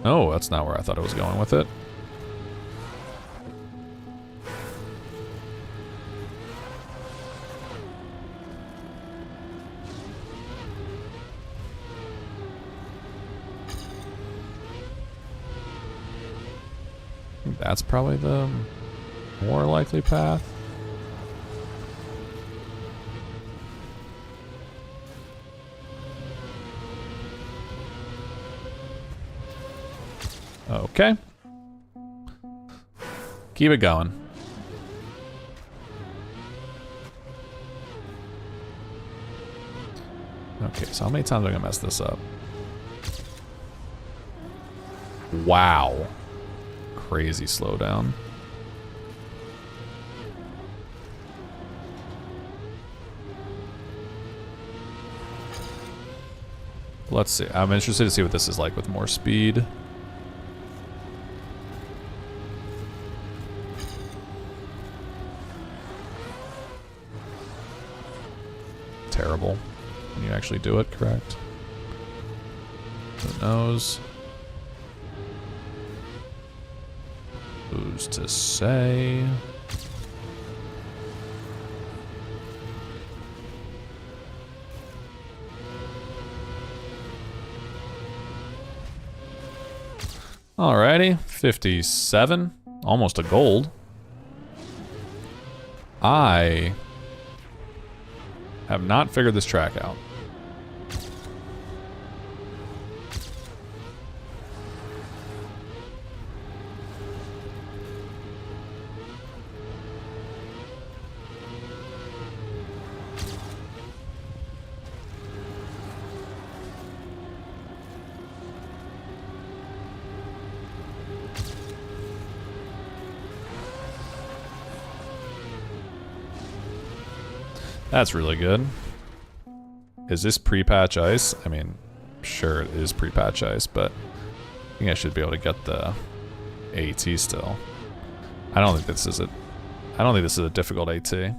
No, that's not where I thought it was going with it. I think that's probably the more likely path. Okay. Keep it going. Okay, so how many times am I gonna mess this up? Wow. Crazy slowdown. Let's see. I'm interested to see what this is like with more speed. Terrible when you actually do it, correct? Who knows? Who's to say? Alrighty, 57, almost a gold. I have not figured this track out. That's really good. Is this pre-patch ice? I mean, sure it is pre-patch ice, but I think I should be able to get the AT still. I don't think this is a difficult AT.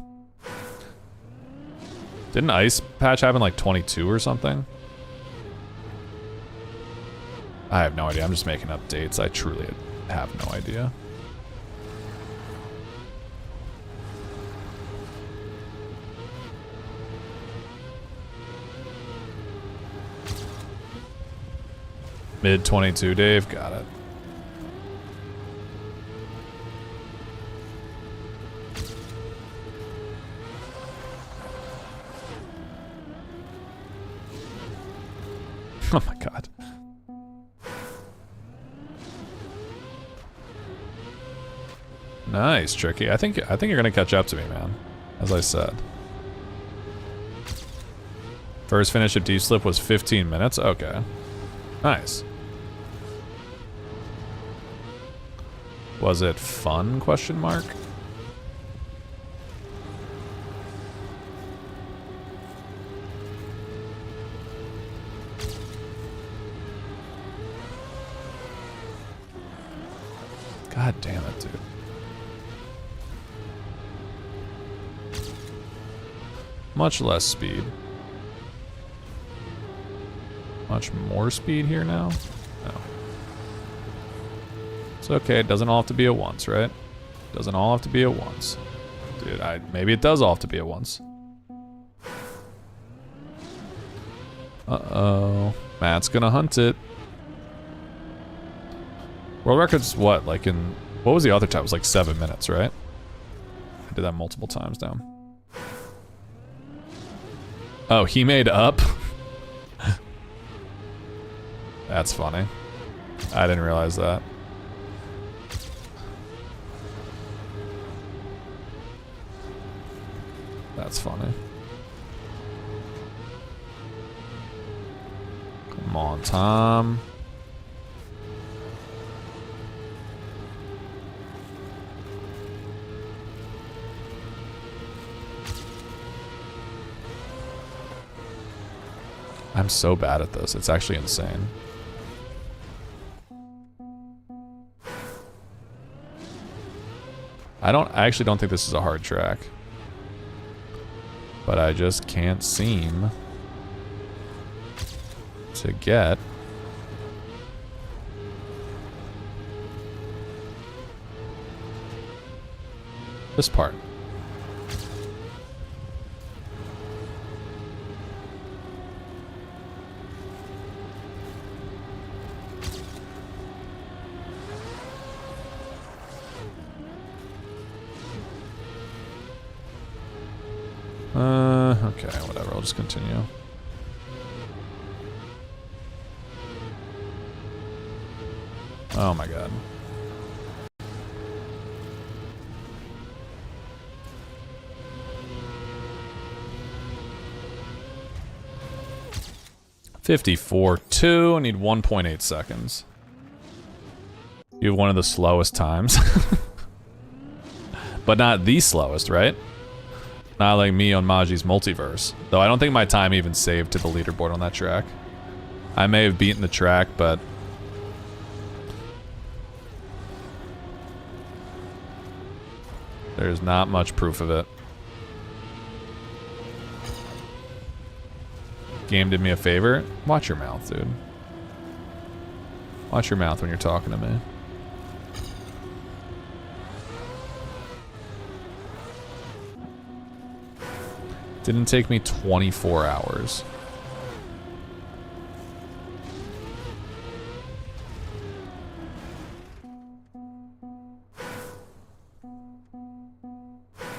Didn't ice patch happen like 22 or something? I have no idea. I'm just making up dates. I truly have no idea. Mid 22, Dave. Got it. Oh my god. Nice, Tricky. I think you're gonna catch up to me, man. As I said. First finish of D-Slip was 15 minutes? Okay. Nice. Was it fun, question mark? God damn it, dude. Much less speed. Much more speed here now? No. It's okay, it doesn't all have to be at once, right? Doesn't all have to be at once. Dude, maybe it does all have to be at once. Uh-oh. Matt's gonna hunt it. World record's what? Like in... What was the other time? It was like 7 minutes, right? I did that multiple times now. Oh, he made up? That's funny. I didn't realize that. That's funny. Come on, Tom. I'm so bad at this. It's actually insane. I actually don't think this is a hard track. But I just can't seem to get this part. Okay, whatever, I'll just continue. Oh my god. $54.2, I need 1.8 seconds. You have one of the slowest times. But not the slowest, right? Not like me on Maji's Multiverse. Though I don't think my time even saved to the leaderboard on that track. I may have beaten the track, but... there's not much proof of it. Game did me a favor. Watch your mouth, dude. Watch your mouth when you're talking to me. Didn't take me 24 hours.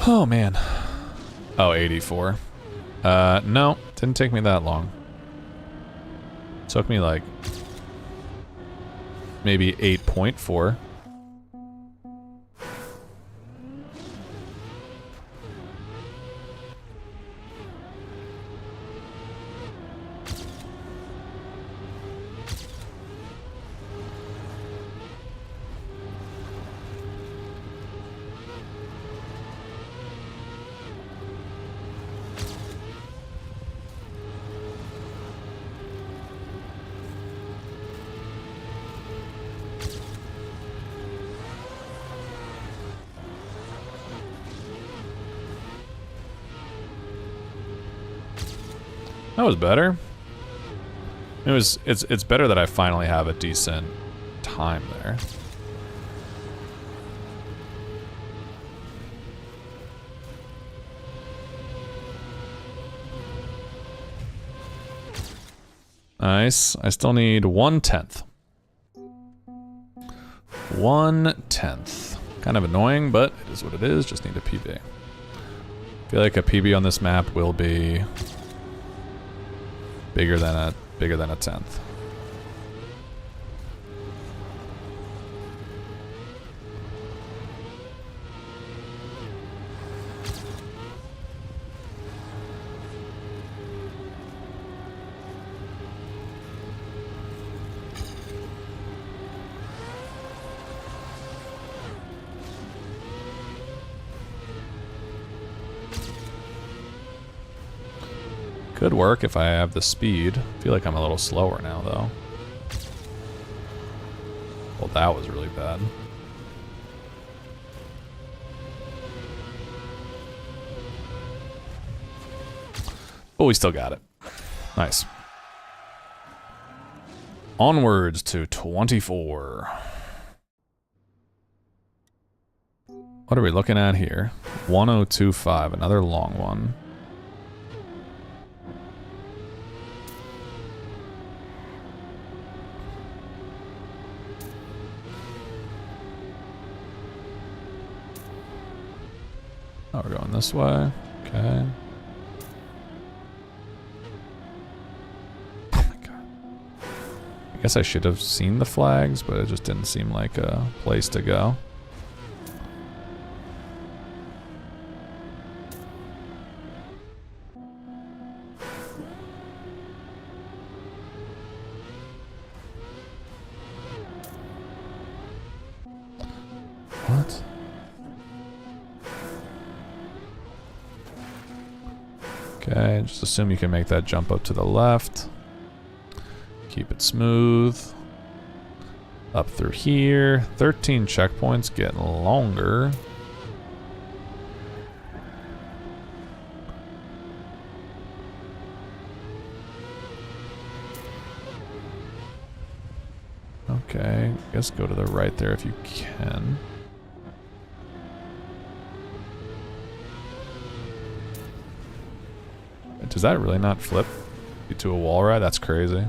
Oh, man. Oh, 84. No, didn't take me that long. Took me like maybe 8.4. That was better. It's better that I finally have a decent time there. Nice. I still need 1/10. 1/10. Kind of annoying, but it is what it is. Just need a PB. I feel like a PB on this map will be bigger than a 10th. Could work if I have the speed. I feel like I'm a little slower now, though. Well, that was really bad. But we still got it. Nice. Onwards to 24. What are we looking at here? 1025, another long one. Oh, we're going this way. Okay. Oh my god. I guess I should have seen the flags, but it just didn't seem like a place to go. What? Okay, just assume you can make that jump up to the left. Keep it smooth. Up through here. 13 checkpoints, getting longer. Okay, I guess go to the right there if you can. Does that really not flip you to a wall ride? That's crazy.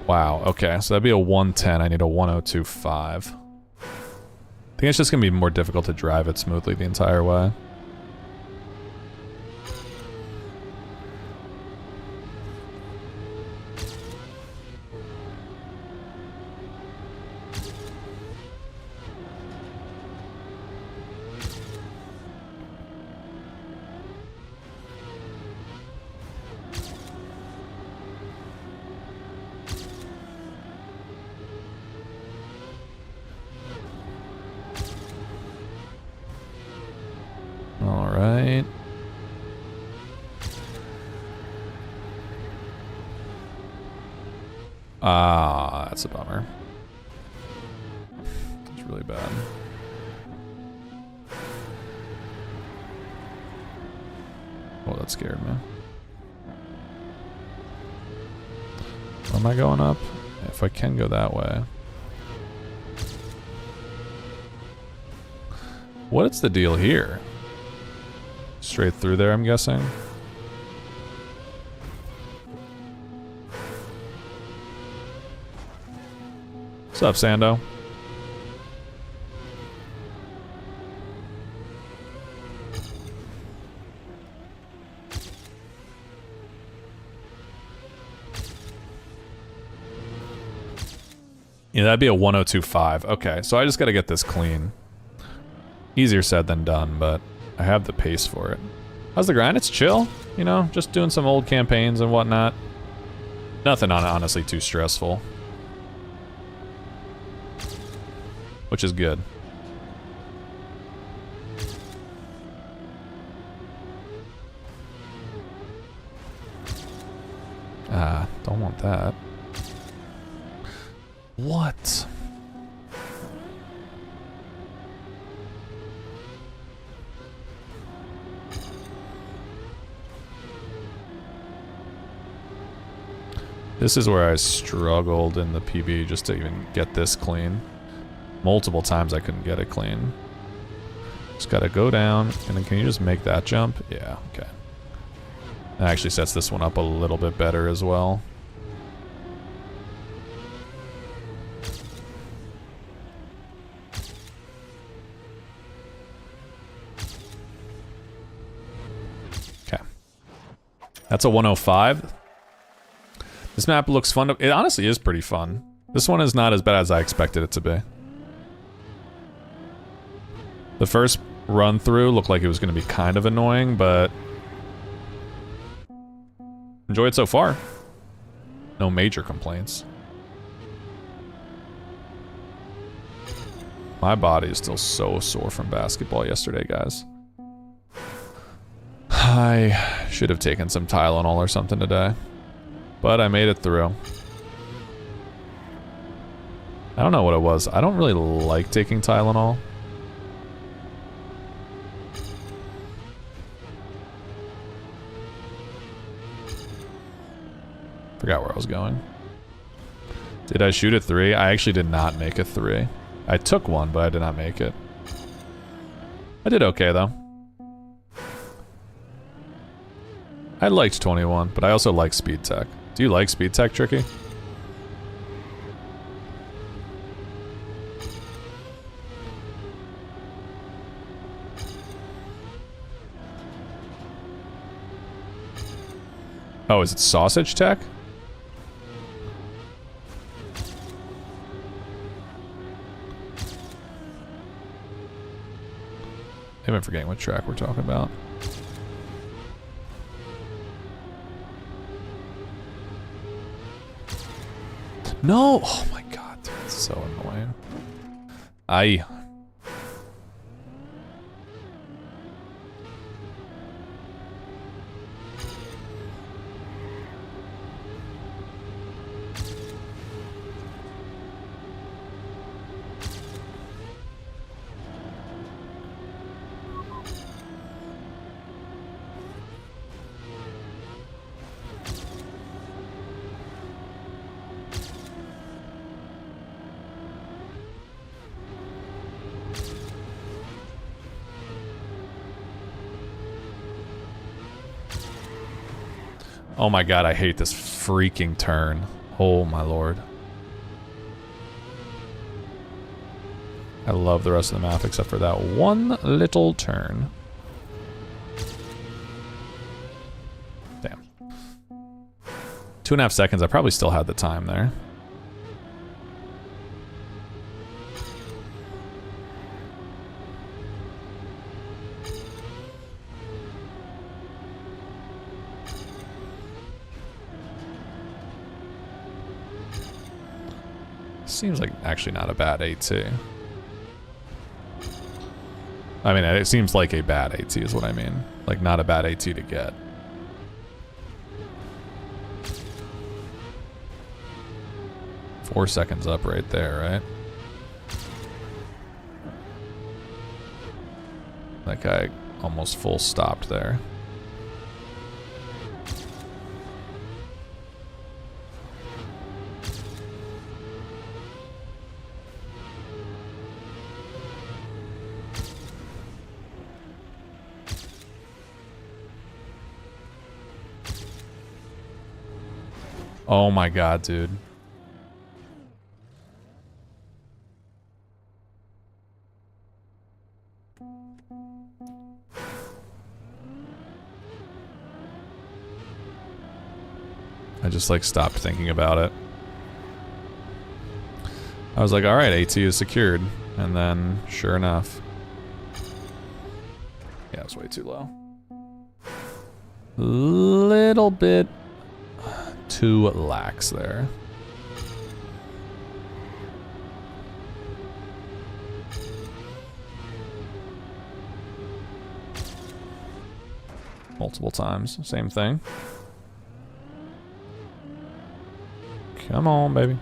Wow, okay, so that'd be a 110. I need a 1025. I think it's just gonna be more difficult to drive it smoothly the entire way. Alright. Ah, that's a bummer. It's really bad. Oh, that scared me. Am I going up? If I can go that way. What's the deal here? Straight through there, I'm guessing. What's up, Sando? Yeah, that'd be a 1025. Okay, so I just gotta get this clean. Easier said than done, but I have the pace for it. How's the grind? It's chill, you know, just doing some old campaigns and whatnot. Nothing honestly too stressful. Which is good. Ah, don't want that. What? This is where I struggled in the PB just to even get this clean. Multiple times I couldn't get it clean. Just gotta go down, and then can you just make that jump? Yeah, okay. That actually sets this one up a little bit better as well. Okay. That's a 105. This map looks fun. It honestly is pretty fun. This one is not as bad as I expected it to be. The first run through looked like it was going to be kind of annoying, but enjoy it so far. No major complaints. My body is still so sore from basketball yesterday, guys. I should have taken some Tylenol or something today. But I made it through. I don't know what it was. I don't really like taking Tylenol. Forgot where I was going. Did I shoot a 3? I actually did not make a 3. I took one, but I did not make it. I did okay, though. I liked 21, but I also like speed tech. Do you like speed tech, Tricky? Oh, is it sausage tech? I've been forgetting what track we're talking about. No! Oh my god, dude, it's so annoying. Oh my god, I hate this freaking turn. Oh my lord. I love the rest of the map except for that one little turn. Damn. 2.5 seconds, I probably still had the time there. Seems like actually not a bad AT. I mean, it seems like a bad AT is what I mean. Like, not a bad AT to get. Four seconds up right there, right? That guy almost full stopped there. Oh my god, dude. I just like stopped thinking about it. I was like, alright, AT is secured. And then, sure enough. Yeah, it was way too low. Little bit too lax there. Multiple times, same thing. Come on, baby.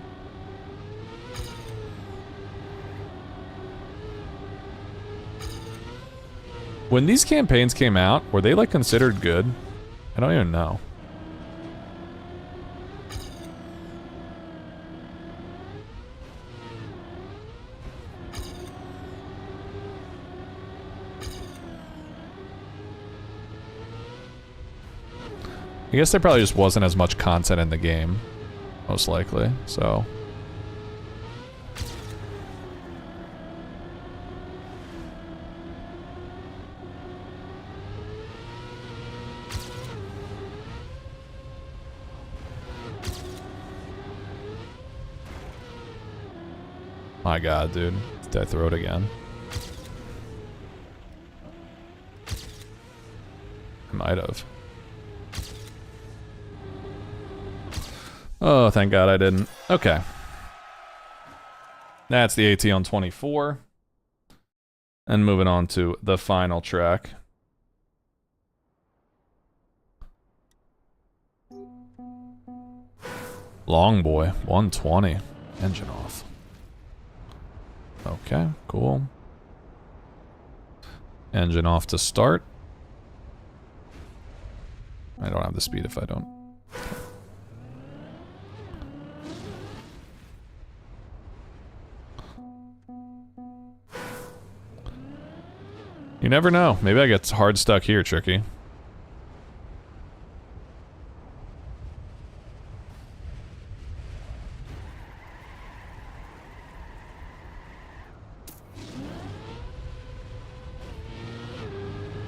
When these campaigns came out, were they like considered good? I don't even know. I guess there probably just wasn't as much content in the game, most likely, so. My god, dude. Did I throw it again? I might have. Oh, thank God I didn't. Okay. That's the AT on 24. And moving on to the final track. Long Boy, 120. Engine off. Okay, cool. Engine off to start. I don't have the speed if I don't. You never know. Maybe I get hard stuck here, Tricky.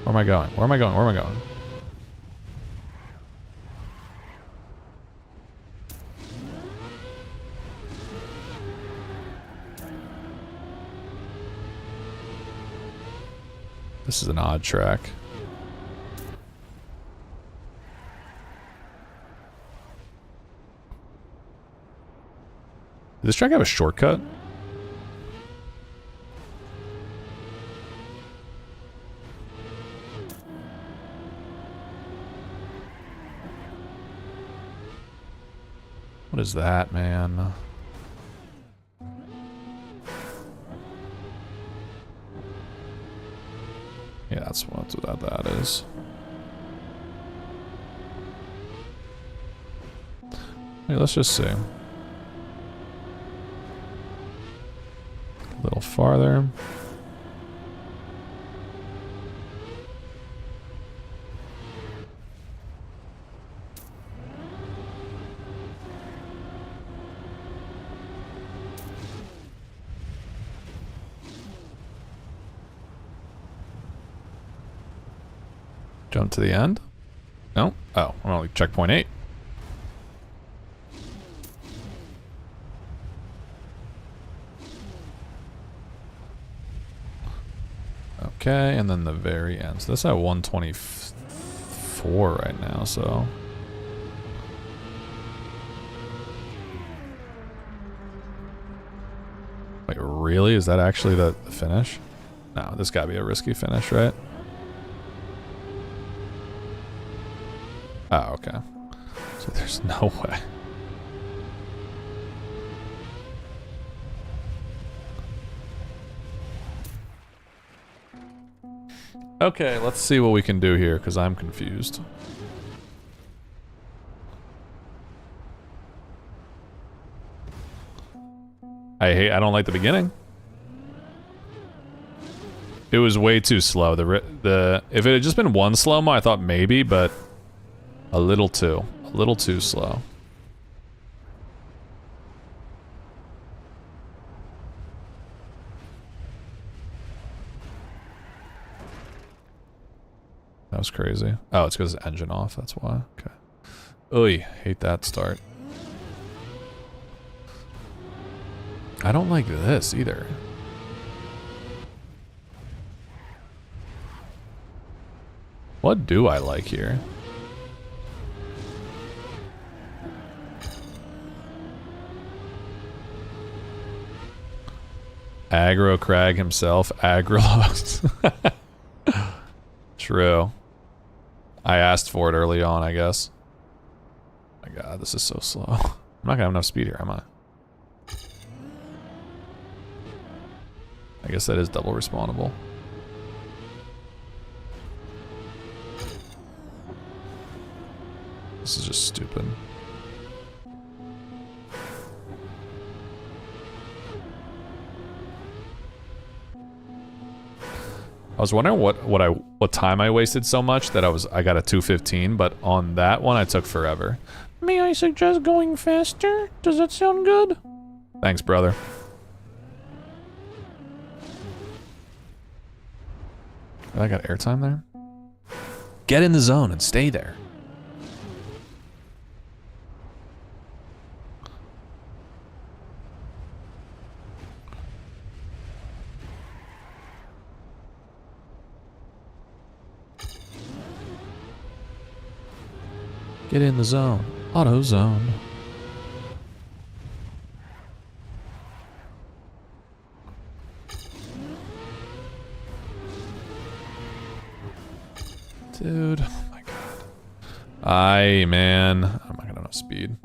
Where am I going? Where am I going? Where am I going? This is an odd track. Does this track have a shortcut? What is that, man? Yeah, that's what that is. Hey, let's just see. A little farther. Jump to the end? No? Oh, I'm only checkpoint 8. Okay, and then the very end. So this is at 124 right now, so... Wait, really? Is that actually the finish? No, this gotta be a risky finish, right? Oh, okay. So there's no way. Okay, let's see what we can do here, because I'm confused. I don't like the beginning. It was way too slow. If it had just been one slow-mo, I thought maybe, but a little too slow. That was crazy. Oh, it's because the engine off, that's why. Okay. Oy, hate that start. I don't like this either. What do I like here? Aggro Crag himself, Agrilos. True. I asked for it early on, I guess. My god, this is so slow. I'm not gonna have enough speed here, am I? I guess that is double respawnable. This is just stupid. I was wondering what time I wasted so much that I got a 2:15, but on that one I took forever. May I suggest going faster? Does that sound good? Thanks, brother. I got airtime there? Get in the zone and stay there. Get in the zone. Auto zone. Dude, oh my god. Man, I'm not gonna have speed.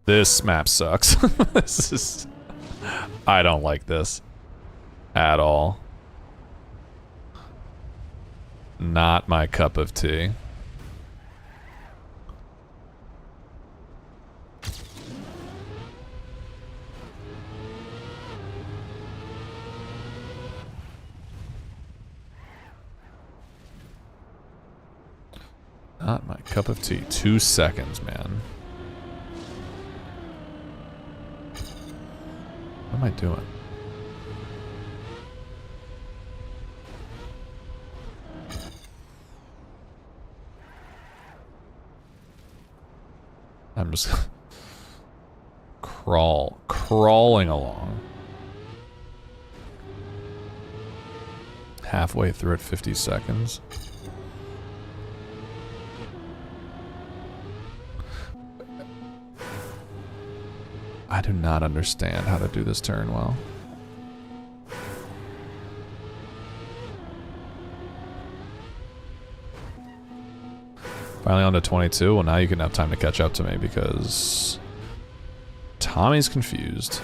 This map sucks. This is... I don't like this. At all. Not my cup of tea. Not my cup of tea. 2 seconds, man. What am I doing? I'm just crawling along. Halfway through at 50 seconds. I do not understand how to do this turn well. Finally on to 22. Well, now you can have time to catch up to me because Tommy's confused.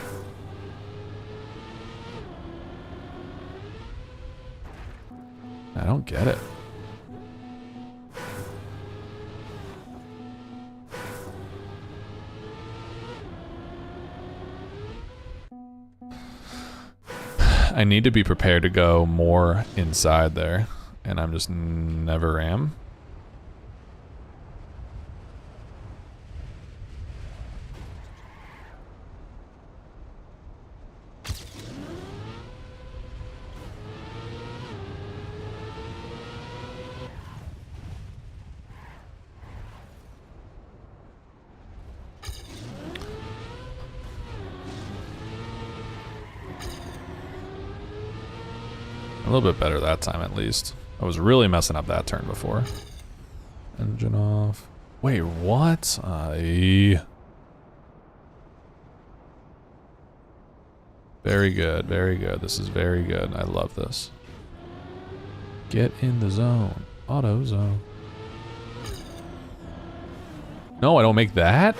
I don't get it. I need to be prepared to go more inside there, and I'm just never am. A little bit better that time, at least. I was really messing up that turn before. Engine off. Wait, what? Very good, very good. This is very good. I love this. Get in the zone. Auto zone. No, I don't make that?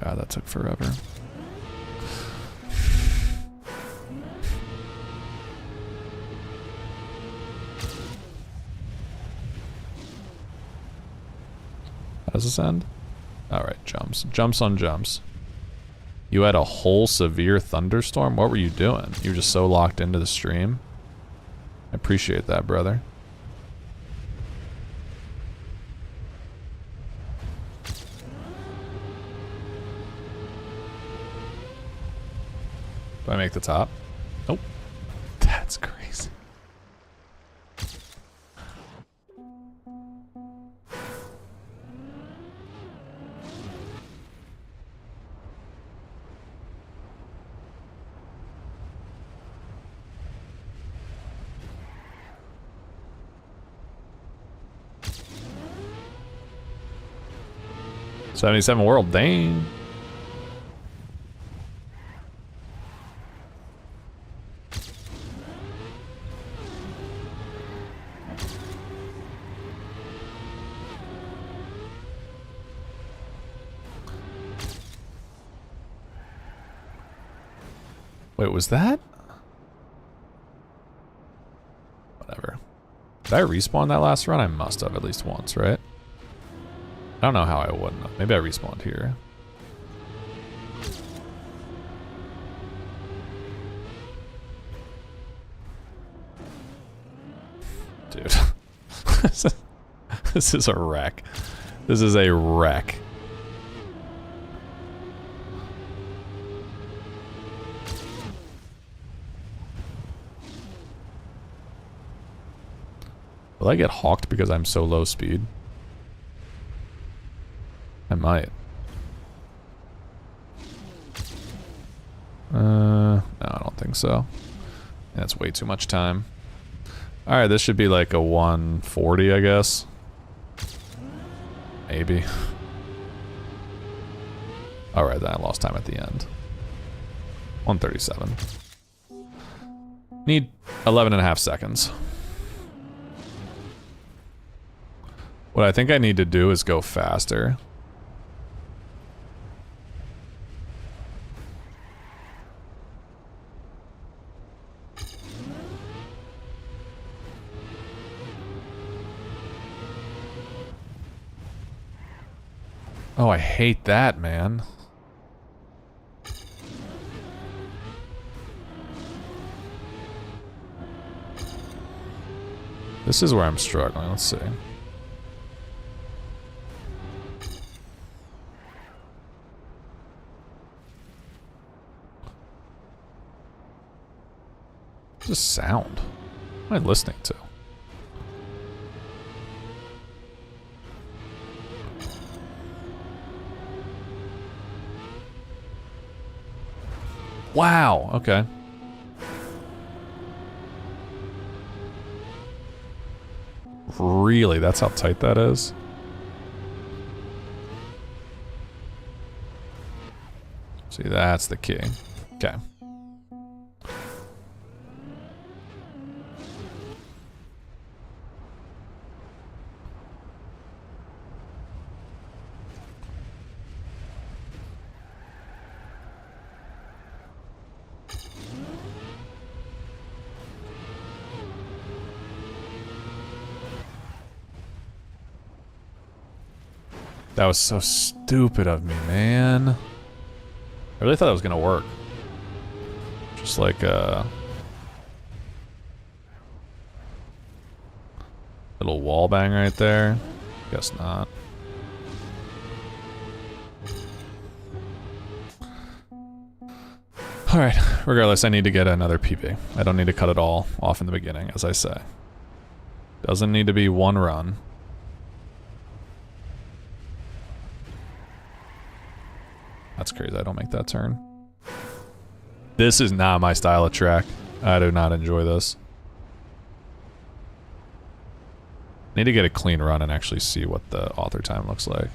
God, that took forever. How does this end? Alright, jumps. Jumps on jumps. You had a whole severe thunderstorm? What were you doing? You were just so locked into the stream? I appreciate that, brother. Do I make the top? Nope. That's crazy. $77 world, dang. Wait, was that? Whatever. Did I respawn that last run? I must have at least once, right? I don't know how I wouldn't have. Maybe I respawned here. Dude. This is a wreck. This is a wreck. Will I get hawked because I'm so low speed? I might. No, I don't think so. That's way too much time. Alright, this should be like a 140, I guess. Maybe. Alright, then I lost time at the end. 137. Need 11.5 seconds. What I think I need to do is go faster. Oh, I hate that, man. This is where I'm struggling. Let's see. What's this sound? What am I listening to? Wow, okay. Really? That's how tight that is? See, that's the key. Okay. That was so stupid of me, man. I really thought it was gonna work. Just like a little wall bang right there. Guess not. Alright, regardless, I need to get another PB. I don't need to cut it all off in the beginning, as I say. Doesn't need to be one run. That's crazy, I don't make that turn. This is not my style of track. I do not enjoy this. Need to get a clean run and actually see what the author time looks like.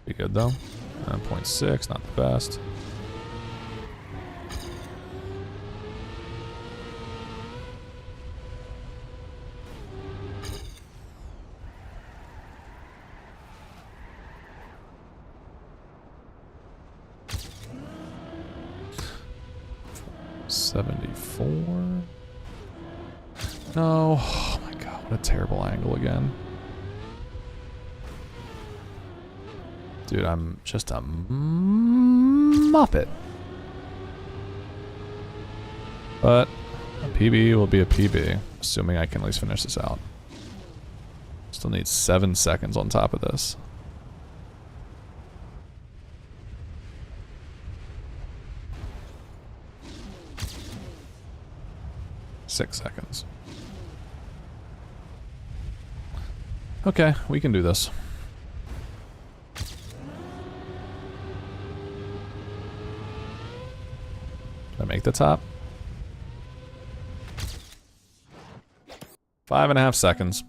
Be good though. 9.6, not the best. No. Oh my god, what a terrible angle again. Dude, I'm just a muppet. But a PB will be a PB, assuming I can at least finish this out. Still need 7 seconds on top of this. Six seconds. Okay, we can do this. Did I make the top? 5.5 seconds.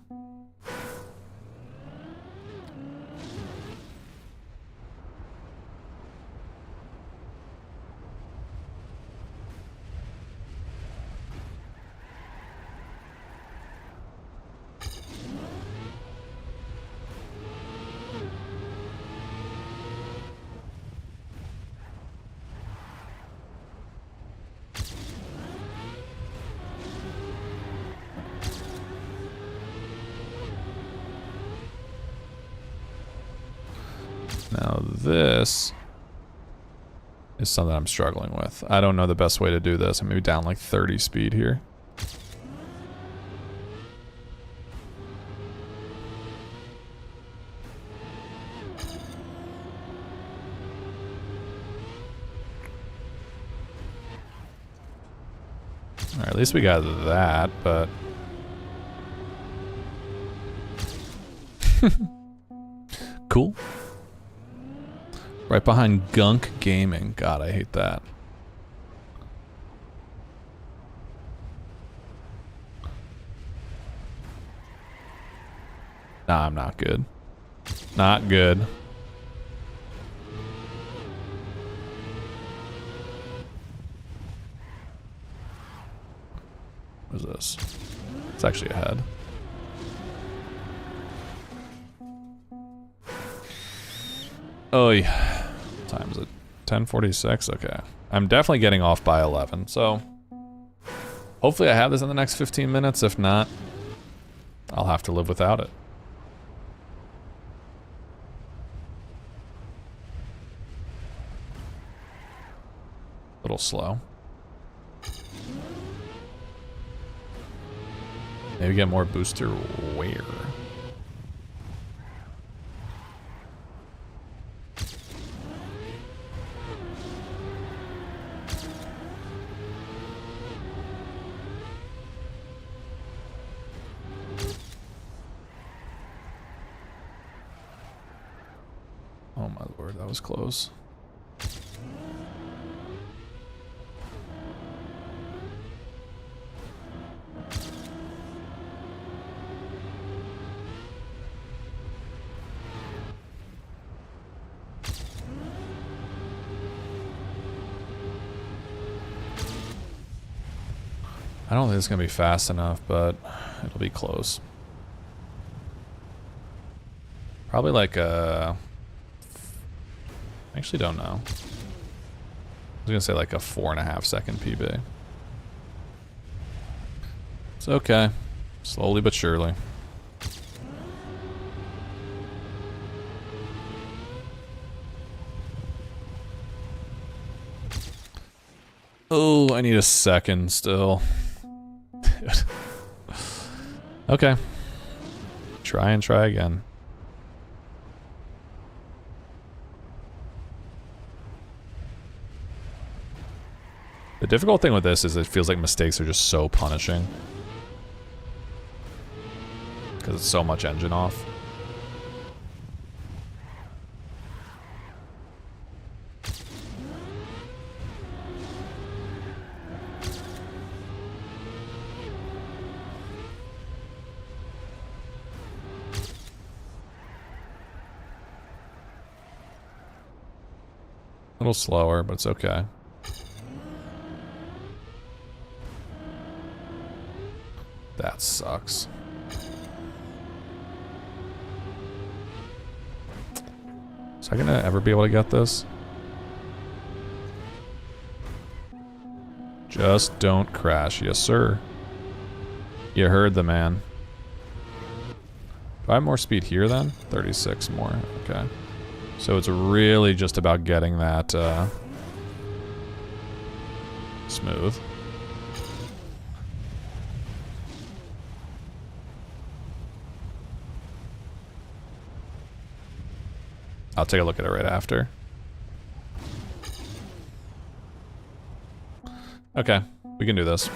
Now this is something I'm struggling with. I don't know the best way to do this. I'm maybe down like 30 speed here. Alright, at least we got that, but... Cool. Right behind Gunk Gaming. God, I hate that. Nah, I'm not good. Not good. What is this? It's actually ahead. Oh, yeah. What time is it? 10:46? Okay. I'm definitely getting off by 11, so... Hopefully I have this in the next 15 minutes. If not, I'll have to live without it. A little slow. Maybe get more booster where? Oh my lord, that was close. I don't think it's gonna be fast enough, but it'll be close. Probably like a... I actually don't know. I was gonna say like a 4.5 second PB. It's okay. Slowly but surely. Oh, I need a second still. Dude. Okay. Try and try again. The difficult thing with this is it feels like mistakes are just so punishing. Because it's so much engine off. A little slower, but it's okay. That sucks. Is I gonna ever be able to get this? Just don't crash. Yes, sir. You heard the man. Do I have more speed here then? 36 more. Okay. So it's really just about getting that smooth. I'll take a look at it right after. Okay, we can do this.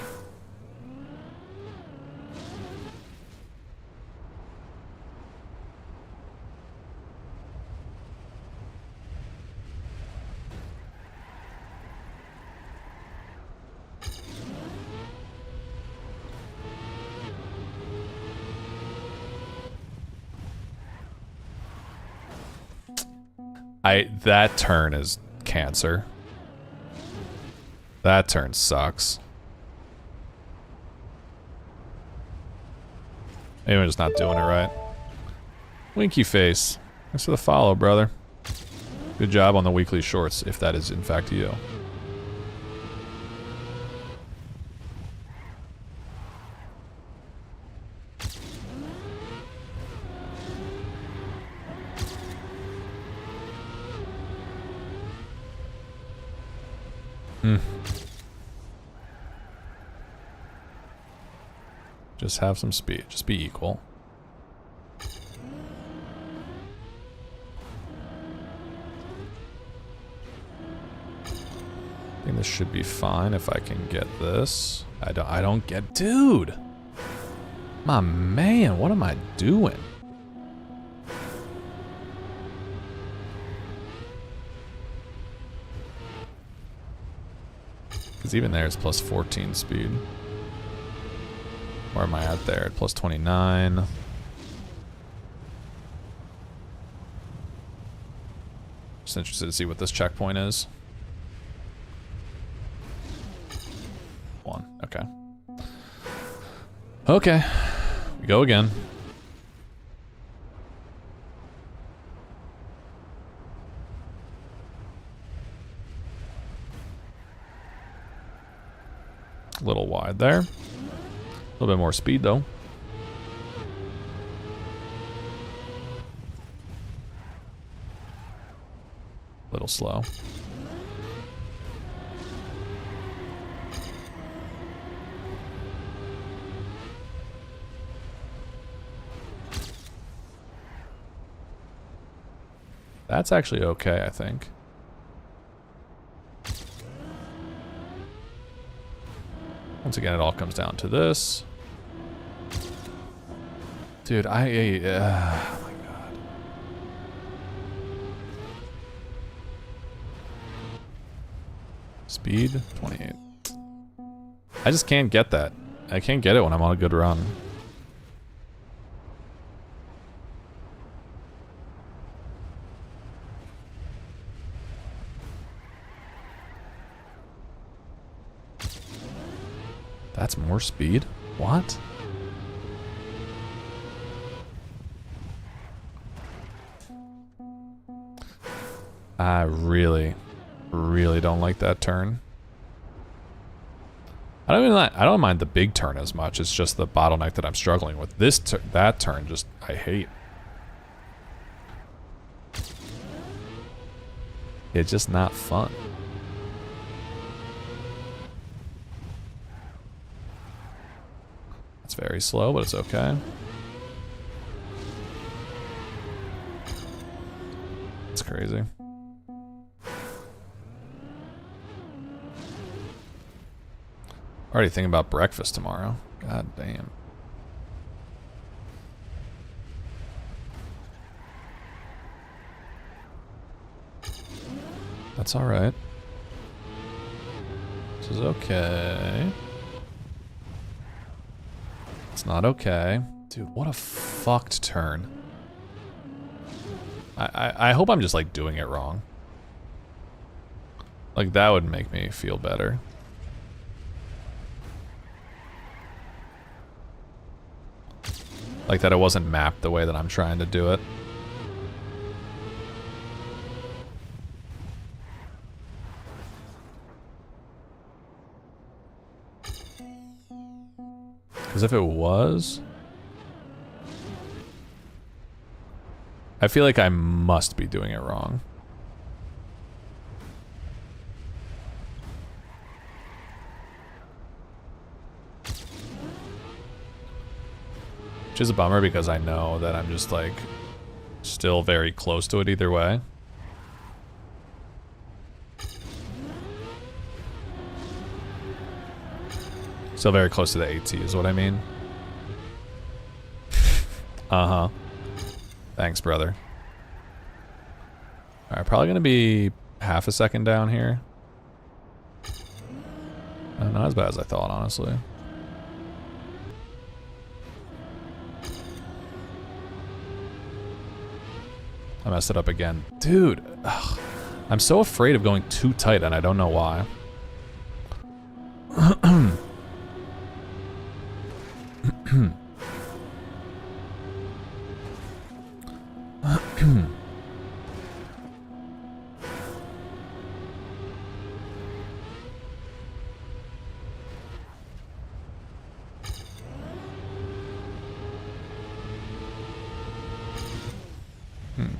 That turn is cancer. That turn sucks. Maybe I'm just not doing it right. Winky face. Thanks for the follow, brother. Good job on the weekly shorts, if that is in fact you. Just have some speed. Just be equal. I think this should be fine if I can get this. I don't get... Dude! My man, what am I doing? Because even there it's plus 14 speed. Where am I at there? At plus 29. Just interested to see what this checkpoint is. 1. Okay. Okay. We go again. A little wide there. A little bit more speed though. A little slow. That's actually okay, I think. Once again, it all comes down to this. Dude, oh my god. Speed, 28. I just can't get that. I can't get it when I'm on a good run. That's more speed? What? I really don't like that turn. I don't mind the big turn as much. It's just the bottleneck that I'm struggling with. That turn just I hate. It's just not fun. It's very slow, but it's okay. It's crazy. Already thinking about breakfast tomorrow. God damn. That's alright. This is okay. It's not okay. Dude, what a fucked turn. I hope I'm just like doing it wrong. Like that would make me feel better. Like that it wasn't mapped the way that I'm trying to do it. Because if it was... I feel like I must be doing it wrong. Which is a bummer because I know that I'm just like still very close to it either way. Still very close to the AT is what I mean. Uh-huh. Thanks, brother. Alright, probably gonna be half a second down here. Not as bad as I thought, honestly. I messed it up again. Dude, ugh. I'm so afraid of going too tight and I don't know why.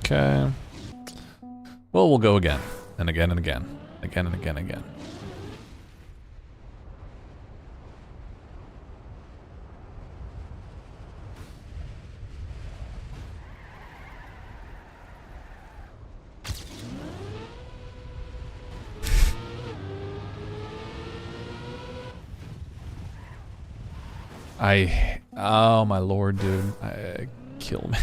Okay. Well, we'll go again. And again and again. Again and again and again. Oh my lord, dude. Kill me.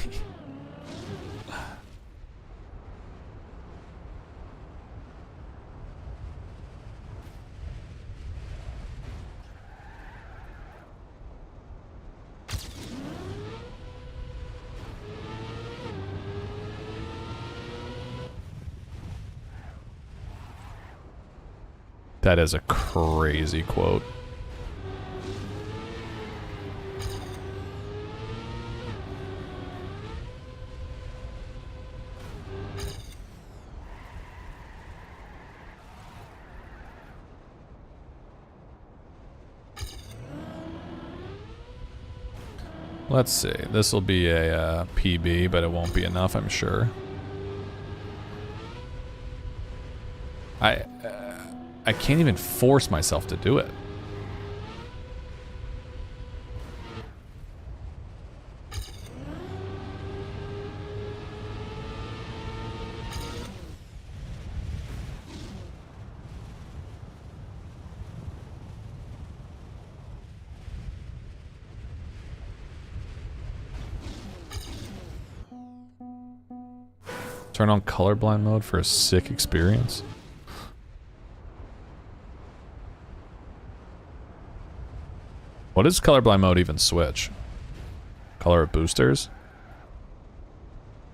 That is a crazy quote. Let's see. This will be a PB, but it won't be enough, I'm sure. I can't even force myself to do it. Turn on colorblind mode for a sick experience. What does colorblind mode even switch? Color of boosters?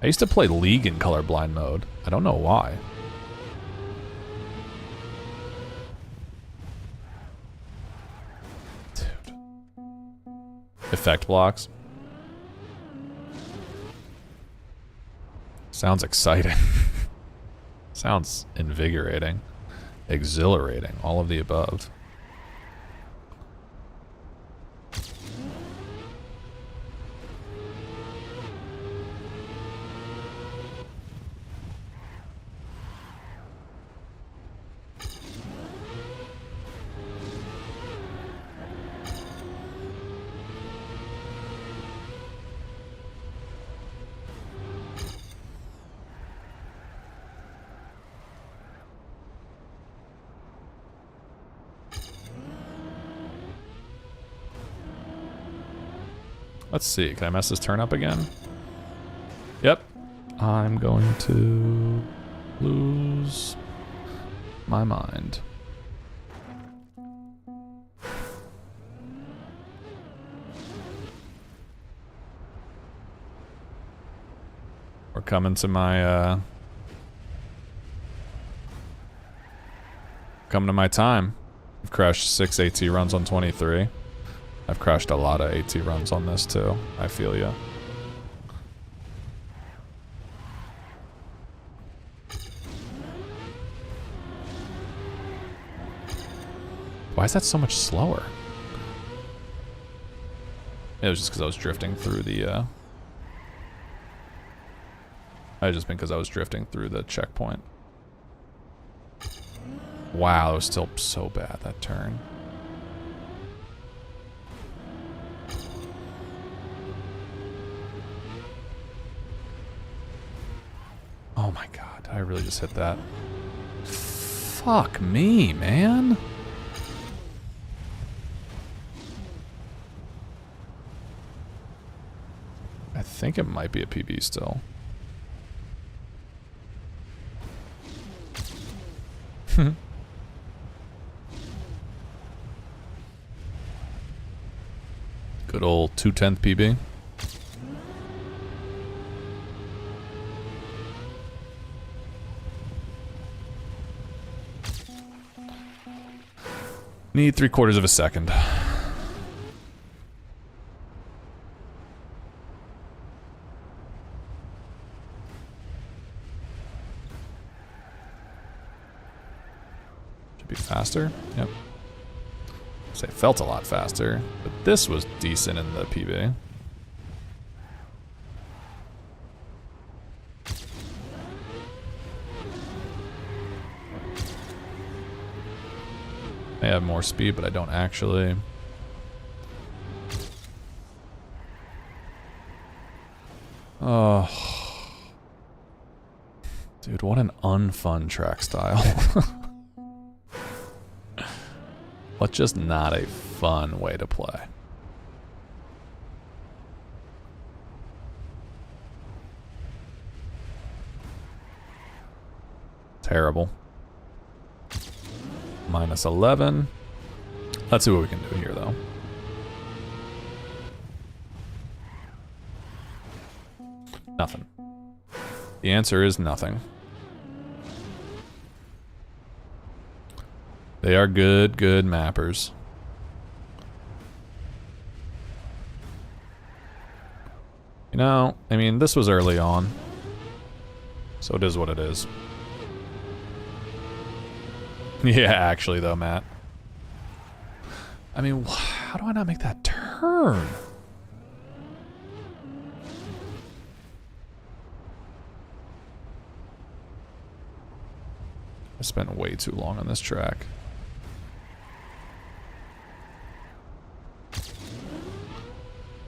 I used to play League in colorblind mode. I don't know why. Dude. Effect blocks. Sounds exciting. Sounds invigorating. Exhilarating. All of the above. Let's see, can I mess this turn up again? Yep. I'm going to lose my mind. We're coming to my, coming to my time. I've crashed 6 AT runs on 23. I've crashed a lot of AT runs on this too. I feel ya. Why is that so much slower? It was just because I was drifting through the, I just been because I was drifting through the checkpoint. Wow, it was still so bad, that turn. Oh my god, I really just hit that. Fuck me, man. I think it might be a PB still. Good old 2/10 PB. Need 3/4 of a second. Should be faster. Yep. Say felt a lot faster, but this was decent in the PB. I have more speed, but I don't actually. Oh. Dude, what an unfun track style. But just not a fun way to play. Terrible. Minus 11. Let's see what we can do here, though. Nothing. The answer is nothing. They are good mappers. You know, I mean, this was early on. So it is what it is. Yeah, actually though, Matt. I mean, how do I not make that turn? I spent way too long on this track.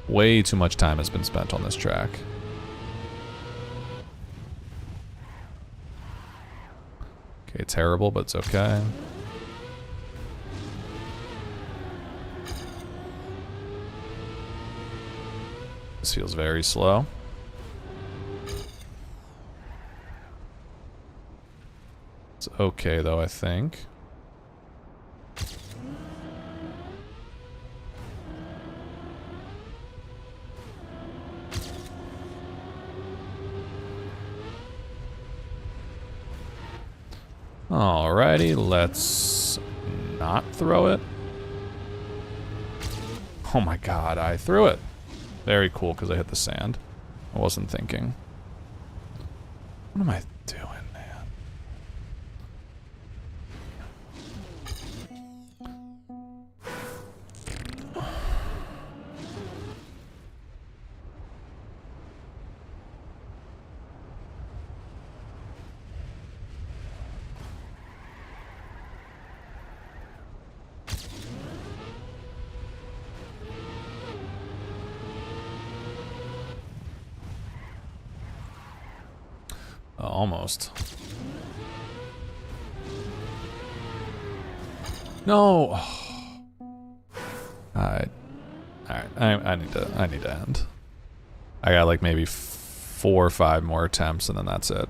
Way too much time has been spent on this track. Okay, terrible, but it's okay. This feels very slow. It's okay, though, I think. Alrighty, let's not throw it. Oh my god, I threw it. Very cool, because I hit the sand. I wasn't thinking. What am I doing, man? Almost. No. Alright. I need to end. I got like maybe 4 or 5 more attempts and then that's it.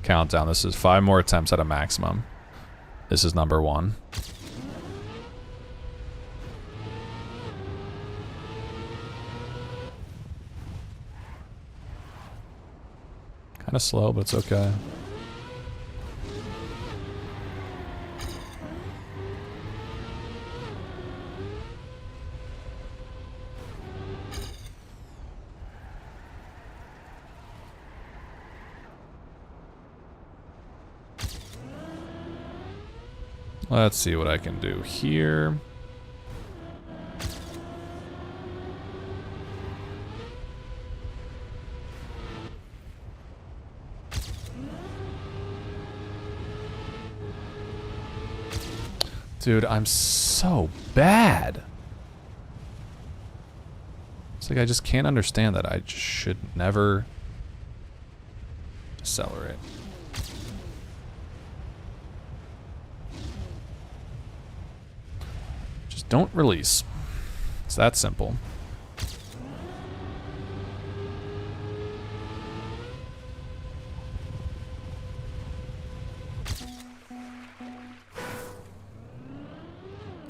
Countdown. This is 5 more attempts at a maximum. This is number 1. Kind of slow, but it's okay. Let's see what I can do here. Dude, I'm so bad. It's like I just can't understand that. I just should never accelerate. Just don't release. It's that simple.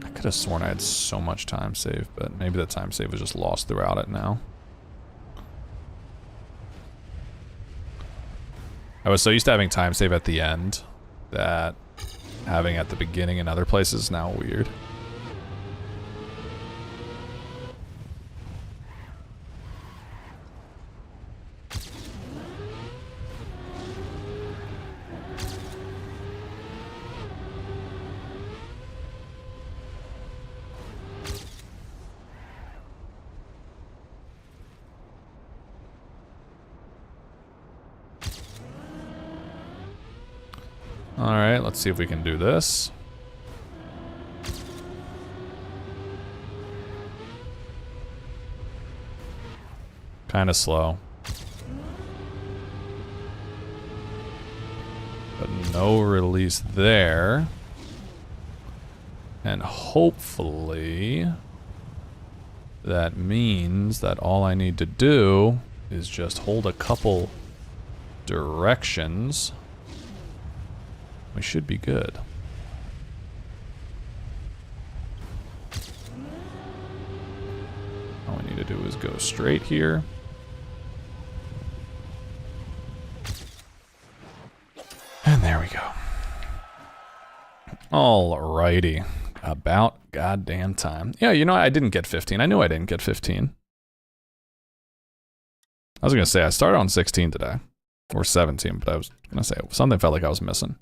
I could have sworn I had so much time saved, but maybe the time save was just lost throughout it now. I was so used to having time save at the end that having at the beginning in other places is now weird. Alright, let's see if we can do this. Kind of slow. But no release there. And hopefully that means that all I need to do is just hold a couple directions. We should be good. All we need to do is go straight here. And there we go. Alrighty. About goddamn time. Yeah, you know, I didn't get 15. I knew I didn't get 15. I was going to say, I started on 16 today. Or 17, but I was going to say, something felt like I was missing.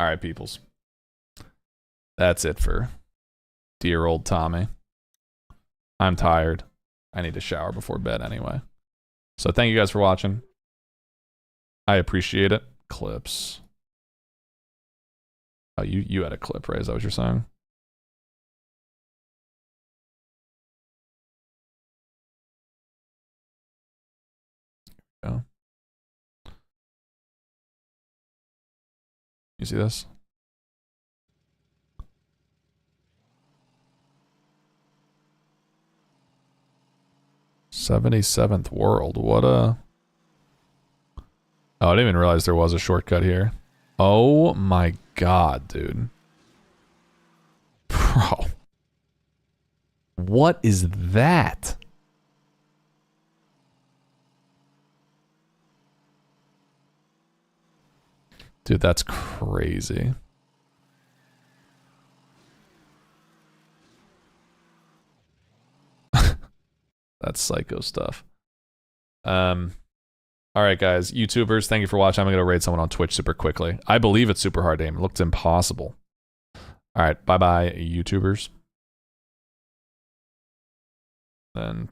Alright, peoples. That's it for dear old Tommy. I'm tired. I need to shower before bed anyway. So thank you guys for watching. I appreciate it. Clips. Oh, you had a clip, right? Is that what you're saying? Oh. You see this? '77th world. What a... Oh, I didn't even realize there was a shortcut here. Oh my god, dude. Bro. What is that? Dude, that's crazy. That's psycho stuff. Alright guys, YouTubers, thank you for watching. I'm gonna raid someone on Twitch super quickly. I believe it's super hard to aim. It looks impossible. Alright, bye-bye, YouTubers. Then